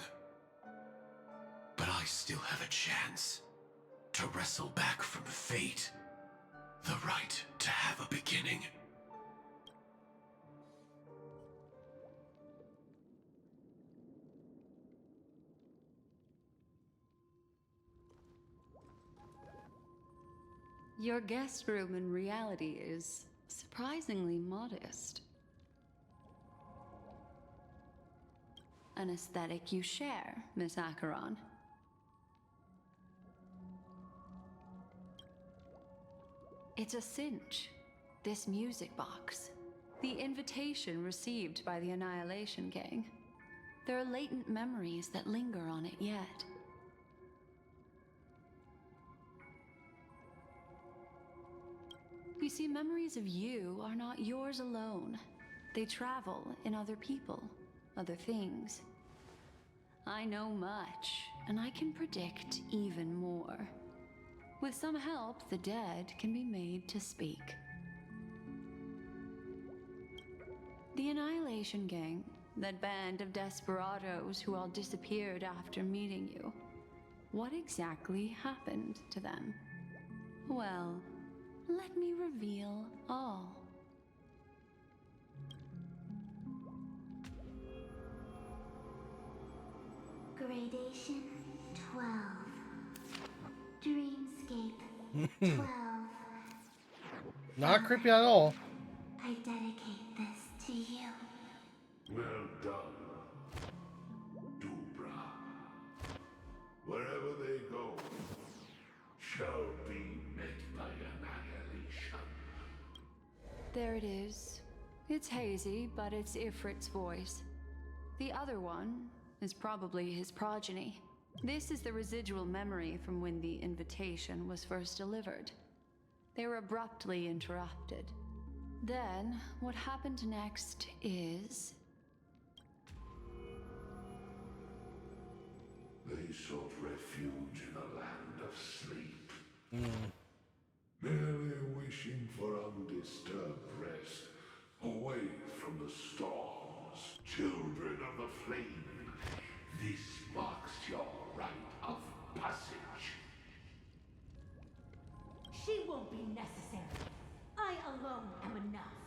But I still have a chance to wrestle back from fate the right to have a beginning. Your guest room in reality is surprisingly modest. An aesthetic you share, Miss Acheron. It's a cinch, this music box. The invitation received by the Annihilation Gang. There are latent memories that linger on it yet. You see, memories of you are not yours alone. They travel in other people, other things. I know much, and I can predict even more. With some help, the dead can be made to speak. The Annihilation Gang, that band of desperados who all disappeared after meeting you. What exactly happened to them? Well, let me reveal all. Gradation 12. Dreamscape 12. Not creepy at all. I dedicate this to you. Well done, Dubra. Wherever they go, shall be met by annihilation. There it is. It's hazy, but it's Ifrit's voice. The other one is probably his progeny. This is the residual memory from when the invitation was first delivered. They were abruptly interrupted. Then, what happened next is... They sought refuge in a land of sleep. Merely wishing for undisturbed rest, away from the storms. Children of the flame, this marks your rite of passage. She won't be necessary. I alone am enough.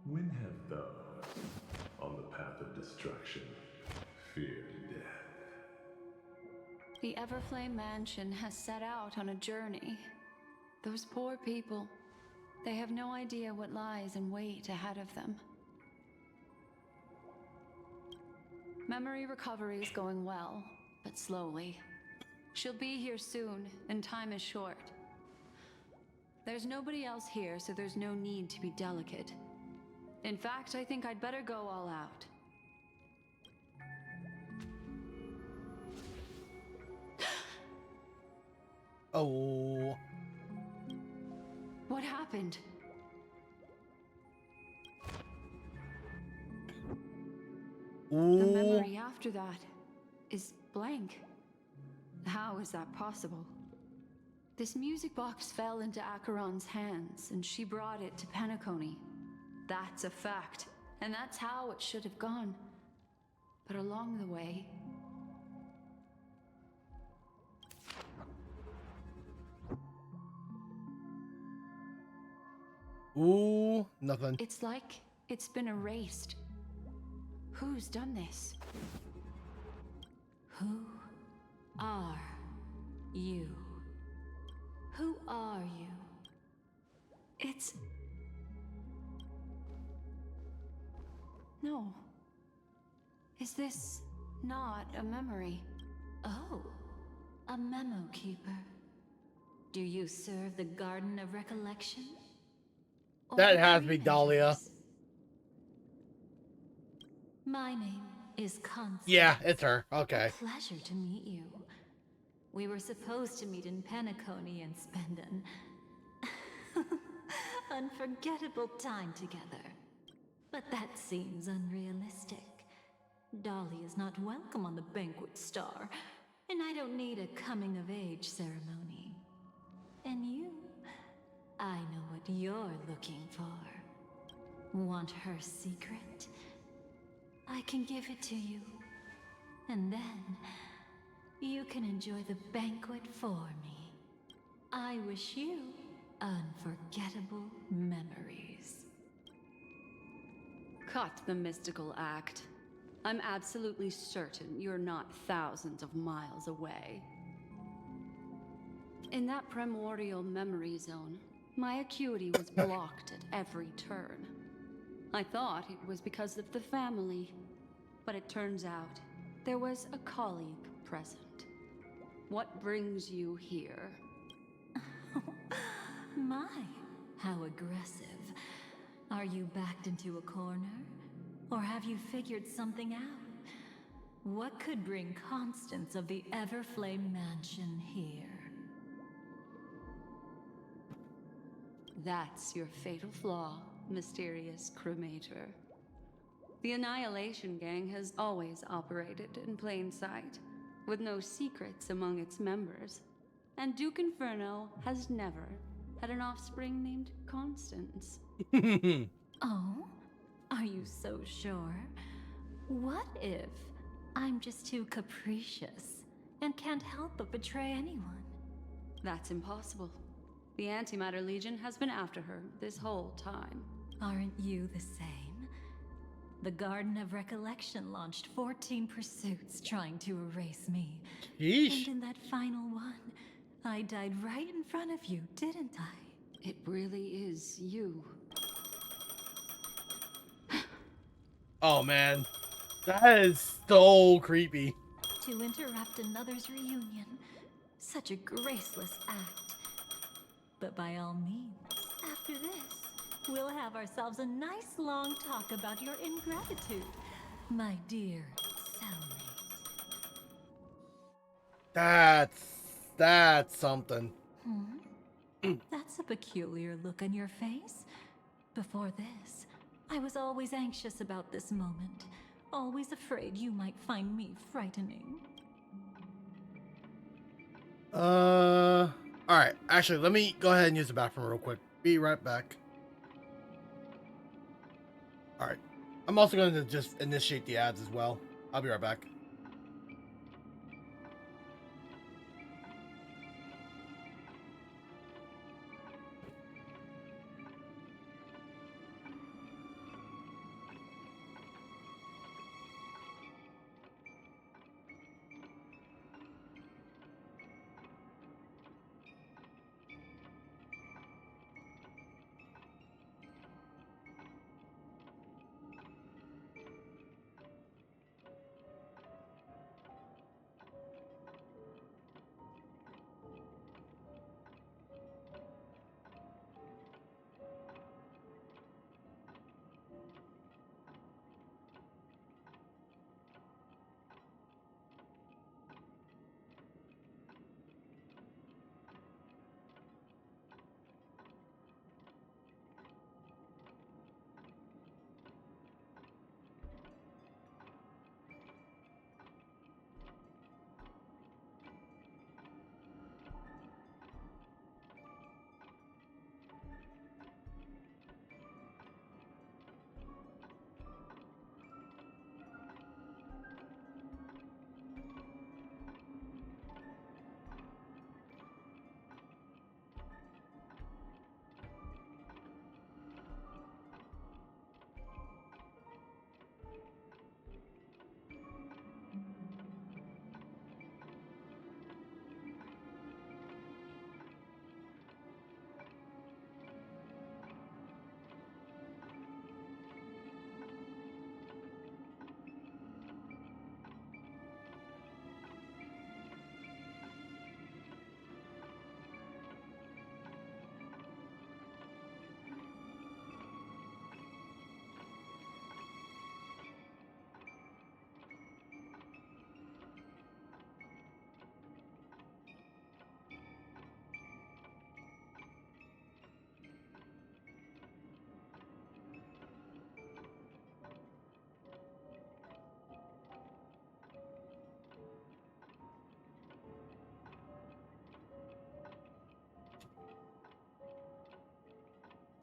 When have those on the path of destruction feared death? The Everflame Mansion has set out on a journey. Those poor people, they have no idea what lies in wait ahead of them. Memory recovery is going well, but slowly. She'll be here soon, and time is short. There's nobody else here, so there's no need to be delicate. In fact, I think I'd better go all out. Oh. What happened? Ooh. The memory after that is blank. How is that possible? This music box fell into Acheron's hands, and she brought it to Penacony. That's a fact, and that's how it should have gone. But along the way... Ooh, nothing. It's like it's been erased. Who's done this? Who are you? Who are you? It's... No. Is this not a memory? Oh, a memo keeper. Do you serve the Garden of Recollection? That has to be Dahlia. My name is Constance. Yeah, it's her. Okay. A pleasure to meet you. We were supposed to meet in Penacony and spend an unforgettable time together. But that seems unrealistic. Dolly is not welcome on the Banquet Star, and I don't need a coming-of-age ceremony. And you? I know what you're looking for. Want her secret? I can give it to you. And then, you can enjoy the banquet for me. I wish you unforgettable memories. Cut the mystical act. I'm absolutely certain you're not thousands of miles away. In that primordial memory zone, my acuity was blocked at every turn. I thought it was because of the family, but it turns out there was a colleague present. What brings you here? My, how aggressive. Are you backed into a corner? Or have you figured something out? What could bring Constance of the Everflame Mansion here? That's your fatal flaw, mysterious cremator. The Annihilation Gang has always operated in plain sight, with no secrets among its members. And Duke Inferno has never had an offspring named Constance. Oh? Are you so sure? What if I'm just too capricious and can't help but betray anyone? That's impossible. The Antimatter Legion has been after her this whole time. Aren't you the same? The Garden of Recollection launched 14 pursuits trying to erase me. Yeesh. And in that final one, I died right in front of you, didn't I? It really is you. Oh man, that is so creepy. To interrupt another's reunion. Such a graceless act. But by all means, after this, we'll have ourselves a nice long talk about your ingratitude, my dear cellmate. That's something. That's a peculiar look on your face. Before this, I was always anxious about this moment, always afraid you might find me frightening. Alright, actually, let me go ahead and use the bathroom real quick. Be right back. Alright. I'm also going to just initiate the ads as well. I'll be right back.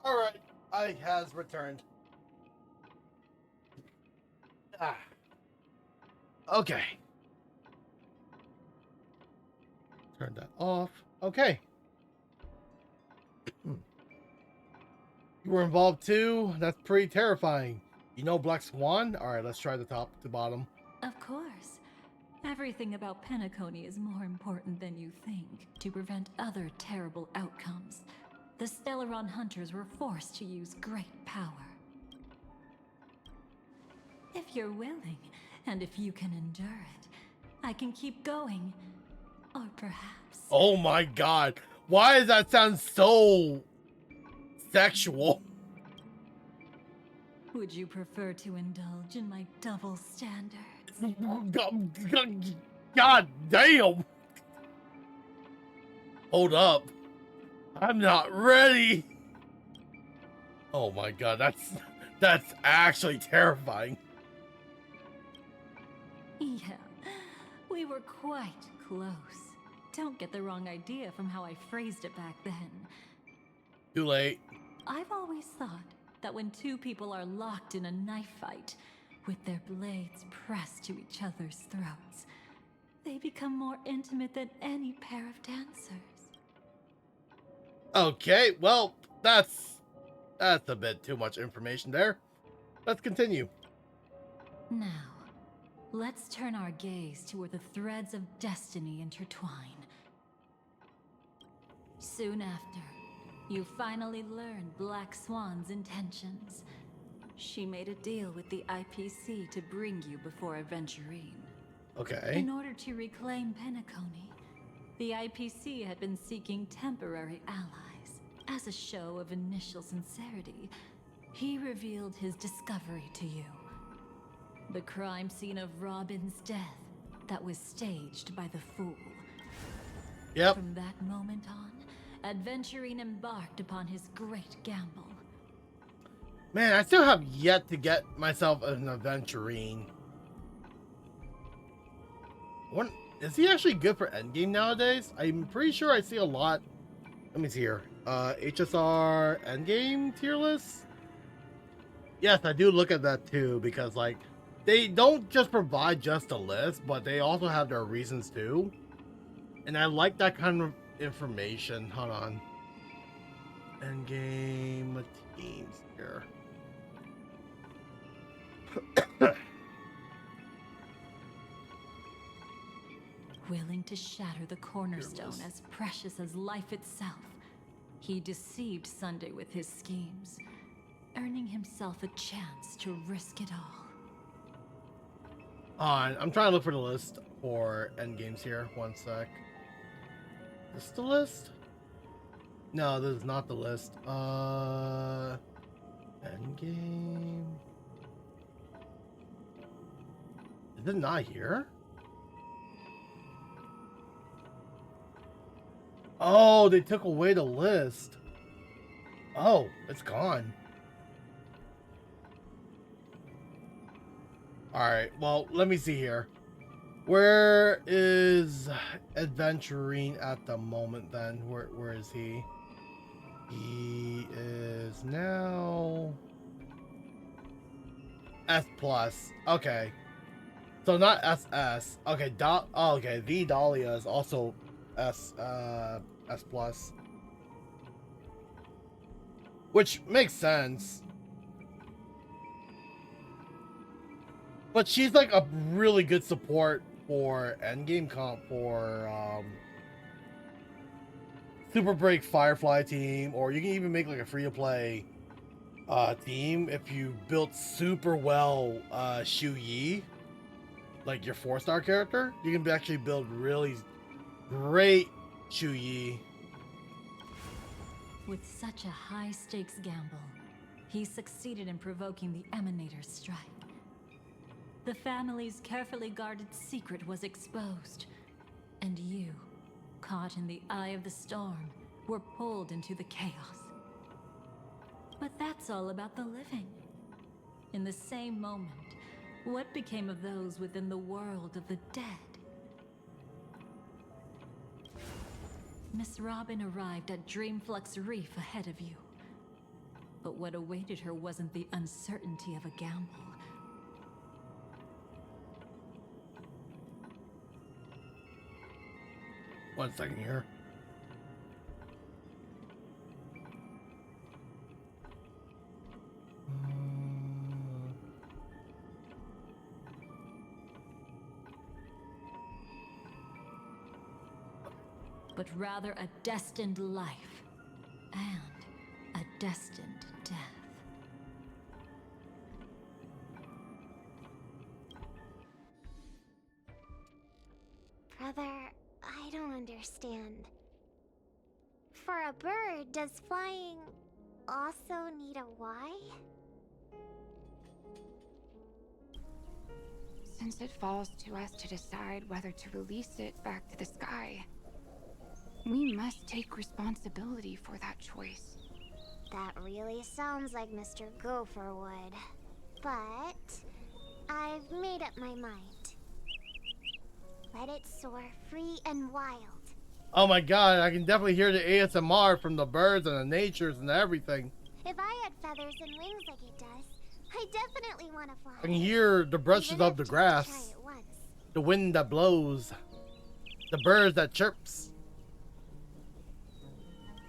Alright, I has returned. Okay. Turn that off. Okay. You were involved too? That's pretty terrifying. You know Black Swan? Alright, let's try the top to bottom. Of course. Everything about Penacony is more important than you think to prevent other terrible outcomes. The Stellaron hunters were forced to use great power. If you're willing, and if you can endure it, I can keep going. Or perhaps... Oh my god. Why does that sound so sexual? Would you prefer to indulge in my double standards? God damn. Hold up. I'm not ready. Oh my god, that's actually terrifying. Yeah, we were quite close. Don't get the wrong idea from how I phrased it back then. Too late. I've always thought that when two people are locked in a knife fight, with their blades pressed to each other's throats, they become more intimate than any pair of dancers. Okay, well, that's a bit too much information there. Let's continue. Now, let's turn our gaze to where the threads of destiny intertwine. Soon after, you finally learn Black Swan's intentions. She made a deal with the IPC to bring you before Aventurine. Okay. In order to reclaim Penacony, the IPC had been seeking temporary allies. As a show of initial sincerity, he revealed his discovery to you. The crime scene of Robin's death that was staged by the Fool. Yep. From that moment on, Aventurine embarked upon his great gamble. Man, I still have yet to get myself an Aventurine. Is he actually good for endgame nowadays? I'm pretty sure I see a lot. Let me see here. HSR endgame tier list? Yes, I do look at that too, because like they don't just provide just a list, but they also have their reasons too. And I like that kind of information. Hold on. Endgame teams here. Willing to shatter the cornerstone as precious as life itself, he deceived Sunday with his schemes, earning himself a chance to risk it all. I'm trying to look for the list for endgames here. One sec. Is this the list? No, this is not the list. Endgame. Is it not here? Oh, they took away the list. Oh, it's gone. Alright, well, let me see here. Where is Aventurine at the moment then? Where is he? He is now S+. Okay. So not SS. Okay, okay, the Dahlia is also S+. Which makes sense. But she's like a really good support for endgame comp for Super Break Firefly team, or you can even make like a free-to-play team if you built super well Shu Yi, like your 4-star character. You can actually build really great Shu Yi. With such a high-stakes gamble, he succeeded in provoking the Emanator's strike. The family's carefully guarded secret was exposed, and you, caught in the eye of the storm, were pulled into the chaos. But that's all about the living. In the same moment, what became of those within the world of the dead? Miss Robin arrived at Dreamflux Reef ahead of you. But what awaited her wasn't the uncertainty of a gamble. One second here. But rather a destined life and a destined death. Brother, I don't understand. For a bird, does flying also need a why? Since it falls to us to decide whether to release it back to the sky, we must take responsibility for that choice. That really sounds like Mr. Gopher would. But I've made up my mind. Let it soar free and wild. Oh my god, I can definitely hear the ASMR from the birds and the natures and everything. If I had feathers and wings like it does, I definitely want to fly. I can hear the brushes Even of if the just to grass, try it once. the wind that blows, the birds that chirps.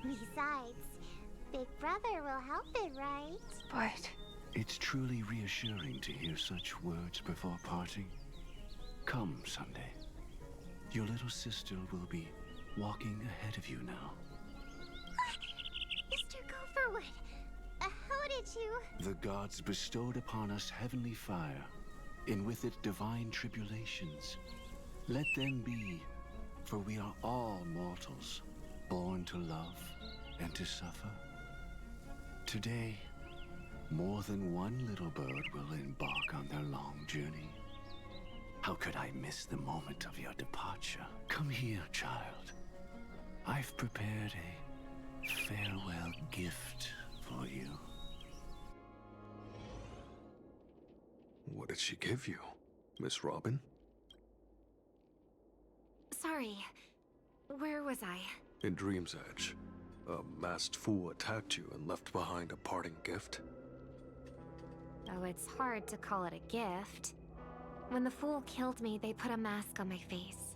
Besides, Big Brother will help it, right? But it's truly reassuring to hear such words before parting. Come, Sunday. Your little sister will be walking ahead of you now. Mr. Gopherwood, how did you... The gods bestowed upon us heavenly fire, and with it divine tribulations. Let them be, for we are all mortals, born to love and to suffer. Today, more than one little bird will embark on their long journey. How could I miss the moment of your departure? Come here, child. I've prepared a farewell gift for you. What did she give you, Miss Robin? sorry, where was I? In Dream's Edge, a masked fool attacked you and left behind a parting gift. Oh, it's hard to call it a gift. When the fool killed me, they put a mask on my face.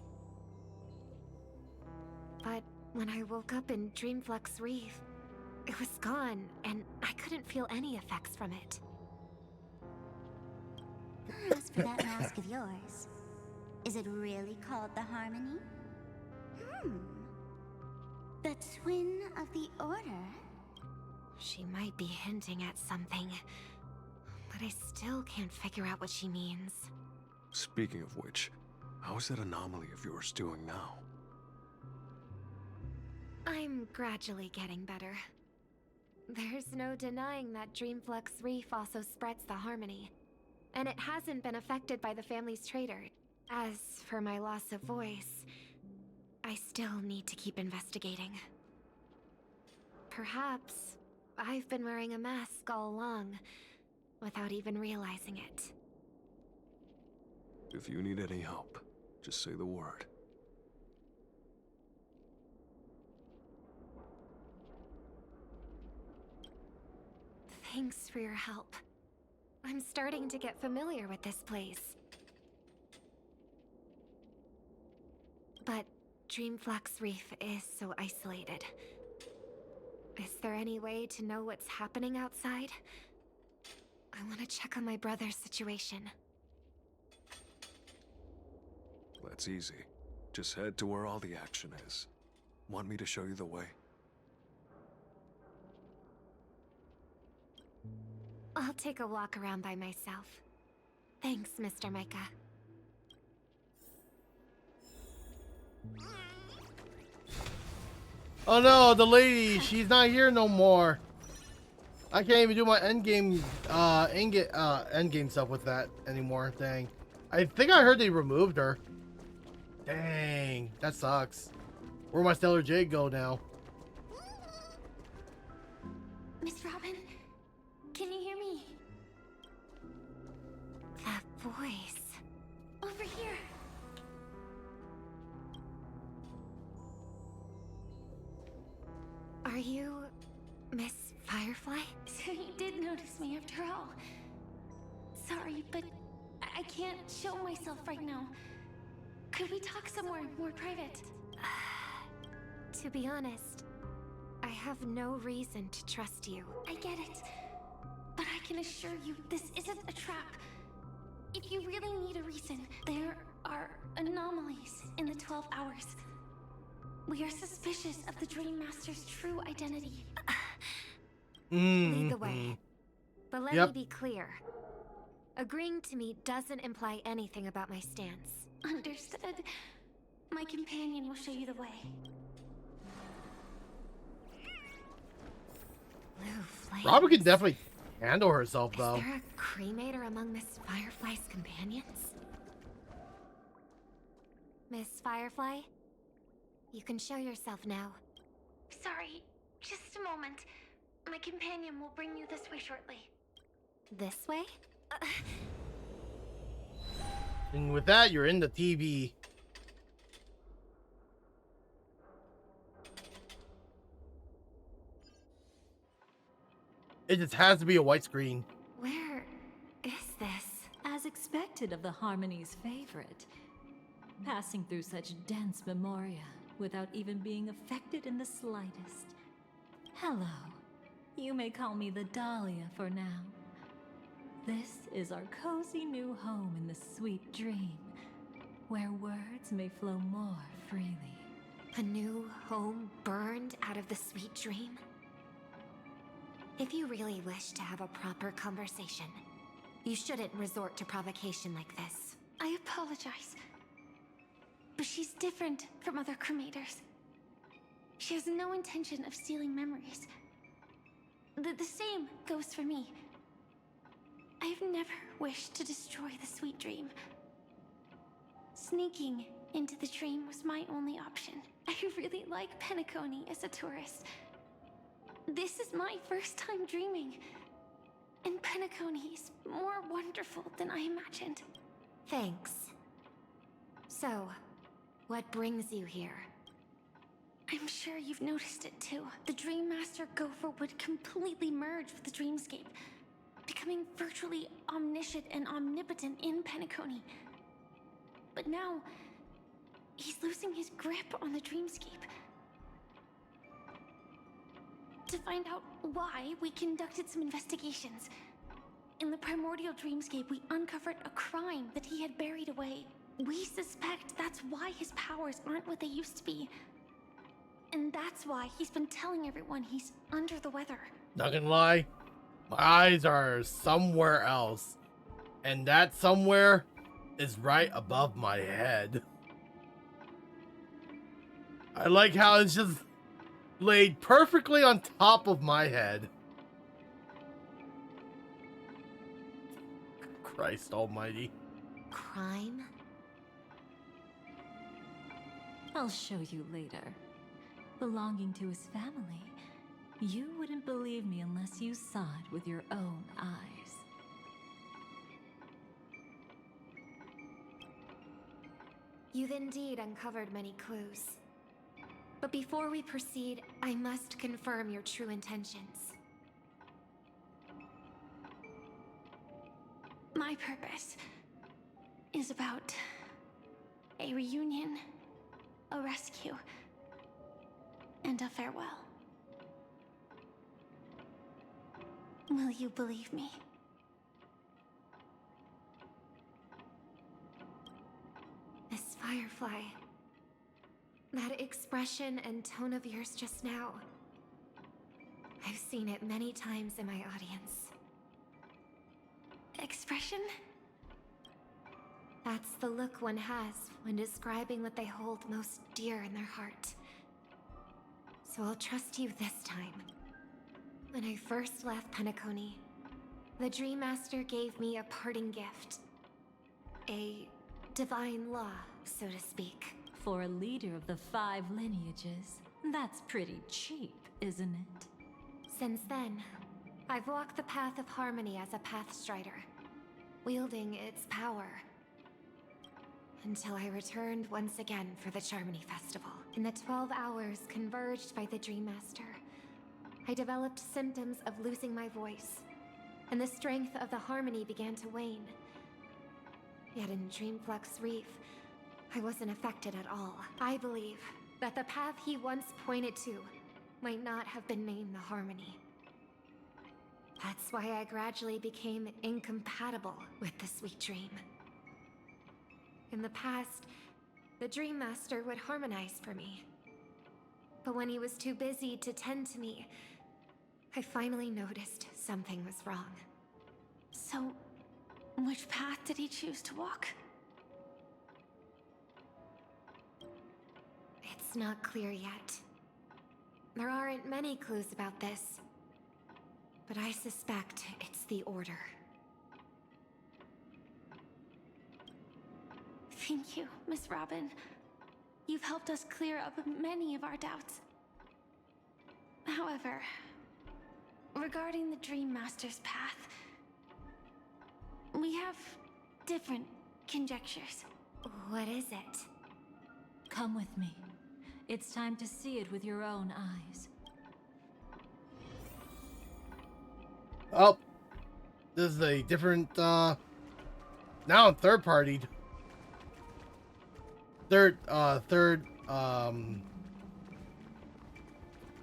But when I woke up in Dreamflux Reef, it was gone, and I couldn't feel any effects from it. As for that mask of yours, is it really called the Harmony? The Twin of the Order? She might be hinting at something, but I still can't figure out what she means. Speaking of which, how is that anomaly of yours doing now? I'm gradually getting better. There's no denying that Dreamflux Reef also spreads the Harmony, and it hasn't been affected by the family's traitor. As for my loss of voice, I still need to keep investigating. Perhaps I've been wearing a mask all along, without even realizing it. If you need any help, just say the word. Thanks for your help. I'm starting to get familiar with this place. But Dreamflux Reef is so isolated. Is there any way to know what's happening outside? I want to check on my brother's situation. That's easy. Just head to where all the action is. Want me to show you the way? I'll take a walk around by myself. Thanks, Mr. Micah. Oh no, the lady, she's not here no more. I can't even do my endgame stuff with that anymore. Dang. I think I heard they removed her. Dang, that sucks. Where'd my Stellar Jade go now? Miss Robin, can you hear me? That voice. Over here. Are you Miss Firefly? So you did notice me after all. Sorry, but I can't show myself right now. Could we talk somewhere more private? To be honest, I have no reason to trust you. I get it. But I can assure you this isn't a trap. If you really need a reason, there are anomalies in the 12 hours. We are suspicious of the Dream Master's true identity. Lead the way. But let Yep. me be clear. Agreeing to me doesn't imply anything about my stance. Understood. My companion will show you the way. Blue flames. Robin can definitely handle herself, Is though. there a cremator among Miss Firefly's companions? Miss Firefly? You can show yourself now. Sorry, just a moment. My companion will bring you this way shortly. This way? And with that, you're in the TV. It just has to be a white screen. Where is this? As expected of the Harmony's favorite. Passing through such dense memoria without even being affected in the slightest. Hello. You may call me the Dahlia for now. This is our cozy new home in the sweet dream, where words may flow more freely. A new home burned out of the sweet dream? If you really wish to have a proper conversation, you shouldn't resort to provocation like this. I apologize. But she's different from other cremators. She has no intention of stealing memories. The same goes for me. I've never wished to destroy the sweet dream. Sneaking into the dream was my only option. I really like Penacony as a tourist. This is my first time dreaming. And Penacony is more wonderful than I imagined. Thanks. So, what brings you here? I'm sure you've noticed it too. The Dream Master Gopher would completely merge with the dreamscape, becoming virtually omniscient and omnipotent in Penacony. But now, he's losing his grip on the dreamscape. To find out why, we conducted some investigations. In the primordial dreamscape, we uncovered a crime that he had buried away. We suspect that's why his powers aren't what they used to be. And that's why he's been telling everyone he's under the weather. Not gonna lie, my eyes are somewhere else. And that somewhere is right above my head. I like how it's just laid perfectly on top of my head. Christ almighty. Crime? I'll show you later. Belonging to his family, you wouldn't believe me unless you saw it with your own eyes. You've indeed uncovered many clues. But before we proceed, I must confirm your true intentions. My purpose is about a reunion, a rescue, and a farewell. Will you believe me? Miss Firefly, that expression and tone of yours just now, I've seen it many times in my audience. Expression? That's the look one has when describing what they hold most dear in their heart. So I'll trust you this time. When I first left Penacony, the Dream Master gave me a parting gift. A divine law, so to speak. For a leader of the 5 lineages, that's pretty cheap, isn't it? Since then, I've walked the path of harmony as a Pathstrider, wielding its power. Until I returned once again for the Charmony Festival. In the 12 hours converged by the Dream Master, I developed symptoms of losing my voice, and the strength of the harmony began to wane. Yet in Dreamflux Reef, I wasn't affected at all. I believe that the path he once pointed to might not have been named the Harmony. That's why I gradually became incompatible with the sweet dream. In the past, the Dream Master would harmonize for me. But when he was too busy to tend to me, I finally noticed something was wrong. So, which path did he choose to walk? It's not clear yet. There aren't many clues about this, but I suspect it's the Order. Thank you, Miss Robin. You've helped us clear up many of our doubts. However, regarding the Dream Master's path, we have different conjectures. What is it? Come with me. It's time to see it with your own eyes. Oh, this is a different, now I'm third-partied.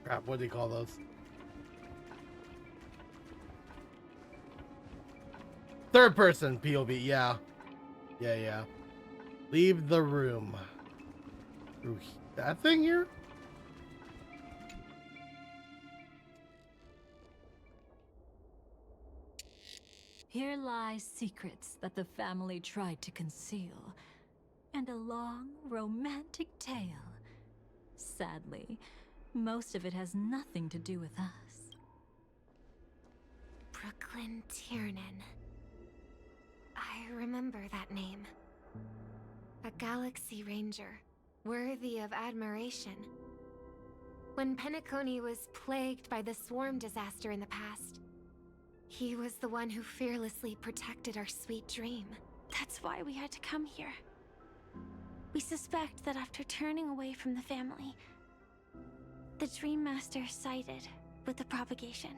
Crap, what do you call those? Third person POV, yeah. Yeah. Leave the room. Through that thing here? Here lies secrets that the family tried to conceal, and a long, romantic tale. Sadly, most of it has nothing to do with us. Brooklyn Tiernan. I remember that name. A Galaxy Ranger, worthy of admiration. When Penacony was plagued by the swarm disaster in the past, he was the one who fearlessly protected our sweet dream. That's why we had to come here. We suspect that after turning away from the family, the Dream Master sided with the propagation.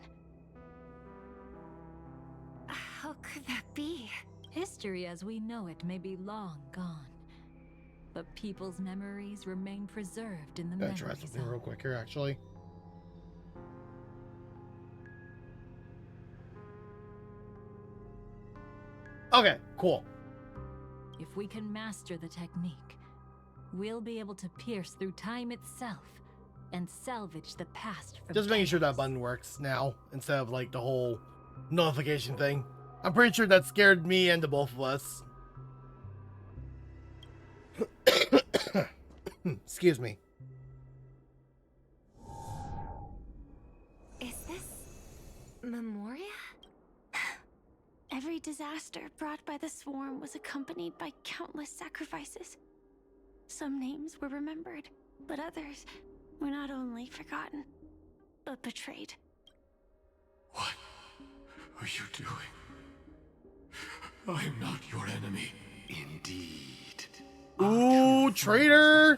How could that be? History as we know it may be long gone, but people's memories remain preserved in the Gotta memory try something zone. real quick here, actually. Okay, cool. If we can master the technique, we'll be able to pierce through time itself and salvage the past from Just making sure that button works now, instead of like the whole notification thing. I'm pretty sure that scared me and the both of us. Excuse me. Is this Memoria? Every disaster brought by the swarm was accompanied by countless sacrifices. Some names were remembered, but others were not only forgotten, but betrayed. What are you doing? I am not your enemy. Indeed. Ooh, traitor!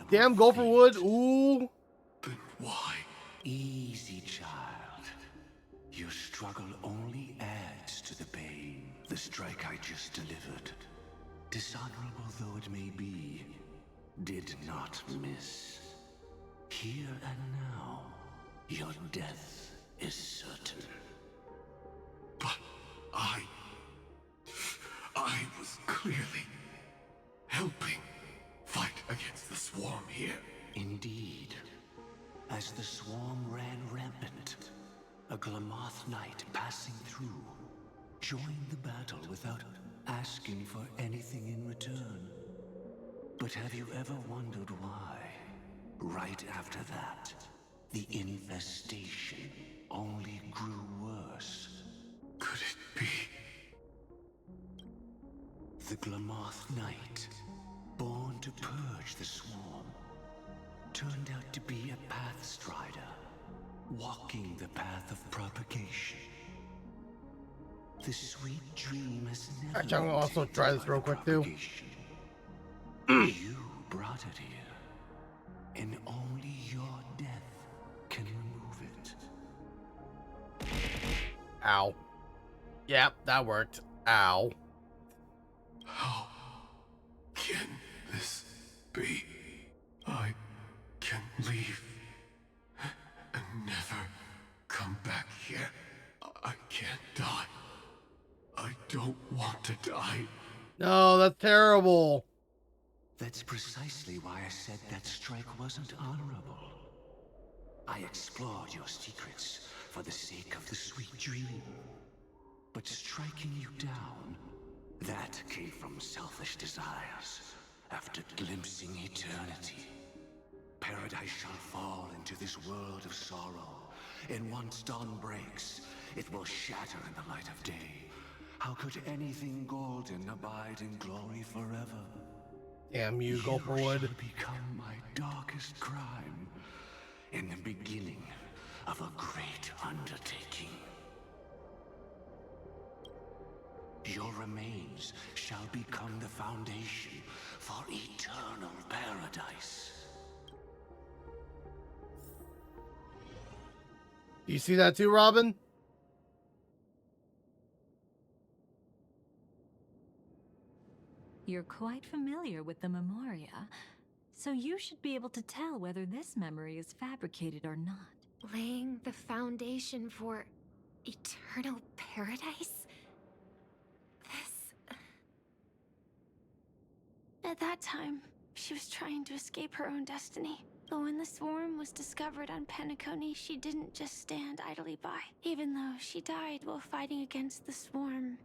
Damn Gopherwood, ooh! Then why? Easy, child. Your struggle only adds to the pain. The strike I just delivered, dishonorable though it may be, did not miss. Here and now, your death is certain. But I was clearly helping fight against the swarm here. Indeed. As the swarm ran rampant, a Glamoth knight passing through joined the battle without asking for anything in return. But have you ever wondered why, right after that, the infestation only grew worse? Could it be? The Glamoth Knight, born to purge the swarm, turned out to be a path strider, walking the path of propagation. The sweet dream has never. Actually, I'm gonna also try this real quick too. You brought it here, and only your death can remove it. Ow. Yep, that worked. Ow. How can this be? I can leave and never come back here. I can't die. I don't want to die. No, that's terrible. That's precisely why I said that strike wasn't honorable. I explored your secrets for the sake of the sweet dream. But striking you down, that came from selfish desires. After glimpsing eternity, paradise shall fall into this world of sorrow. And once dawn breaks, it will shatter in the light of day. How could anything golden abide in glory forever? Damn you, go forward. You shall become my darkest crime, in the beginning of a great undertaking. Your remains shall become the foundation for eternal paradise. Do you see that too, Robin? You're quite familiar with the Memoria, so you should be able to tell whether this memory is fabricated or not. Laying the foundation for eternal paradise? At that time, she was trying to escape her own destiny. But when the swarm was discovered on Penacony, she didn't just stand idly by. Even though she died while fighting against the swarm,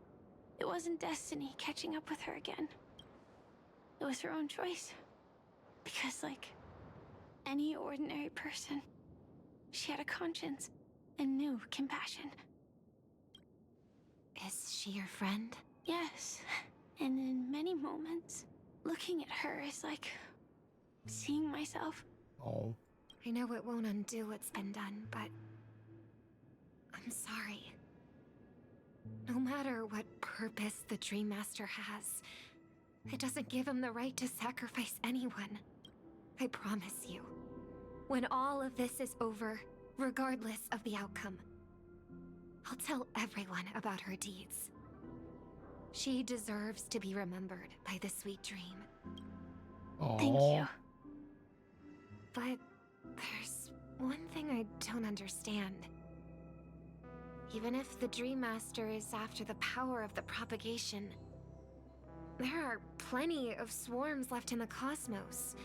it wasn't destiny catching up with her again. It was her own choice. Because like any ordinary person, she had a conscience and knew compassion. Is she your friend? Yes. And in many moments, looking at her is like seeing myself. Oh. I know it won't undo what's been done, but I'm sorry. No matter what purpose the Dream Master has, it doesn't give him the right to sacrifice anyone. I promise you, when all of this is over, regardless of the outcome, I'll tell everyone about her deeds. She deserves to be remembered by the sweet dream. Aww. Thank you. But there's one thing I don't understand. Even if the Dream Master is after the power of the propagation, there are plenty of swarms left in the cosmos.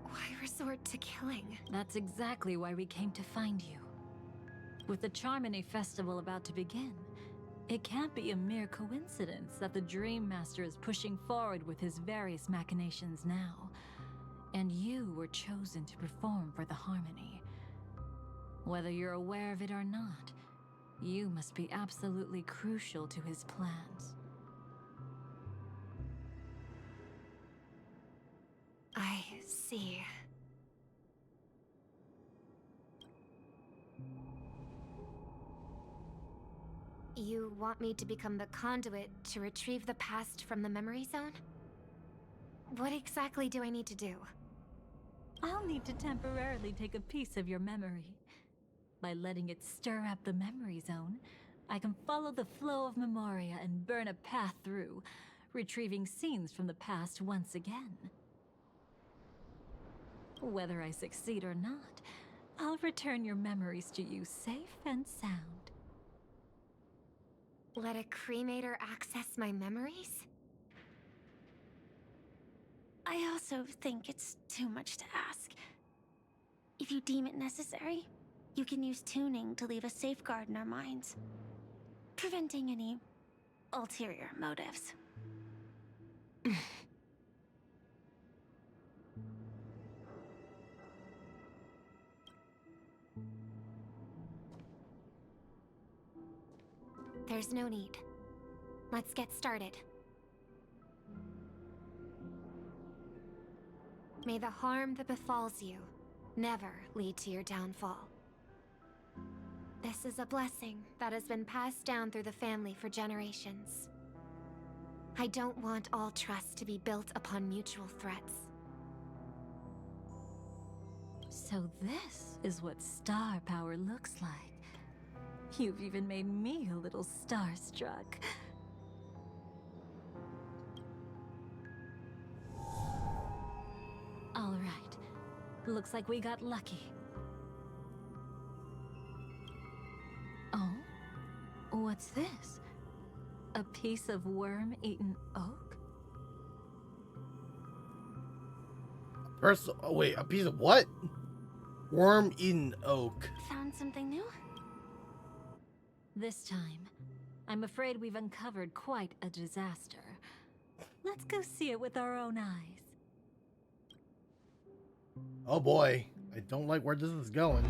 Why resort to killing? That's exactly why we came to find you. With the Charmony Festival about to begin, it can't be a mere coincidence that the Dream Master is pushing forward with his various machinations now. And you were chosen to perform for the Harmony. Whether you're aware of it or not, you must be absolutely crucial to his plans. I see. You want me to become the conduit to retrieve the past from the memory zone? What exactly do I need to do? I'll need to temporarily take a piece of your memory. By letting it stir up the memory zone, I can follow the flow of Memoria and burn a path through, retrieving scenes from the past once again. Whether I succeed or not, I'll return your memories to you safe and sound. Let a cremator access my memories? I also think it's too much to ask. If you deem it necessary, you can use tuning to leave a safeguard in our minds, preventing any ulterior motives. There's no need. Let's get started. May the harm that befalls you never lead to your downfall. This is a blessing that has been passed down through the family for generations. I don't want all trust to be built upon mutual threats. So this is what star power looks like. You've even made me a little starstruck. All right. Looks like we got lucky. Oh? What's this? A piece of worm-eaten oak? Oh, wait, a piece of what? Worm-eaten oak. Found something new? This time, I'm afraid we've uncovered quite a disaster. Let's go see it with our own eyes. Oh boy, I don't like where this is going.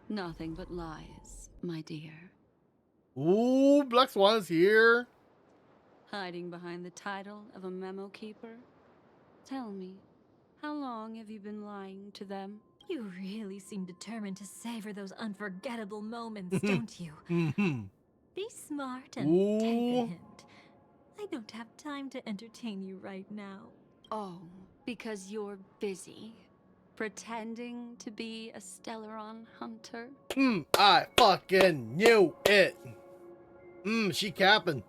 Nothing but lies, my dear. Ooh, Black Swan's here. Hiding behind the title of a memo keeper? Tell me, how long have you been lying to them? You really seem determined to savor those unforgettable moments, don't you? Be smart and take a hint. I don't have time to entertain you right now. Oh, because you're busy pretending to be a Stellaron hunter? I fucking knew it. She capping.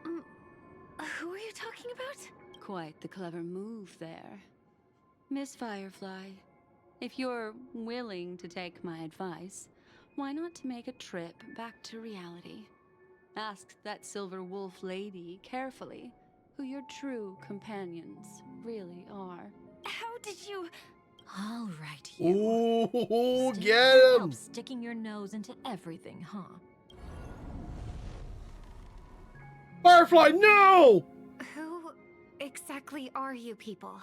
Who are you talking about? Quite the clever move there. Miss Firefly, if you're willing to take my advice, why not make a trip back to reality? Ask that silver wolf lady carefully who your true companions really are. How did you... All right, you. Ooh, Still get can't him! help sticking your nose into everything, huh? Firefly, no! Who exactly are you people?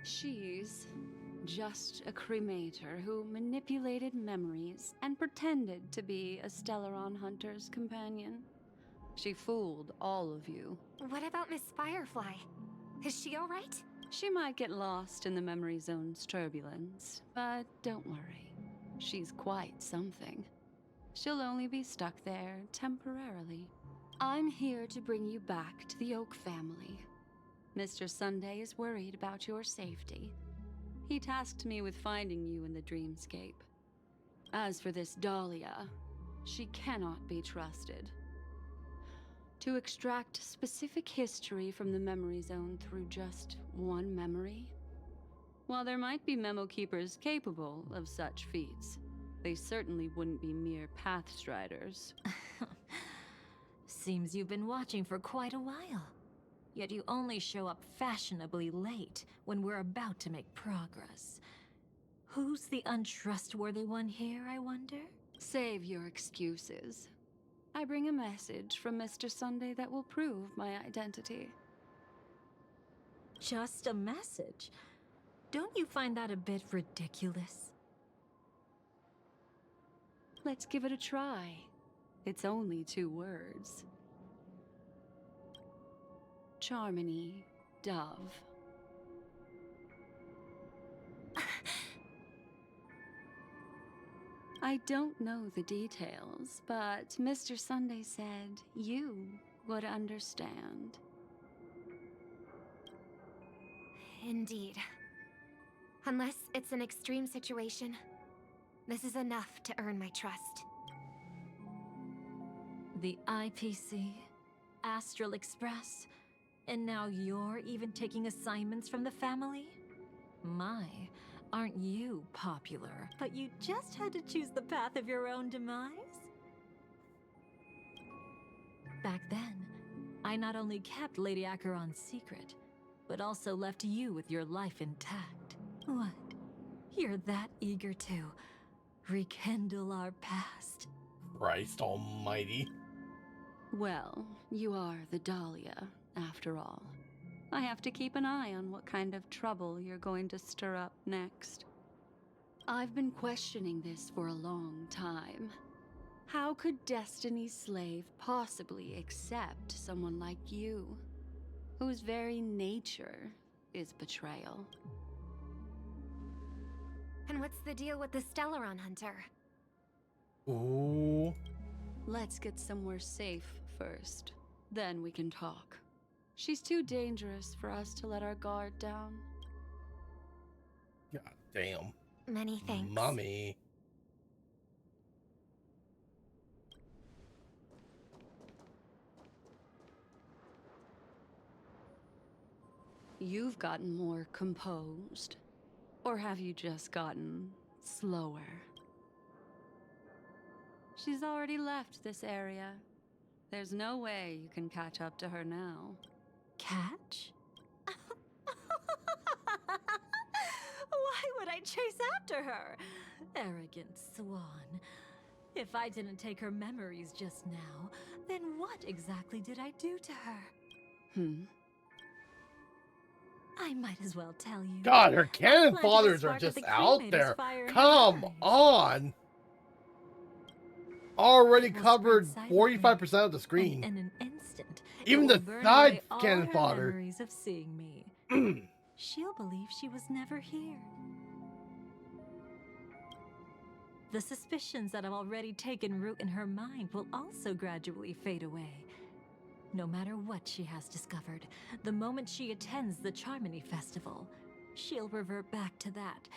She's just a cremator who manipulated memories and pretended to be a Stellaron hunter's companion. She fooled all of you. What about Miss Firefly? Is she all right? She might get lost in the memory zone's turbulence, but don't worry. She's quite something. She'll only be stuck there temporarily. I'm here to bring you back to the Oak family. Mr. Sunday is worried about your safety. He tasked me with finding you in the dreamscape. As for this Dahlia, she cannot be trusted. To extract specific history from the memory zone through just one memory? While there might be memo keepers capable of such feats, they certainly wouldn't be mere pathstriders. Seems you've been watching for quite a while. Yet you only show up fashionably late when we're about to make progress. Who's the untrustworthy one here, I wonder? Save your excuses. I bring a message from Mr. Sunday that will prove my identity. Just a message? Don't you find that a bit ridiculous? Let's give it a try. It's only 2 words. Charmony, Dove. I don't know the details, but Mr. Sunday said you would understand. Indeed. Unless it's an extreme situation, this is enough to earn my trust. The IPC, Astral Express, and now you're even taking assignments from the family? My, aren't you popular? But you just had to choose the path of your own demise? Back then, I not only kept Lady Acheron's secret, but also left you with your life intact. What? You're that eager to rekindle our past? Christ almighty. Well, you are the Dahlia, after all. I have to keep an eye on what kind of trouble you're going to stir up next. I've been questioning this for a long time. How could Destiny's slave possibly accept someone like you, whose very nature is betrayal? And what's the deal with the Stellaron hunter? Ooh. Let's get somewhere safe first. Then we can talk. She's too dangerous for us to let our guard down. God damn. Many thanks. Mommy. you've gotten more composed. Or have you just gotten slower? She's already left this area. There's no way you can catch up to her now. Catch? Why would I chase after her? Arrogant swan. If I didn't take her memories just now, then what exactly did I do to her? I might as well tell you. God, her cannon I planted a fathers are spark of just the out cremator's there. fire in her Come eyes. on. Already It will covered spread silently, 45% of the screen. and in an instant, Even it will the burn side away all cannon her fodder. memories of seeing me. She'll believe she was never here. The suspicions that have already taken root in her mind will also gradually fade away. No matter what she has discovered, the moment she attends the Charmony Festival, she'll revert back to that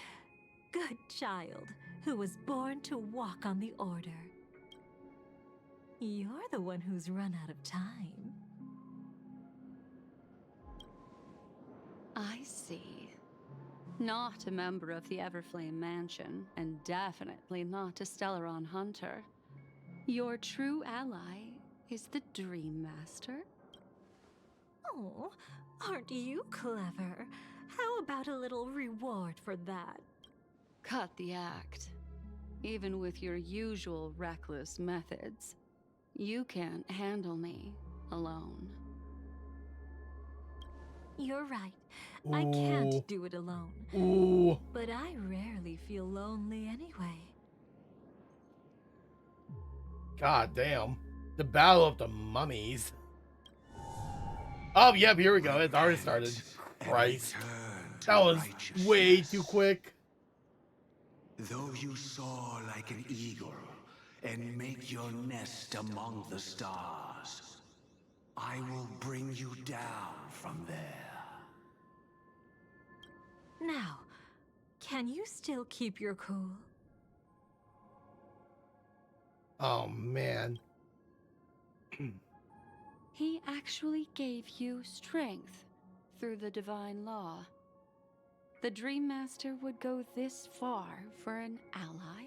good child who was born to walk on the Order. You're the one who's run out of time. I see. Not a member of the Everflame Mansion, and definitely not a Stellaron hunter. Your true ally is the Dream Master? Oh, aren't you clever? How about a little reward for that? Cut the act. Even with your usual reckless methods, you can't handle me alone. You're right. I can't do it alone. Ooh. But I rarely feel lonely anyway. God damn. The Battle of the Mummies. Oh, yep, here we go. It's already started. Christ. That was way too quick. Though you soar like an eagle and make your nest among the stars, I will bring you down from there. Now, can you still keep your cool? Oh, man. He actually gave you strength through the divine law. The Dream Master would go this far for an ally?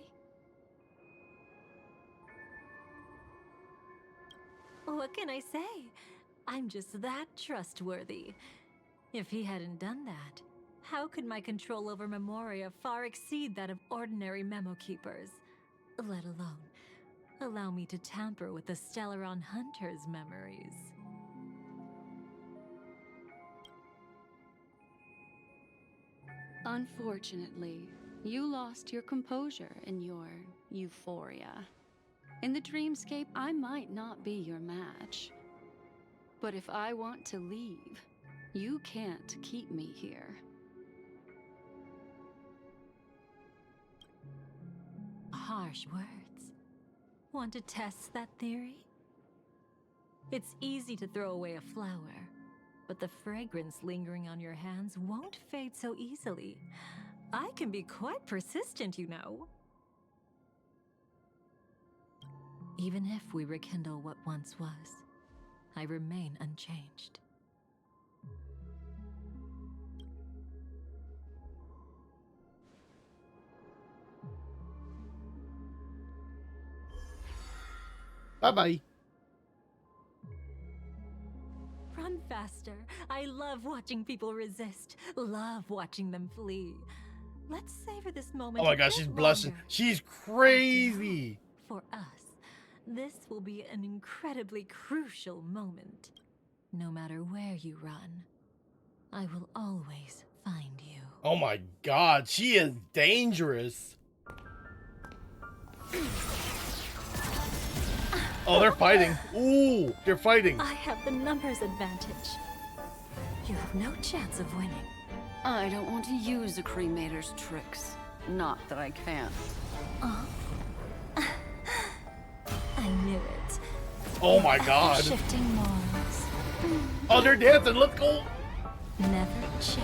What can I say? I'm just that trustworthy. If he hadn't done that, how could my control over Memoria far exceed that of ordinary memo keepers? Let alone allow me to tamper with the Stellaron Hunter's memories. Unfortunately, you lost your composure in your euphoria. In the dreamscape, I might not be your match. But if I want to leave, you can't keep me here. Harsh words. Want to test that theory? It's easy to throw away a flower, but the fragrance lingering on your hands won't fade so easily. I can be quite persistent, you know. Even if we rekindle what once was, I remain unchanged. Bye-bye. Run faster. I love watching people resist. Love watching them flee. Let's savor this moment. Oh my gosh, she's blushing. She's crazy. For us, this will be an incredibly crucial moment. No matter where you run, I will always find you. Oh my god, she is dangerous. Oh, they're fighting. Ooh, they're fighting. I have the numbers advantage. You have no chance of winning. I don't want to use a cremator's tricks. Not that I can't. I knew it. Oh my god. Shifting morals. Oh, they're dancing. Let's go. Never changed.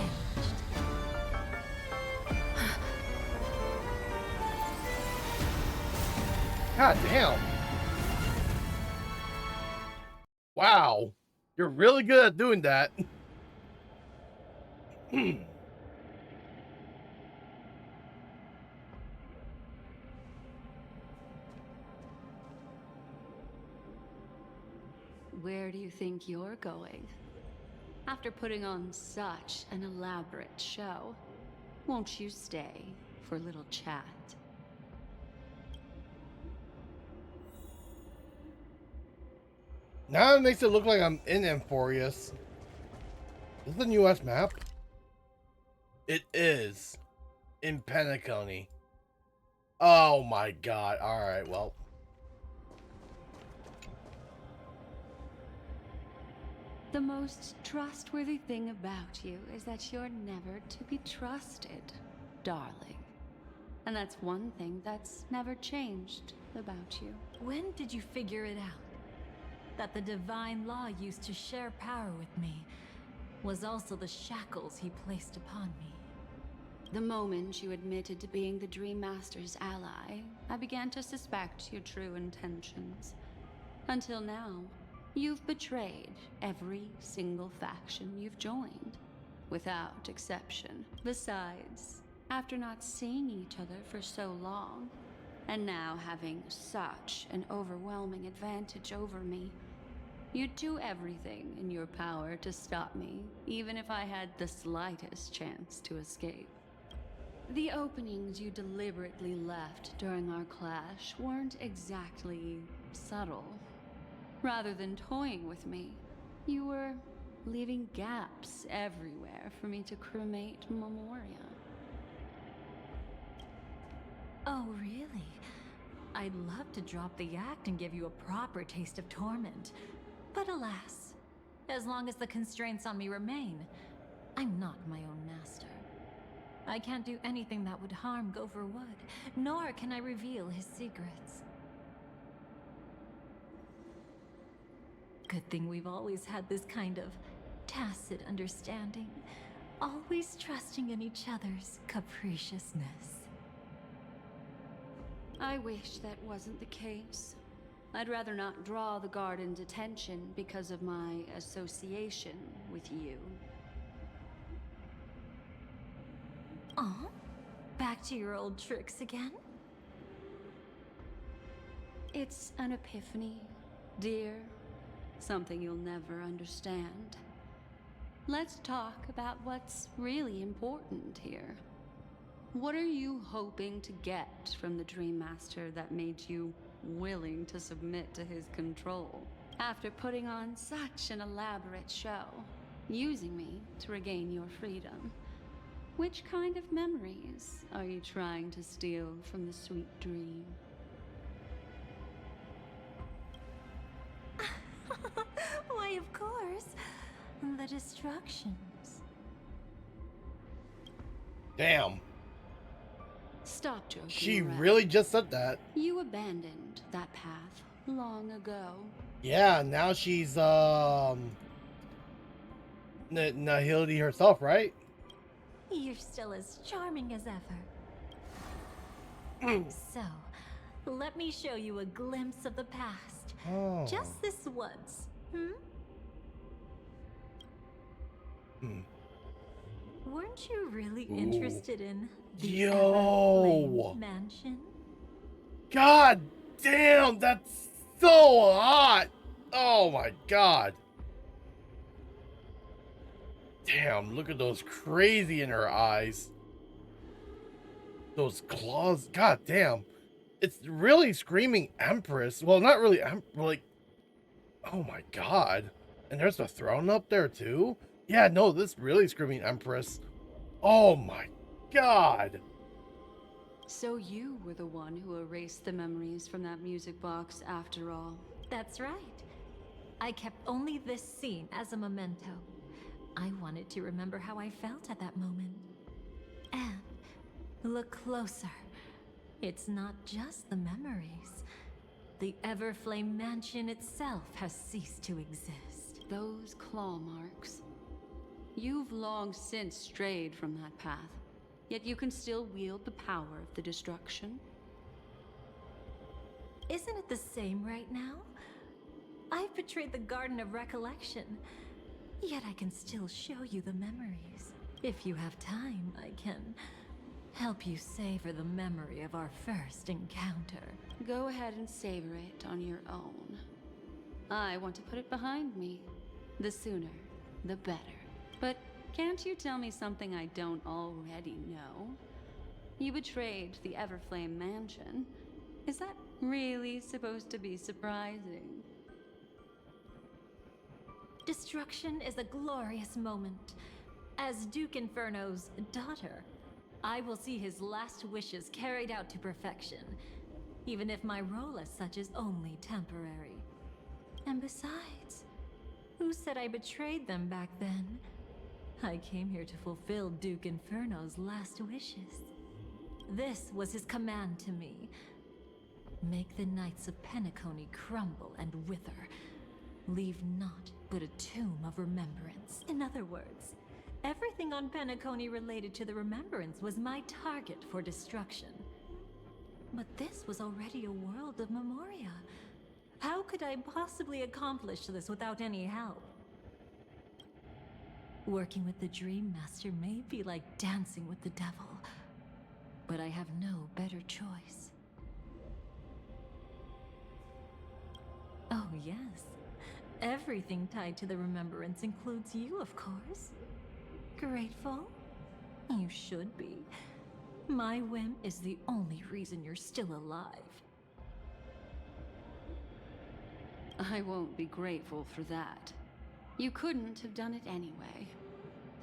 God damn. Wow. You're really good at doing that. Where do you think you're going? After putting on such an elaborate show, won't you stay for a little chat? Now it makes it look like I'm in Amphorius. Is this the US map? It is. In Penacony. Oh my god. Alright, well. The most trustworthy thing about you is that you're never to be trusted, darling. And that's one thing that's never changed about you. When did you figure it out? That the divine law used to share power with me was also the shackles he placed upon me. The moment you admitted to being the Dream Master's ally, I began to suspect your true intentions. Until now, you've betrayed every single faction you've joined, without exception. Besides, after not seeing each other for so long, and now having such an overwhelming advantage over me, you'd do everything in your power to stop me, even if I had the slightest chance to escape. The openings you deliberately left during our clash weren't exactly subtle. Rather than toying with me, you were leaving gaps everywhere for me to cremate Memoria. Oh, really? I'd love to drop the act and give you a proper taste of torment. But alas, as long as the constraints on me remain, I'm not my own master. I can't do anything that would harm Gopher Wood, nor can I reveal his secrets. Good thing we've always had this kind of tacit understanding, always trusting in each other's capriciousness. I wish that wasn't the case. I'd rather not draw the Garden's attention because of my association with you. Aw, back to your old tricks again? It's an epiphany, dear. Something you'll never understand. Let's talk about what's really important here. What are you hoping to get from the Dream Master that made you willing to submit to his control? After putting on such an elaborate show, using me to regain your freedom, which kind of memories are you trying to steal from the sweet dream? Why, of course. The destructions. Damn. Stop joking She around. really just said that. You abandoned that path long ago. Yeah, now she's Nahildi herself, right? You're still as charming as ever. So, let me show you a glimpse of the past. Oh. Just this once, Weren't you really interested in the Everflame mansion? God damn, that's so hot! Oh my god. Damn, look at those crazy in her eyes. Those claws, god damn. It's really screaming Empress. Well, not really, like, oh my god. And there's the throne up there too? Yeah, no, this really screaming Empress. Oh my god. So you were the one who erased the memories from that music box after all. That's right. I kept only this scene as a memento. I wanted to remember how I felt at that moment. And look closer. It's not just the memories. The Everflame mansion itself has ceased to exist. Those claw marks. You've long since strayed from that path, yet you can still wield the power of the destruction. Isn't it the same right now? I've betrayed the Garden of Recollection, yet I can still show you the memories. If you have time, I can help you savor the memory of our first encounter. Go ahead and savor it on your own. I want to put it behind me. The sooner, the better. But can't you tell me something I don't already know? You betrayed the Everflame Mansion. Is that really supposed to be surprising? Destruction is a glorious moment. As Duke Inferno's daughter, I will see his last wishes carried out to perfection, even if my role as such is only temporary. And besides, who said I betrayed them back then? I came here to fulfill Duke Inferno's last wishes. This was his command to me. Make the Knights of Penacony crumble and wither. Leave naught but a tomb of remembrance. In other words, everything on Penacony related to the remembrance was my target for destruction. But this was already a world of Memoria. How could I possibly accomplish this without any help? Working with the Dream Master may be like dancing with the devil, but I have no better choice. Oh yes, everything tied to the remembrance includes you, of course. Grateful? You should be. My whim is the only reason you're still alive. I won't be grateful for that. You couldn't have done it anyway.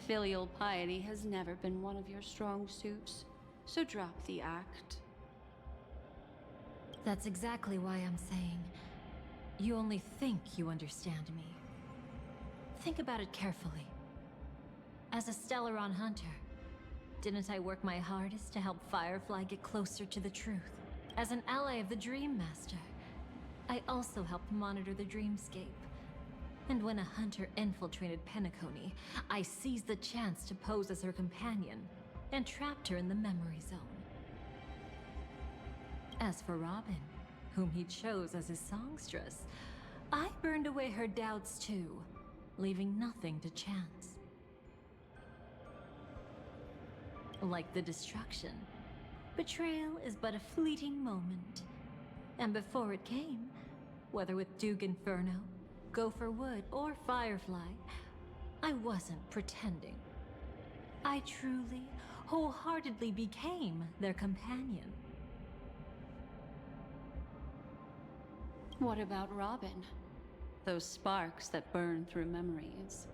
Filial piety has never been one of your strong suits, so drop the act. That's exactly why I'm saying, you only think you understand me. Think about it carefully. As a Stellaron hunter, didn't I work my hardest to help Firefly get closer to the truth? As an ally of the Dream Master, I also helped monitor the dreamscape. And when a hunter infiltrated Penacony, I seized the chance to pose as her companion and trapped her in the memory zone. As for Robin, whom he chose as his songstress, I burned away her doubts too, leaving nothing to chance. Like the destruction, betrayal is but a fleeting moment. And before it came, whether with Duke Inferno, Gopher Wood, or Firefly, I wasn't pretending. I truly, wholeheartedly became their companion. What about Robin? Those sparks that burn through memories.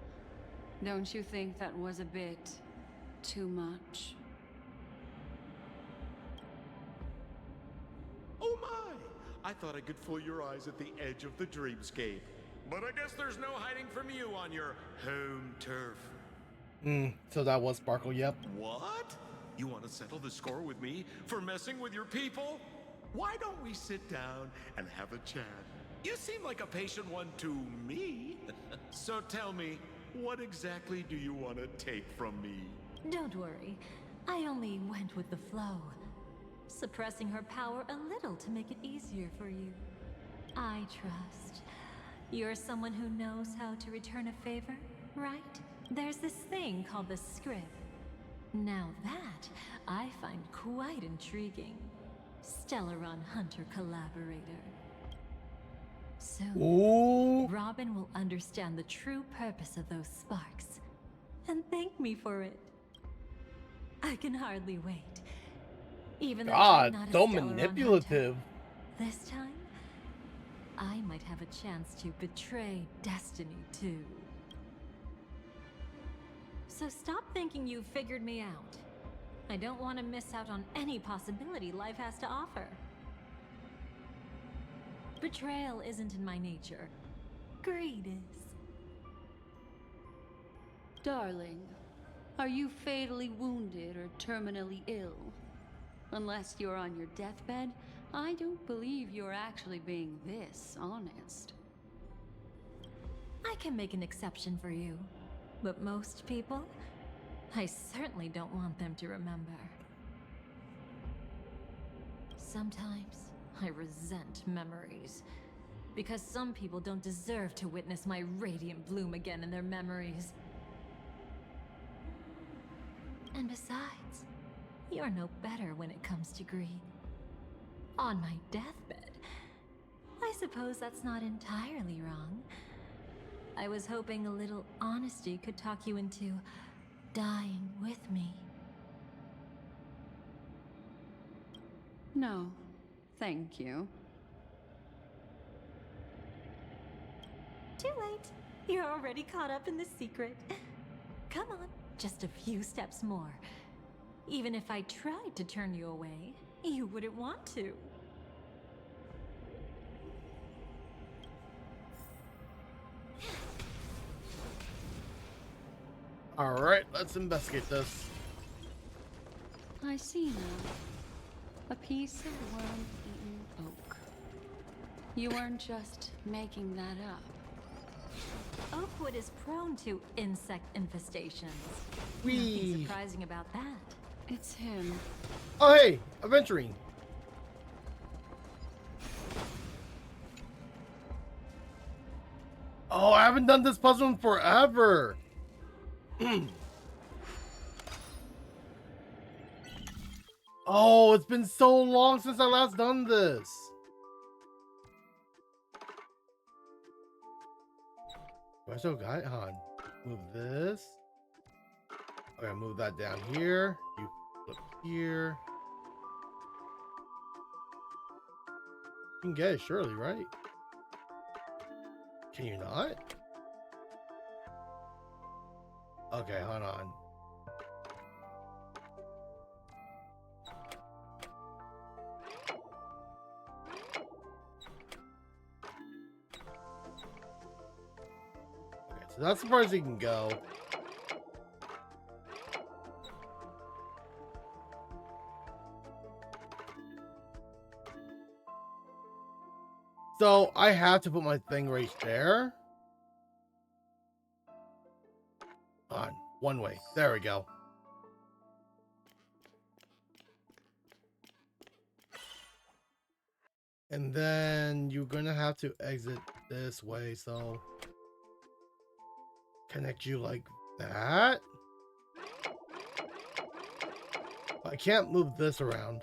Don't you think that was a bit too much? Oh my! I thought I could fool your eyes at the edge of the dreamscape. But I guess there's no hiding from you on your home turf. So that was Sparkle, yep. What? You want to settle the score with me for messing with your people? Why don't we sit down and have a chat? You seem like a patient one to me. So tell me, what exactly do you want to take from me? Don't worry, I only went with the flow, suppressing her power a little to make it easier for you. I trust. You're someone who knows how to return a favor, right? There's this thing called the script. Now that, I find quite intriguing. Stellaron Hunter collaborator. Soon, Robin will understand the true purpose of those sparks, and thank me for it. I can hardly wait. Even though I'm not a so Stellaron manipulative. Hunter, this time, I might have a chance to betray destiny too. So stop thinking you've figured me out. I don't want to miss out on any possibility life has to offer. Betrayal isn't in my nature. Greed is. Darling, are you fatally wounded or terminally ill? Unless you're on your deathbed, I don't believe you're actually being this honest. I can make an exception for you, but most people, I certainly don't want them to remember. Sometimes I resent memories, because some people don't deserve to witness my radiant bloom again in their memories. And besides, you're no better when it comes to greed. On my deathbed, I suppose that's not entirely wrong. I was hoping a little honesty could talk you into dying with me. No, thank you. Too late. You're already caught up in the secret. Come on, just a few steps more. Even if I tried to turn you away, you wouldn't want to. Alright, let's investigate this. I see now. A piece of worm-eaten oak. You weren't just making that up. Oakwood is prone to insect infestations. Whee! Nothing surprising about that. It's him. Oh hey, aventurine. Oh, I haven't done this puzzle in forever. Oh, it's been so long since I last done this. Where's the guy on? Move this. Okay, move that down here. You flip here. You can get it surely, right? Can you not? Okay, hold on. Okay, so that's as far as he can go. So I have to put my thing right there. On one way. There we go. And then you're gonna have to exit this way, so connect you like that. I can't move this around.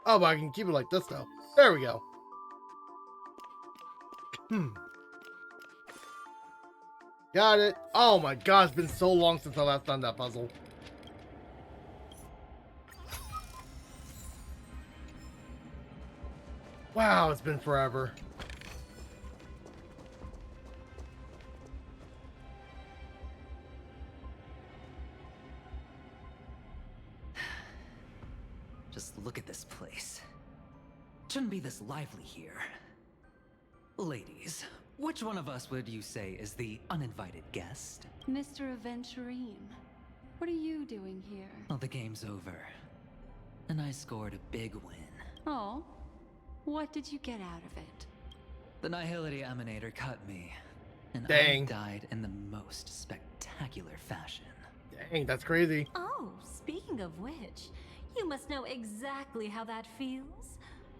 Oh, but I can keep it like this though. There we go. Got it. Oh my god, it's been so long since I last done that puzzle. Wow, it's been forever. Just look at this place. Shouldn't be this lively here. Ladies, which one of us would you say is the uninvited guest? Mr. Aventurine, what are you doing here? Well, the game's over. And I scored a big win. Oh, what did you get out of it? The Nihility Emanator cut me. And Dang. I died in the most spectacular fashion. Dang, that's crazy. Oh, speaking of which, you must know exactly how that feels.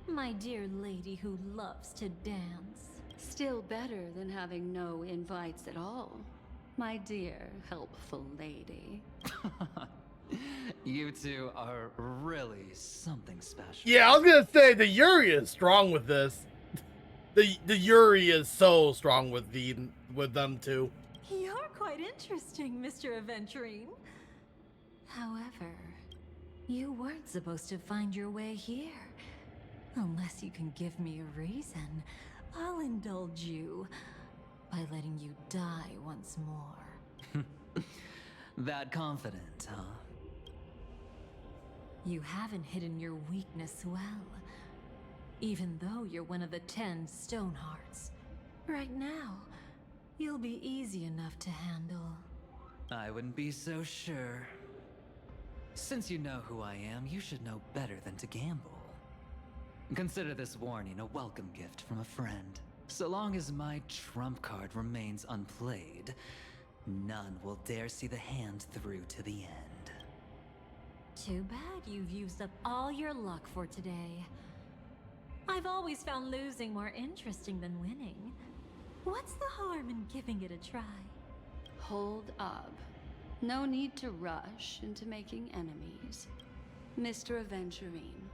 My dear lady who loves to dance. Still better than having no invites at all, my dear helpful lady. You two are really something special. Yeah, I was gonna say the Yuri is strong with this. The Yuri is so strong with them too. You're quite interesting, Mr. Aventurine. However, you weren't supposed to find your way here. Unless you can give me a reason, I'll indulge you by letting you die once more. That confident, huh? You haven't hidden your weakness well, even though you're one of the 10 Stonehearts. Right now, you'll be easy enough to handle. I wouldn't be so sure. Since you know who I am, you should know better than to gamble. Consider this warning a welcome gift from a friend. So long as my trump card remains unplayed, none will dare see the hand through to the end. Too bad you've used up all your luck for today. I've always found losing more interesting than winning. What's the harm in giving it a try? Hold up. No need to rush into making enemies. Mr. Aventurine,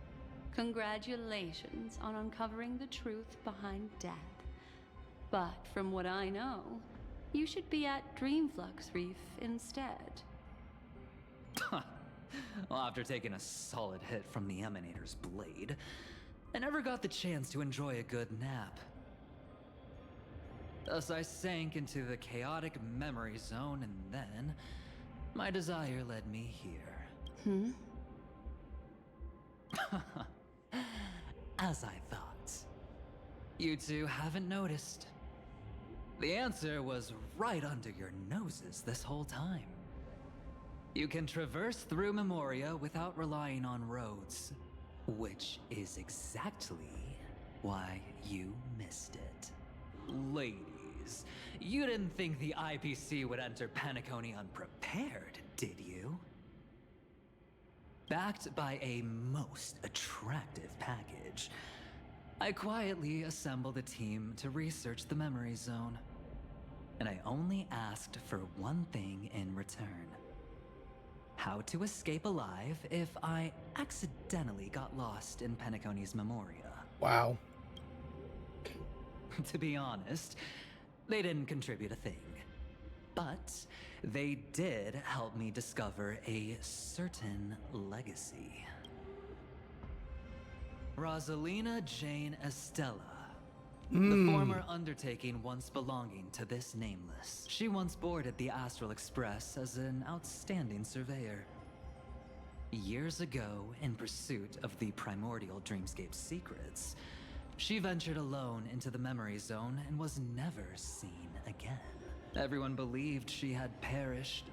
congratulations on uncovering the truth behind death. But from what I know, you should be at Dreamflux Reef instead. Well, after taking a solid hit from the Emanator's blade, I never got the chance to enjoy a good nap. Thus I sank into the chaotic memory zone, and then my desire led me here. As I thought. You two haven't noticed. The answer was right under your noses this whole time. You can traverse through Memoria without relying on roads, which is exactly why you missed it. Ladies, you didn't think the IPC would enter Penacony unprepared, did you? Backed by a most attractive package, I quietly assembled a team to research the memory zone. And I only asked for one thing in return. How to escape alive if I accidentally got lost in Penacony's Memoria. Wow. To be honest, they didn't contribute a thing. But they did help me discover a certain legacy. Rosalina Jane Estella. The former undertaking once belonging to this Nameless. She once boarded the Astral Express as an outstanding surveyor. Years ago, in pursuit of the primordial dreamscape secrets, she ventured alone into the memory zone and was never seen again. Everyone believed she had perished,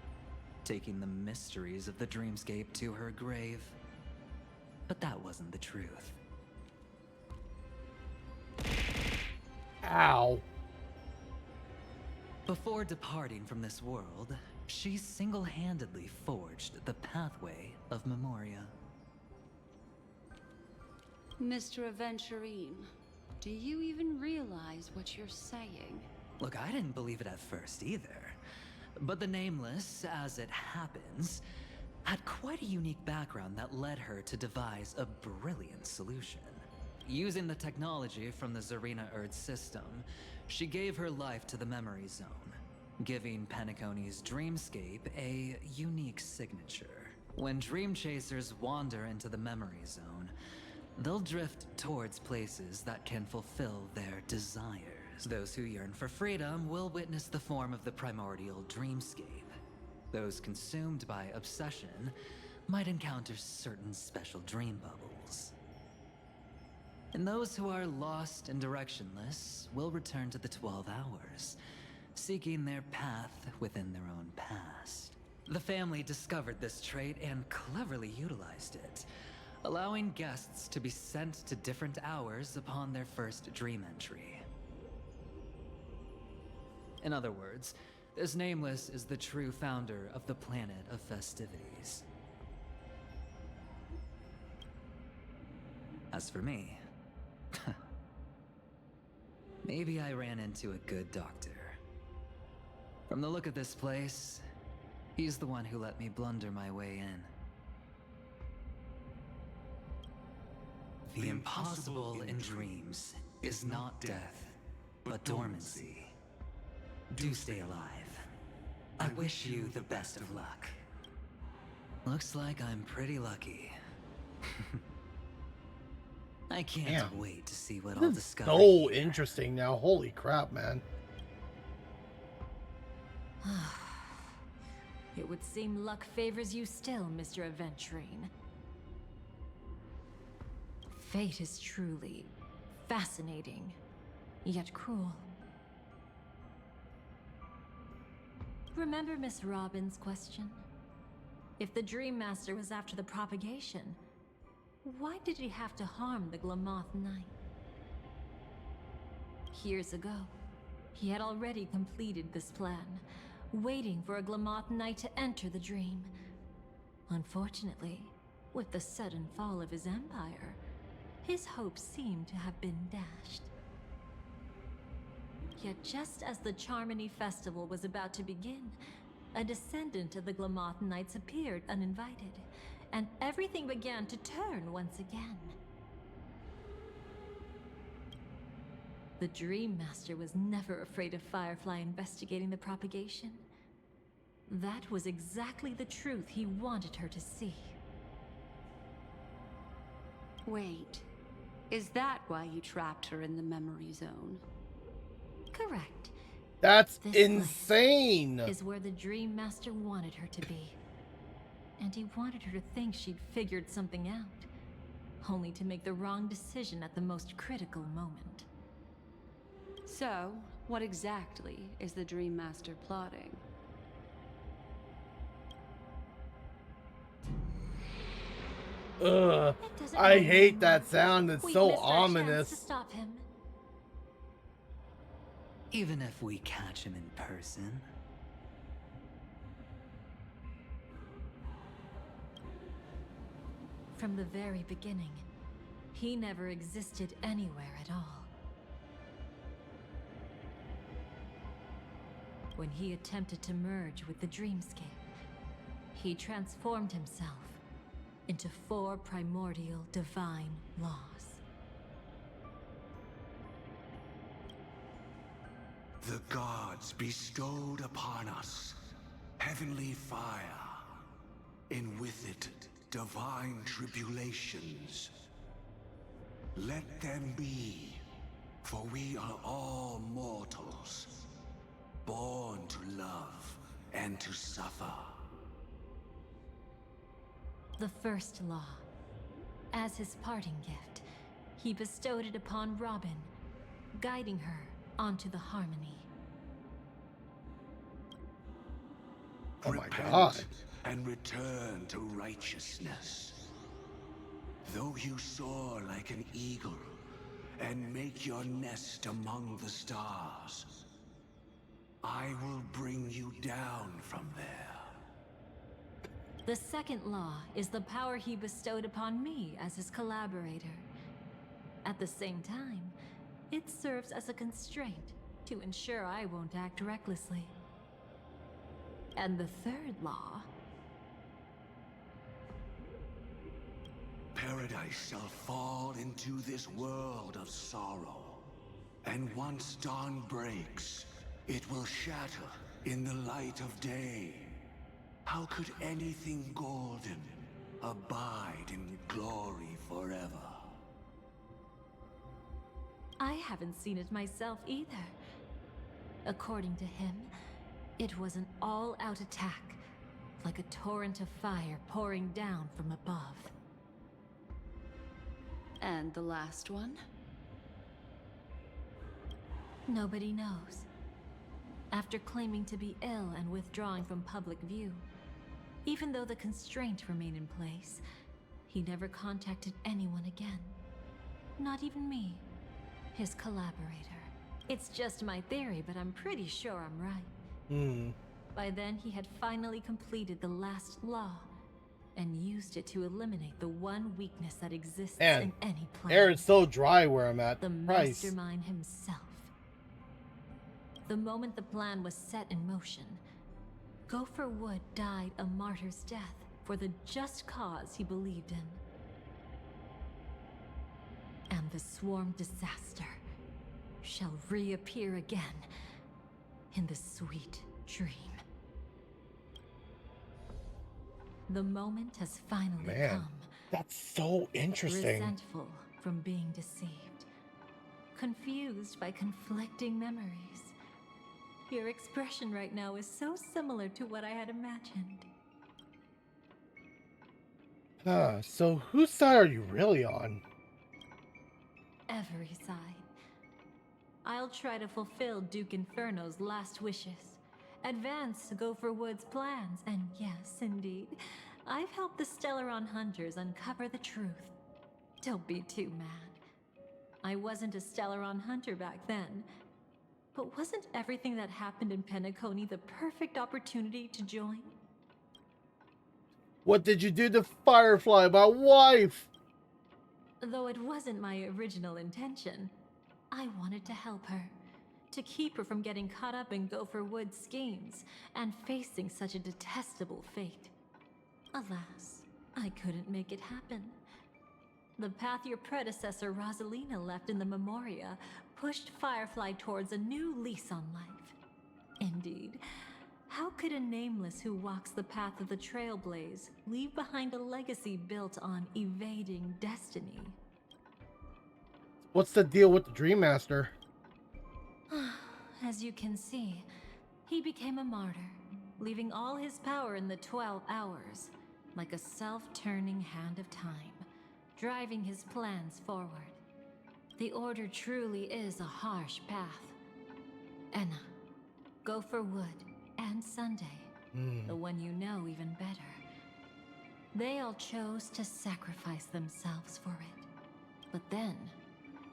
taking the mysteries of the dreamscape to her grave. But that wasn't the truth. Ow. Before departing from this world, she single-handedly forged the pathway of Memoria. Mr. Aventurine, do you even realize what you're saying? Look, I didn't believe it at first either. But the Nameless, as it happens, had quite a unique background that led her to devise a brilliant solution. Using the technology from the Zarina Erd system, she gave her life to the memory zone, giving Penacony's dreamscape a unique signature. When dream chasers wander into the memory zone, they'll drift towards places that can fulfill their desires. Those who yearn for freedom will witness the form of the primordial dreamscape. Those consumed by obsession might encounter certain special dream bubbles. And those who are lost and directionless will return to the 12 hours, seeking their path within their own past. The family discovered this trait and cleverly utilized it, allowing guests to be sent to different hours upon their first dream entry. In other words, this Nameless is the true founder of the planet of festivities. As for me, maybe I ran into a good doctor. From the look of this place, he's the one who let me blunder my way in. The impossible in dreams is not death, but dormancy. Do stay alive. I wish you the best of luck. Looks like I'm pretty lucky. I can't wait to see what I'll discover. So interesting now. Holy crap, man. It would seem luck favors you still, Mr. Aventurine. Fate is truly fascinating, yet cruel. Remember Miss Robin's question? If the Dream Master was after the propagation, why did he have to harm the Glamoth Knight? Years ago, he had already completed this plan, waiting for a Glamoth Knight to enter the dream. Unfortunately, with the sudden fall of his empire, his hopes seem to have been dashed. Yet just as the Charmony Festival was about to begin, a descendant of the Glamoth Knights appeared uninvited, and everything began to turn once again. The Dream Master was never afraid of Firefly investigating the propagation. That was exactly the truth he wanted her to see. Wait, is that why you trapped her in the memory zone? Correct. That's This insane. place is where the Dream Master wanted her to be. And he wanted her to think she'd figured something out, only to make the wrong decision at the most critical moment. So, what exactly is the Dream Master plotting? Ugh. I hate that sound. It's We've so missed our chance ominous. to stop him. Even if we catch him in person. From the very beginning, he never existed anywhere at all. When he attempted to merge with the dreamscape, he transformed himself into 4 primordial divine laws. The gods bestowed upon us heavenly fire, and with it divine tribulations. Let them be, for we are all mortals, born to love and to suffer. The first law. As his parting gift, he bestowed it upon Robin, guiding her onto the harmony. Oh my Repent God. and return to righteousness. Though you soar like an eagle and make your nest among the stars, I will bring you down from there. The second law is the power he bestowed upon me as his collaborator. At the same time, it serves as a constraint to ensure I won't act recklessly. And the third law... Paradise shall fall into this world of sorrow, and once dawn breaks, it will shatter in the light of day. How could anything golden abide in glory forever? I haven't seen it myself either. According to him, it was an all-out attack, like a torrent of fire pouring down from above. And the last one? Nobody knows. After claiming to be ill and withdrawing from public view, even though the constraint remained in place, he never contacted anyone again. Not even me, his collaborator. It's just my theory, but I'm pretty sure I'm right. By then, he had finally completed the last law and used it to eliminate the one weakness that exists in any planet. Air is so dry where I'm at. The Christ. mastermind himself. The moment the plan was set in motion, Gopher Wood died a martyr's death for the just cause he believed in. And the swarm disaster shall reappear again in the sweet dream. The moment has finally Man, come. that's so interesting. Resentful from being deceived. Confused by conflicting memories. Your expression right now is so similar to what I had imagined. So whose side are you really on? Every side. I'll try to fulfill Duke Inferno's last wishes. Advance Gopher Wood's plans, and yes, indeed, I've helped the Stellaron Hunters uncover the truth. Don't be too mad. I wasn't a Stellaron Hunter back then, but wasn't everything that happened in Penacony the perfect opportunity to join? What did you do to Firefly, my wife? Though it wasn't my original intention, I wanted to help her, to keep her from getting caught up in Gopher Wood's schemes and facing such a detestable fate. Alas, I couldn't make it happen. The path your predecessor Rosalina left in the Memoria pushed Firefly towards a new lease on life. Indeed, how could a nameless who walks the path of the Trailblaze leave behind a legacy built on evading destiny? What's the deal with the Dream Master? As you can see, he became a martyr, leaving all his power in the 12 hours, like a self-turning hand of time, driving his plans forward. The Order truly is a harsh path. Enna, Gopher Wood, and Sunday, the one you know even better. They all chose to sacrifice themselves for it. But then,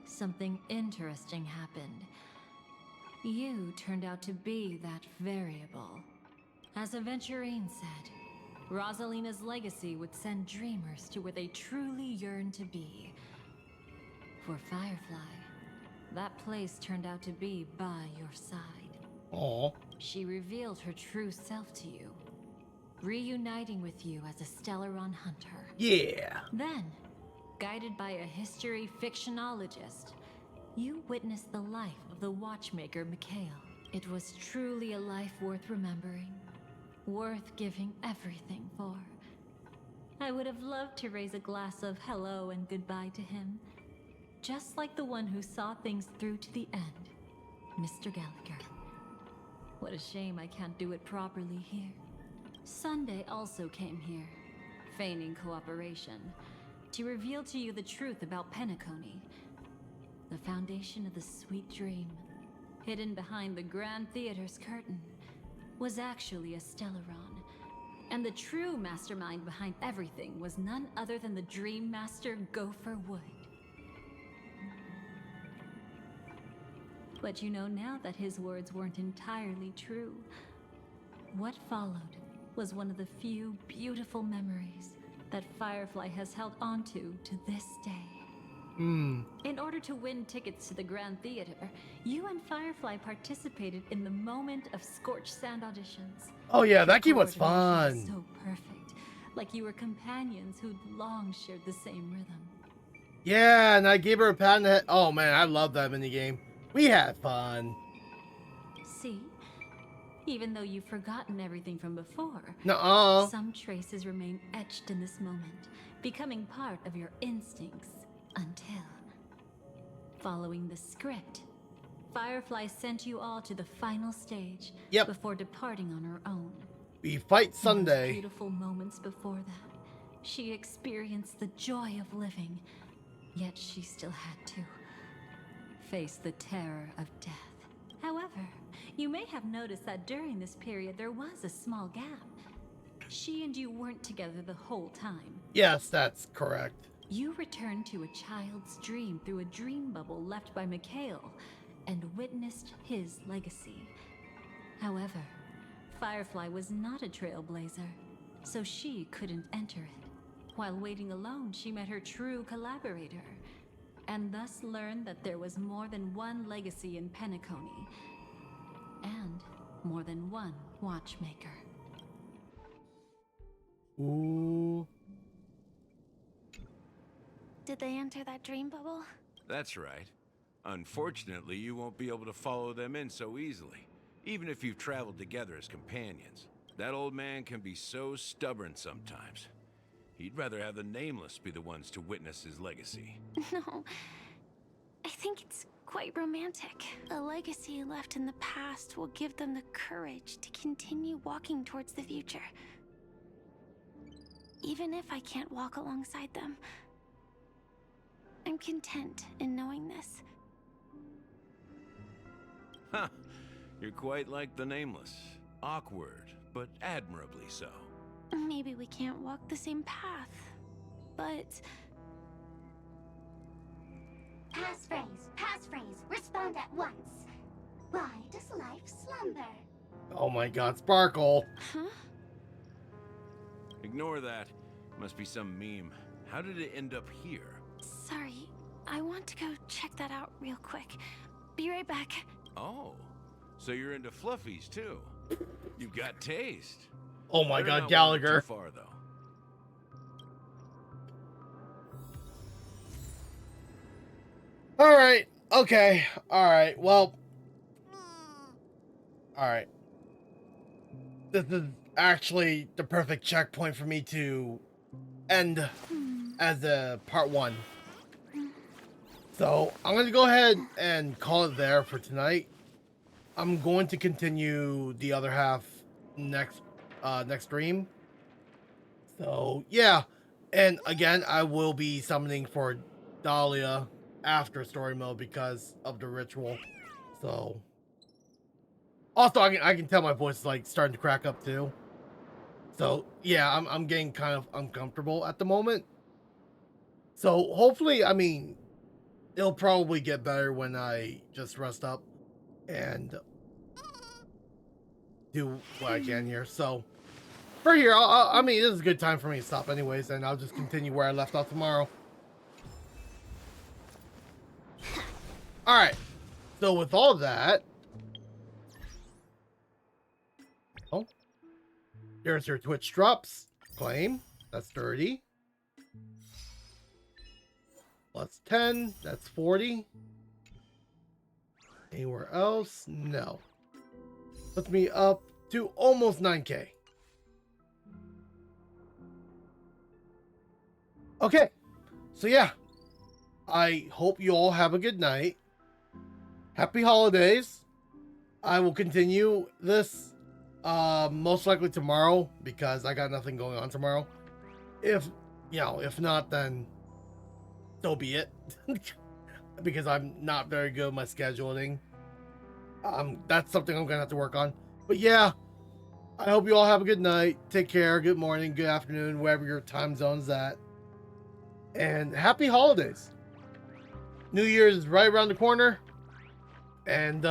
something interesting happened. You turned out to be that variable. As Aventurine said, Rosalina's legacy would send dreamers to where they truly yearn to be. For Firefly, that place turned out to be by your side. Aww. She revealed her true self to you, reuniting with you as a Stellaron hunter. Yeah. Then, guided by a history fictionologist, you witnessed the life of the watchmaker Mikhail. It was truly a life worth remembering, worth giving everything for. I would have loved to raise a glass of hello and goodbye to him, just like the one who saw things through to the end, Mr. Gallagher. What a shame I can't do it properly here. Sunday also came here, feigning cooperation, to reveal to you the truth about Penacony, the foundation of the sweet dream, hidden behind the Grand Theater's curtain, was actually a Stellaron. And the true mastermind behind everything was none other than the Dream Master Gopher Wood. But you know now that his words weren't entirely true. What followed was one of the few beautiful memories that Firefly has held onto to this day. In order to win tickets to the Grand Theater, you and Firefly participated in the Moment of Scorched Sand auditions. Oh yeah, that game was Coordination fun. was so perfect, like you were companions who'd long shared the same rhythm. Yeah, and I gave her a pat on the head. Oh man, I love that minigame. We had fun. See? Even though you've forgotten everything from before, Nuh-uh. some traces remain etched in this moment, becoming part of your instincts until, following the script, Firefly sent you all to the final stage before departing on her own. We fight In those Sunday. beautiful moments before that, she experienced the joy of living, yet she still had to face the terror of death. However, you may have noticed that during this period there was a small gap. She and you weren't together the whole time. Yes, that's correct. You returned to a child's dream through a dream bubble left by Mikhail and witnessed his legacy. However, Firefly was not a trailblazer, so she couldn't enter it. While waiting alone, she met her true collaborator, and thus learned that there was more than one legacy in Penacony, and more than one watchmaker. Ooh. Did they enter that dream bubble? That's right. Unfortunately, you won't be able to follow them in so easily, even if you've traveled together as companions. That old man can be so stubborn sometimes. He'd rather have the Nameless be the ones to witness his legacy. No, I think it's quite romantic. A legacy left in the past will give them the courage to continue walking towards the future. Even if I can't walk alongside them, I'm content in knowing this. Huh. You're quite like the Nameless. Awkward, but admirably so. Maybe we can't walk the same path, but... Passphrase, respond at once. Why does life slumber? Oh my god, Sparkle. Huh? Ignore that. Must be some meme. How did it end up here? Sorry, I want to go check that out real quick. Be right back. Oh, so you're into fluffies too. You've got taste. Oh my Better God, not Gallagher. wander too far, though. All right. Okay. All right. Well. All right. This is actually the perfect checkpoint for me to end as a part 1. So I'm going to go ahead and call it there for tonight. I'm going to continue the other half next stream. So yeah. And again, I will be summoning for Dahlia after story mode because of the ritual. So also I can tell my voice is like starting to crack up too. So yeah, I'm getting kind of uncomfortable at the moment. So hopefully, I mean, it'll probably get better when I just rest up and do what I can here. So for here, I mean, this is a good time for me to stop anyways, and I'll just continue where I left off tomorrow. All right. So with all that, oh, there's your Twitch drops. Claim. That's 30. Plus 10. That's 40. Anywhere else? No. Puts me up to almost 9K. Okay. So yeah. I hope you all have a good night. Happy holidays. I will continue this most likely tomorrow because I got nothing going on tomorrow. If not, then so be it. Because I'm not very good at my scheduling. That's something I'm gonna have to work on. But yeah, I hope you all have a good night. Take care. Good morning, good afternoon, wherever your time zone's at. And happy holidays. New Year's is right around the corner. And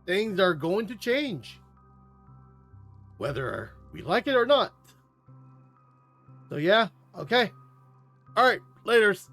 things are going to change. Whether we like it or not. So yeah, okay. All right, laters.